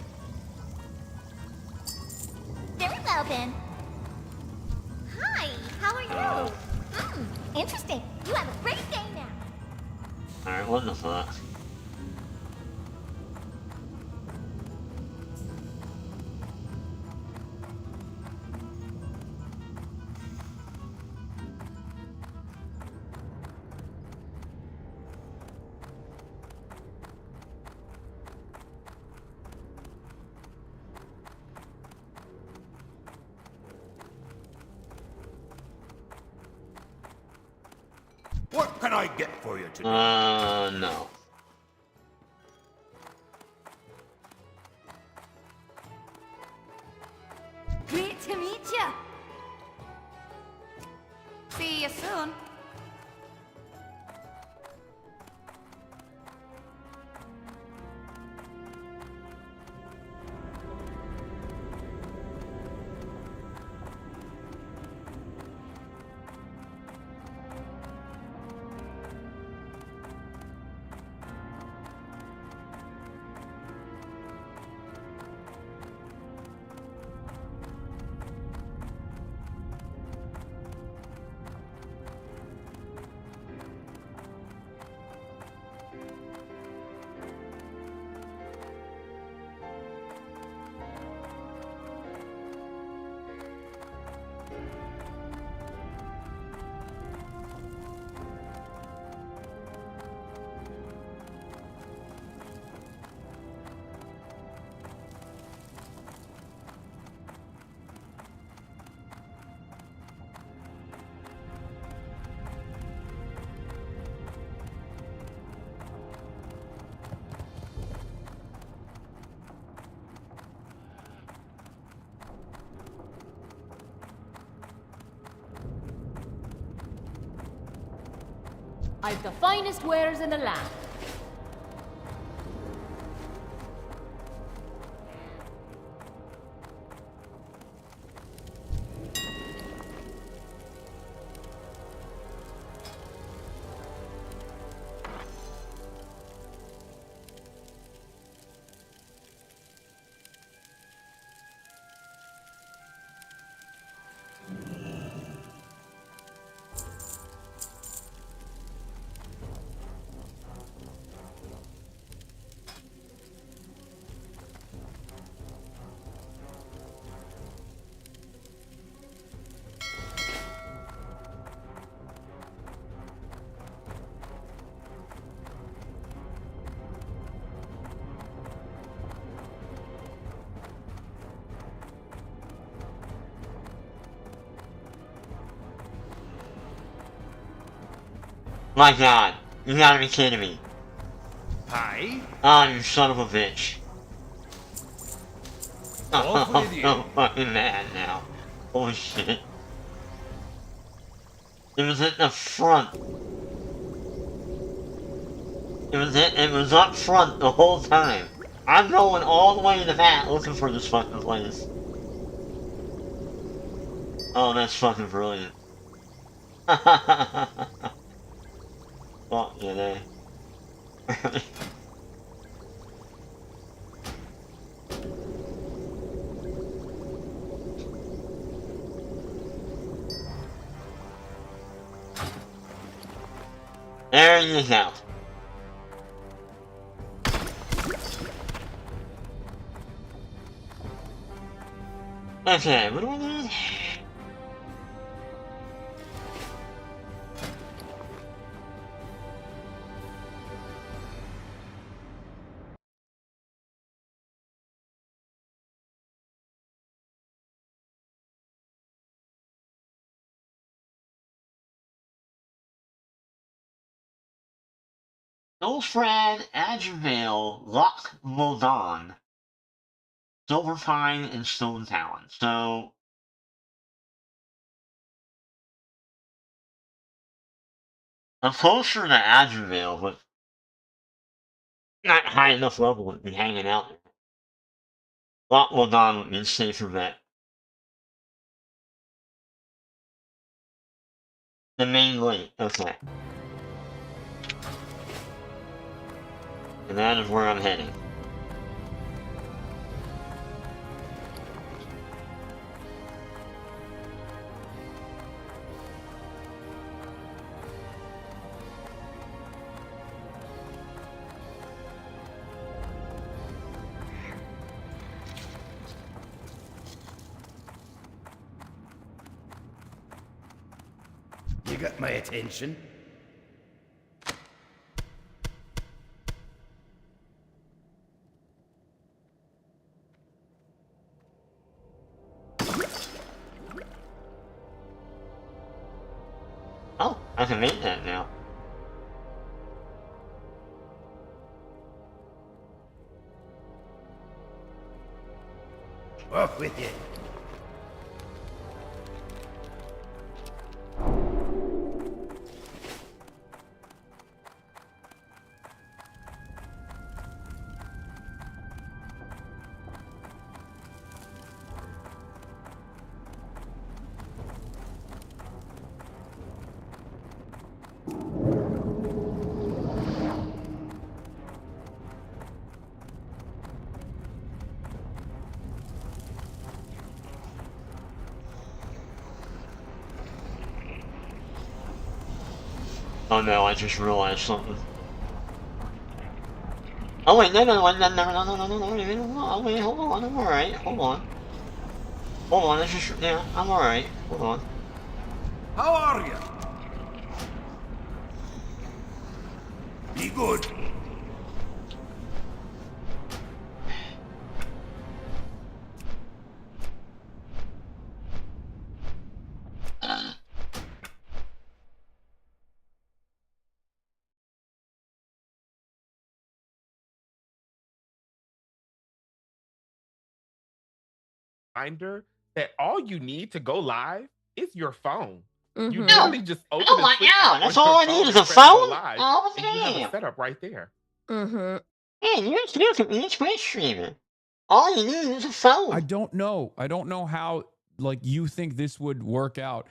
Very well then. Hi, how are you? Interesting. You have a great day now. Alright, what the fuck? What can I get for you today? No. Great to meet you. See you soon. I've the finest wares in the land. My god, you gotta be kidding me. Hi. Oh, you son of a bitch. Off I'm with you. so fucking mad now. Holy shit. It was at the front. It was up front the whole time. I'm going all the way to the back looking for this fucking place. Oh, that's fucking brilliant. Fuck yeah, they. There you go. Okay, what do we need? Golfrad, Adjuvale, Loch Modan, Silverpine, and Stone Talon. So I'm closer to Adjuvale, but not high enough level to be hanging out there. Loch Modan would be a safer bet. The main lake, okay. And that is where I'm heading. You got my attention. Oh, I can make that now. Off with you. Oh no, I just realized something. Oh wait, no, oh wait, hold on, I'm alright, hold on. Hold on, it's just, yeah, I'm alright, hold on. How are you? Be good. Reminder that all you need to go live is your phone. You literally just open Oh the my Twitch god, app that's on your all I need is a and press go phone? live, Oh, and you have a damn. setup right there. Man, you can be a Twitch streamer. All you need is a phone. I don't know. I don't know how like you think this would work out.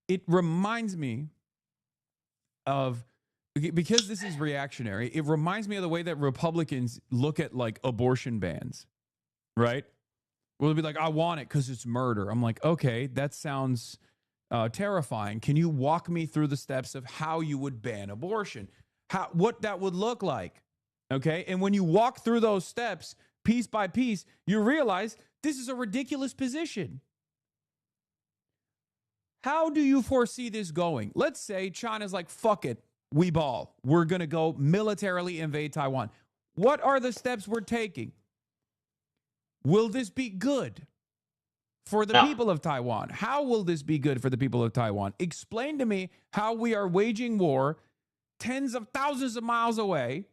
It reminds me of, because this is reactionary, it reminds me of the way that Republicans look at like abortion bans, right? Well, they'll be like, I want it because it's murder. I'm like, okay, that sounds terrifying. Can you walk me through the steps of how you would ban abortion? What that would look like? Okay. And when you walk through those steps piece by piece, you realize this is a ridiculous position. How do you foresee this going? Let's say China's like, fuck it, we ball. We're going to go militarily invade Taiwan. What are the steps we're taking? Will this be good for the people of Taiwan? How will this be good for the people of Taiwan? Explain to me how we are waging war tens of thousands of miles away,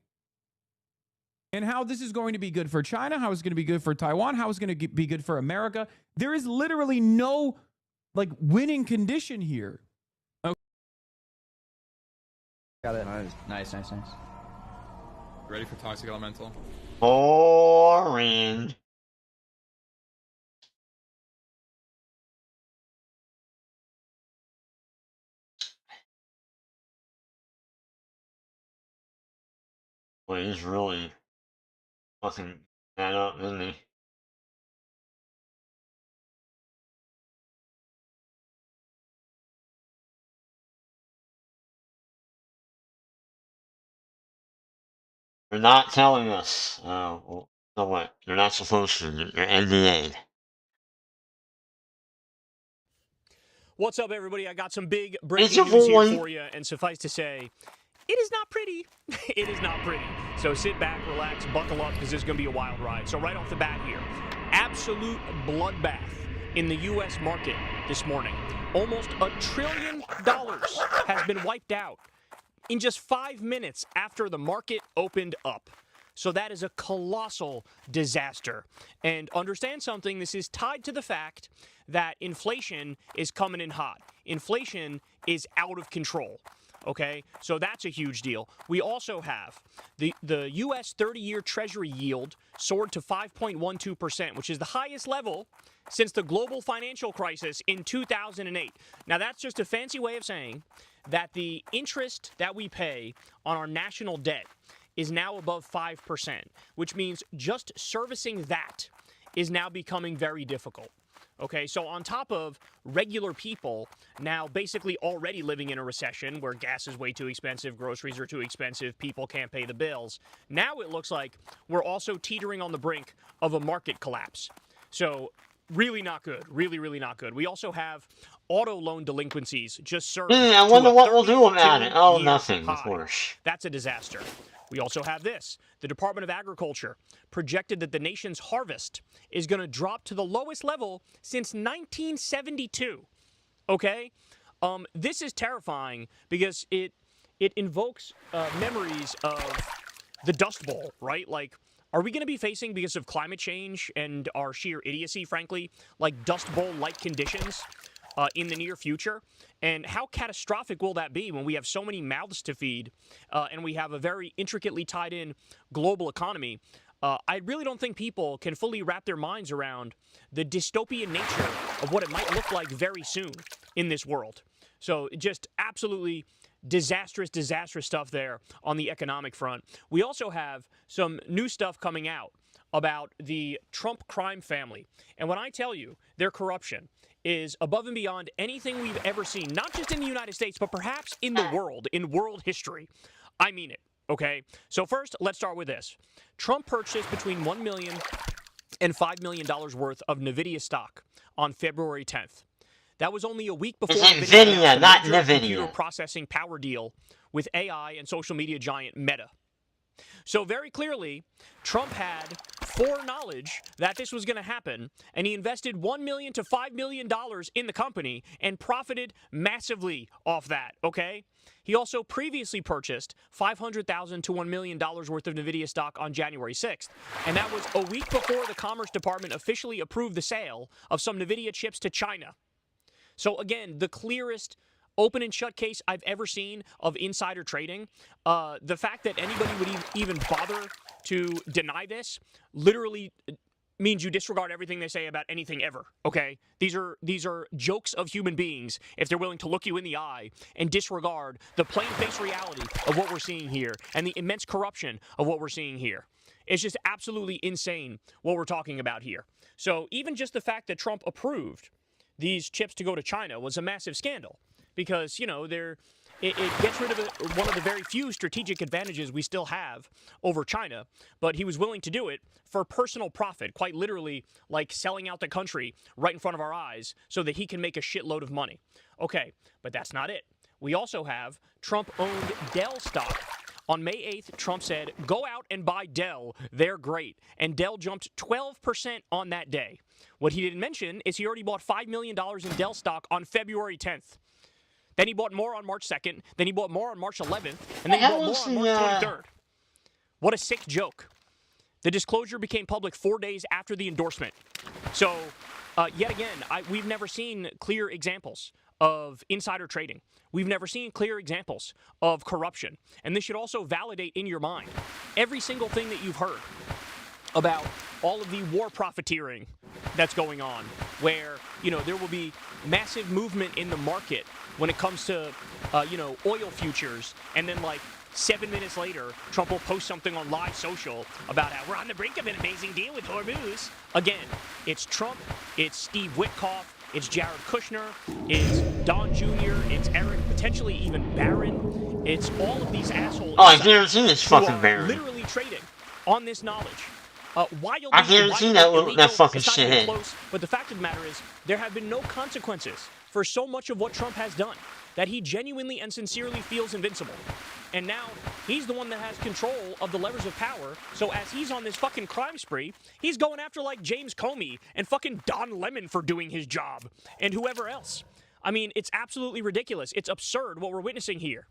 and how this is going to be good for China, how it's going to be good for Taiwan, how it's going to be good for America. There is literally no like winning condition here. Okay. Got it. Nice. Ready for Toxic Elemental? Boring. Boy, he's really fucking that up, isn't he? They're not telling us. Well, so what? They're not supposed to. They're NDA'd. What's up, everybody? I got some big breaking news here for you, and suffice to say, it is not pretty. It is not pretty. So sit back, relax, buckle up, because this is going to be a wild ride. So right off the bat here, absolute bloodbath in the U.S. market this morning. Almost $1 trillion has been wiped out in just 5 minutes after the market opened up. So that is a colossal disaster. And understand something, this is tied to the fact that inflation is coming in hot. Inflation is out of control. Okay, so that's a huge deal. We also have the U.S. 30-year Treasury yield soared to 5.12%, which is the highest level since the global financial crisis in 2008. Now, that's just a fancy way of saying that the interest that we pay on our national debt is now above 5%, which means just servicing that is now becoming very difficult. Okay, so on top of regular people now basically already living in a recession where gas is way too expensive, groceries are too expensive, people can't pay the bills, now it looks like we're also teetering on the brink of a market collapse. So really not good, really not good. We also have auto loan delinquencies just surged. I wonder what we'll do about it. Oh, nothing, of course. That's a disaster. We also have this. The Department of Agriculture projected that the nation's harvest is going to drop to the lowest level since 1972. Okay? This is terrifying because it invokes memories of the Dust Bowl, right? Like, are we going to be facing, because of climate change and our sheer idiocy, frankly, like Dust Bowl-like conditions in the near future? And how catastrophic will that be when we have so many mouths to feed and we have a very intricately tied in global economy? I really don't think people can fully wrap their minds around the dystopian nature of what it might look like very soon in this world. So just absolutely disastrous stuff there on the economic front. We also have some new stuff coming out about the Trump crime family. And when I tell you their corruption is above and beyond anything we've ever seen, not just in the United States, but perhaps in the world, in world history, I mean it, okay? So first, let's start with this. Trump purchased between $1 million and $5 million worth of NVIDIA stock on February 10th. That was only a week before NVIDIA, not NVIDIA. Computer processing power deal with AI and social media giant Meta. So very clearly, Trump had foreknowledge that this was going to happen, and he invested $1 million to $5 million in the company and profited massively off that, okay? He also previously purchased $500,000 to $1 million worth of NVIDIA stock on January 6th, and that was a week before the Commerce Department officially approved the sale of some NVIDIA chips to China. So again, the clearest open and shut case I've ever seen of insider trading. The fact that anybody would even bother to deny this literally means you disregard everything they say about anything ever, okay? These are jokes of human beings if they're willing to look you in the eye and disregard the plain-faced reality of what we're seeing here and the immense corruption of what we're seeing here. It's just absolutely insane what we're talking about here. So even just the fact that Trump approved these chips to go to China was a massive scandal because, you know, it gets rid of one of the very few strategic advantages we still have over China, but he was willing to do it for personal profit, quite literally like selling out the country right in front of our eyes so that he can make a shitload of money. Okay, but that's not it. We also have Trump-owned Dell stock. On May 8th, Trump said, go out and buy Dell. They're great. And Dell jumped 12% on that day. What he didn't mention is he already bought $5 million in Dell stock on February 10th. Then he bought more on March 2nd. Then he bought more on March 11th. And then he bought more on March 23rd. What a sick joke. The disclosure became public 4 days after the endorsement. So, yet again, we've never seen clear examples of insider trading. We've never seen clear examples of corruption. And this should also validate in your mind every single thing that you've heard about all of the war profiteering that's going on, where, you know, there will be massive movement in the market when it comes to, you know, oil futures, and then, like, 7 minutes later, Trump will post something on live social about how we're on the brink of an amazing deal with Hormuz. Again, it's Trump, it's Steve Witkoff, it's Jared Kushner, it's Don Jr., it's Eric, potentially even Barron. It's all of these assholes. Oh, I've never seen this fucking Barron. Literally trading on this knowledge. Wildly, I've never seen that fucking shit. Close, but the fact of the matter is, there have been no consequences for so much of what Trump has done that he genuinely and sincerely feels invincible. And now, he's the one that has control of the levers of power, so as he's on this fucking crime spree, he's going after, like, James Comey and fucking Don Lemon for doing his job, and whoever else. I mean, it's absolutely ridiculous. It's absurd what we're witnessing here.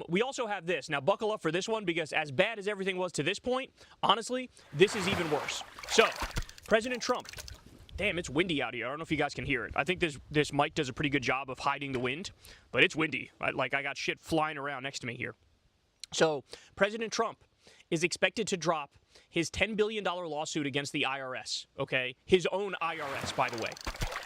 We also have this. Now, buckle up for this one, because as bad as everything was to this point, honestly, this is even worse. So, President Trump. Damn, it's windy out here. I don't know if you guys can hear it. I think this mic does a pretty good job of hiding the wind, but it's windy. I got shit flying around next to me here. So, President Trump is expected to drop his $10 billion lawsuit against the IRS, okay? His own IRS, by the way.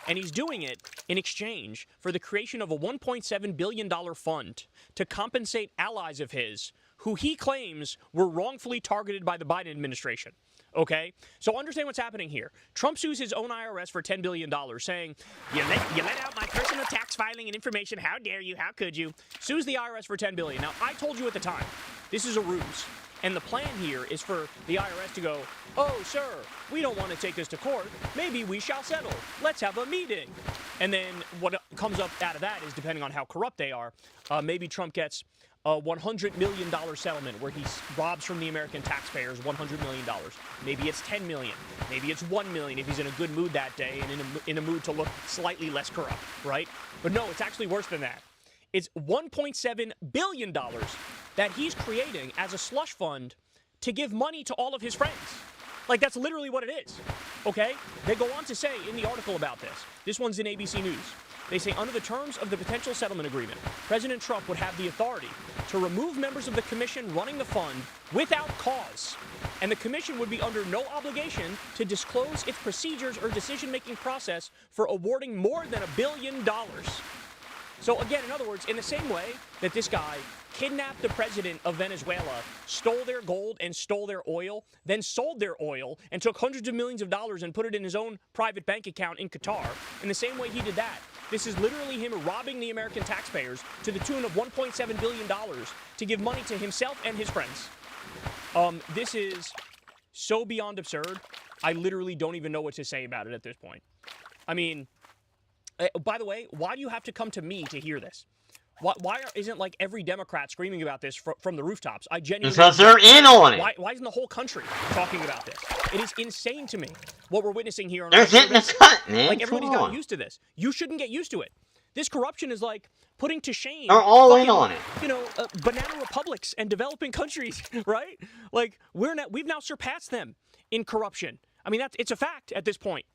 And he's doing it in exchange for the creation of a $1.7 billion fund to compensate allies of his who he claims were wrongfully targeted by the Biden administration. Okay? So understand what's happening here. Trump sues his own IRS for $10 billion, saying, you let out my personal tax filing and information. How dare you? How could you? Sues the IRS for $10 billion. Now, I told you at the time, this is a ruse. And the plan here is for the IRS to go, oh, sir, we don't want to take this to court. Maybe we shall settle. Let's have a meeting. And then what comes up out of that is, depending on how corrupt they are, maybe Trump gets a $100 million settlement where he robs from the American taxpayers $100 million. Maybe it's $10 million. Maybe it's $1 million if he's in a good mood that day and in a mood to look slightly less corrupt, right? But no, it's actually worse than that. It's $1.7 billion that he's creating as a slush fund to give money to all of his friends. Like, that's literally what it is, okay? They go on to say in the article about this one's in ABC News, they say, under the terms of the potential settlement agreement, President Trump would have the authority to remove members of the commission running the fund without cause. And the commission would be under no obligation to disclose its procedures or decision-making process for awarding more than $1 billion. So again, in other words, in the same way that this guy kidnapped the president of Venezuela, stole their gold and stole their oil, then sold their oil and took hundreds of millions of dollars and put it in his own private bank account in Qatar, in the same way he did that, this is literally him robbing the American taxpayers to the tune of $1.7 billion to give money to himself and his friends. This is so beyond absurd, I literally don't even know what to say about it at this point. I mean, by the way, why do you have to come to me to hear this? Why isn't, like, every Democrat screaming about this from the rooftops? I genuinely... Because they're in on it. Why isn't the whole country talking about this? It is insane to me what we're witnessing here. They're getting the cut, man. Like, everybody's gotten used to this. You shouldn't get used to it. This corruption is like putting to shame... They're all in on it. You know, banana republics and developing countries, right? Like, we've now surpassed them in corruption. I mean, it's a fact at this point.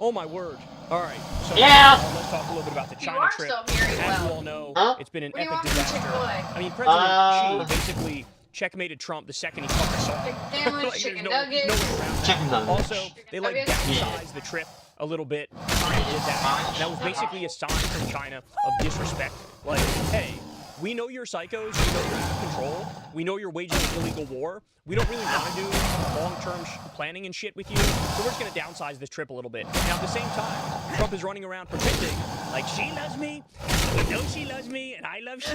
Oh my word. All right. So Yeah. let's talk a little bit about the China trip. As you all know, it's been an epic disaster. I mean, President Xi basically checkmated Trump the second he fucking saw him. Like, there's no way around that. Also, they like downsized the trip a little bit. China did that. And that was basically a sign from China of disrespect. Like, hey, we know you're psychos, we know you're out of control, we know you're waging an illegal war, we don't really want to do long-term planning and shit with you, so we're just going to downsize this trip a little bit. Now, at the same time, Trump is running around pretending like she loves me, we know she loves me, and I love she,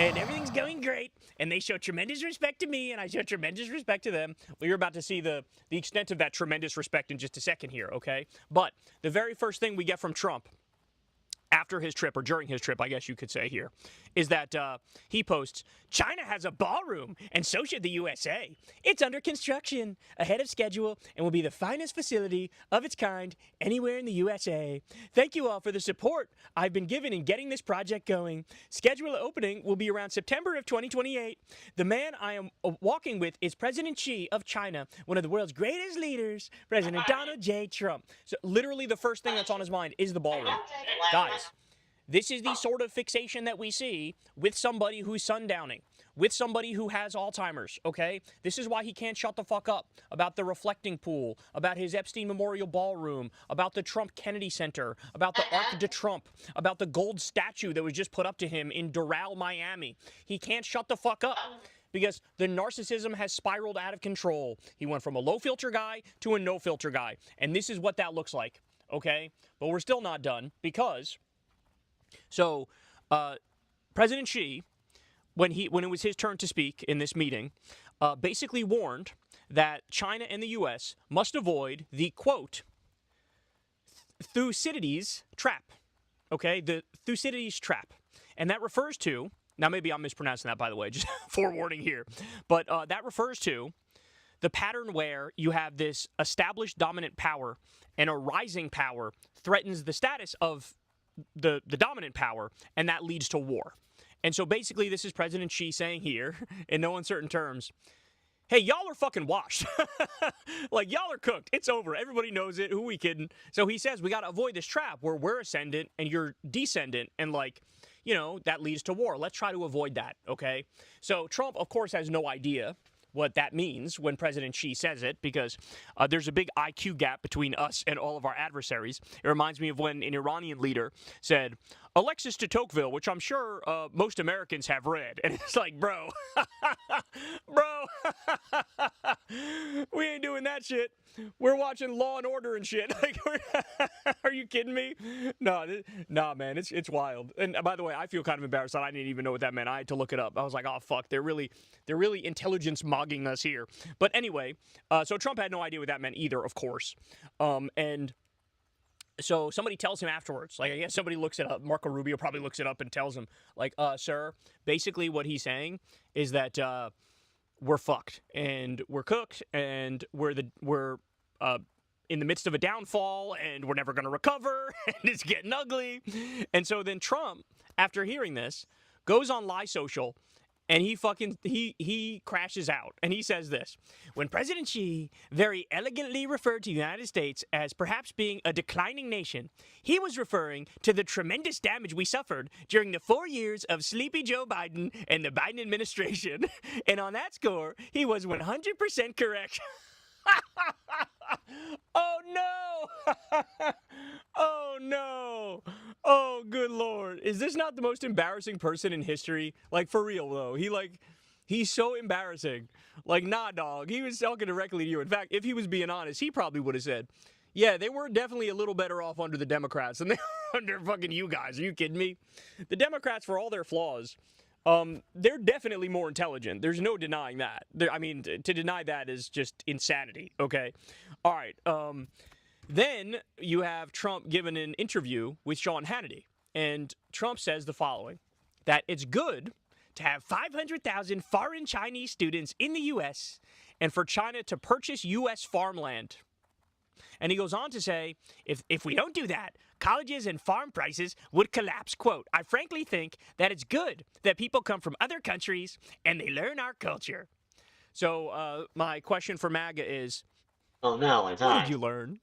and everything's going great, and they show tremendous respect to me, and I show tremendous respect to them. Well, you're about to see the extent of that tremendous respect in just a second here, okay? But the very first thing we get from Trump after his trip, or during his trip, I guess you could say here, is that he posts, China has a ballroom, and so should the USA. It's under construction, ahead of schedule, and will be the finest facility of its kind anywhere in the USA. Thank you all for the support I've been given in getting this project going. Schedule of opening will be around September of 2028. The man I am walking with is President Xi of China, one of the world's greatest leaders, President Donald J. Trump. So literally the first thing that's on his mind is the ballroom. Guys, this is the sort of fixation that we see with somebody who's sundowning, with somebody who has Alzheimer's, okay? This is why he can't shut the fuck up about the reflecting pool, about his Epstein Memorial Ballroom, about the Trump Kennedy Center, about the Arc de Trump, about the gold statue that was just put up to him in Doral, Miami. He can't shut the fuck up because the narcissism has spiraled out of control. He went from a low-filter guy to a no-filter guy, and this is what that looks like, okay? But we're still not done because... So, President Xi, when it was his turn to speak in this meeting, basically warned that China and the U.S. must avoid the, quote, Thucydides trap, okay? The Thucydides trap. And that refers to, now maybe I'm mispronouncing that, by the way, just forewarning here, but that refers to the pattern where you have this established dominant power and a rising power threatens the status of the dominant power, and that leads to war. And so basically this is President Xi saying here, in no uncertain terms, hey, y'all are fucking washed. Like, y'all are cooked. It's over. Everybody knows it. Who we kidding? So he says we got to avoid this trap where we're ascendant and you're descendant, and like, you know, that leads to war. Let's try to avoid that, okay? So Trump, of course, has no idea what that means when President Xi says it, because there's a big IQ gap between us and all of our adversaries. It reminds me of when an Iranian leader said, Alexis de Tocqueville, which I'm sure most Americans have read. And it's like, bro, we ain't doing that shit. We're watching Law and Order and shit. Like, are you kidding me? Nah, man, it's wild. And by the way, I feel kind of embarrassed that I didn't even know what that meant. I had to look it up. I was like, oh fuck, they're really intelligence mogging us here. But anyway, so Trump had no idea what that meant either, of course. And so somebody tells him afterwards, like, I guess somebody looks it up. Marco Rubio probably looks it up and tells him, like, sir, basically what he's saying is that we're fucked and we're cooked and we're in the midst of a downfall and we're never going to recover and it's getting ugly. And so then Trump, after hearing this, goes on Lie Social and he crashes out. And he says this: when President Xi very elegantly referred to the United States as perhaps being a declining nation, he was referring to the tremendous damage we suffered during the 4 years of Sleepy Joe Biden and the Biden administration. And on that score, he was 100% correct. Oh no! Oh no! Oh good lord! Is this not the most embarrassing person in history? Like, for real though, he's so embarrassing. Like, nah, dog. He was talking directly to you. In fact, if he was being honest, he probably would have said, yeah, they were definitely a little better off under the Democrats than they were under fucking you guys. Are you kidding me? The Democrats, for all their flaws, they're definitely more intelligent. There's no denying that. I mean, to deny that is just insanity, okay? All right, then you have Trump giving an interview with Sean Hannity, and Trump says the following, that it's good to have 500,000 foreign Chinese students in the U.S. and for China to purchase U.S. farmland. And he goes on to say, if we don't do that, colleges and farm prices would collapse. Quote, I frankly think that it's good that people come from other countries and they learn our culture. So my question for MAGA is, oh no, it's what did you learn?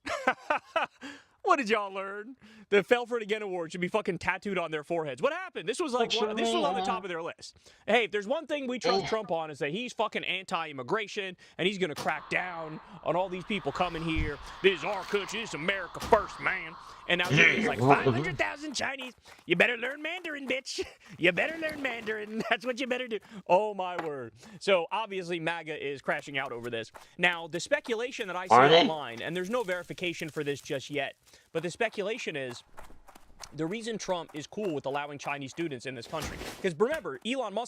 What did y'all learn? The Fell for It Again award should be fucking tattooed on their foreheads. What happened? This was like this was on the top of their list. Hey, if there's one thing we trust Trump on is that he's fucking anti-immigration and he's gonna crack down on all these people coming here. This is our country. This is America first, man. And now he's like 500,000 Chinese. You better learn Mandarin, bitch. You better learn Mandarin. That's what you better do. Oh my word. So obviously MAGA is crashing out over this. Now the speculation that I see online, and there's no verification for this just yet, but the speculation is the reason Trump is cool with allowing Chinese students in this country. Because remember, Elon Musk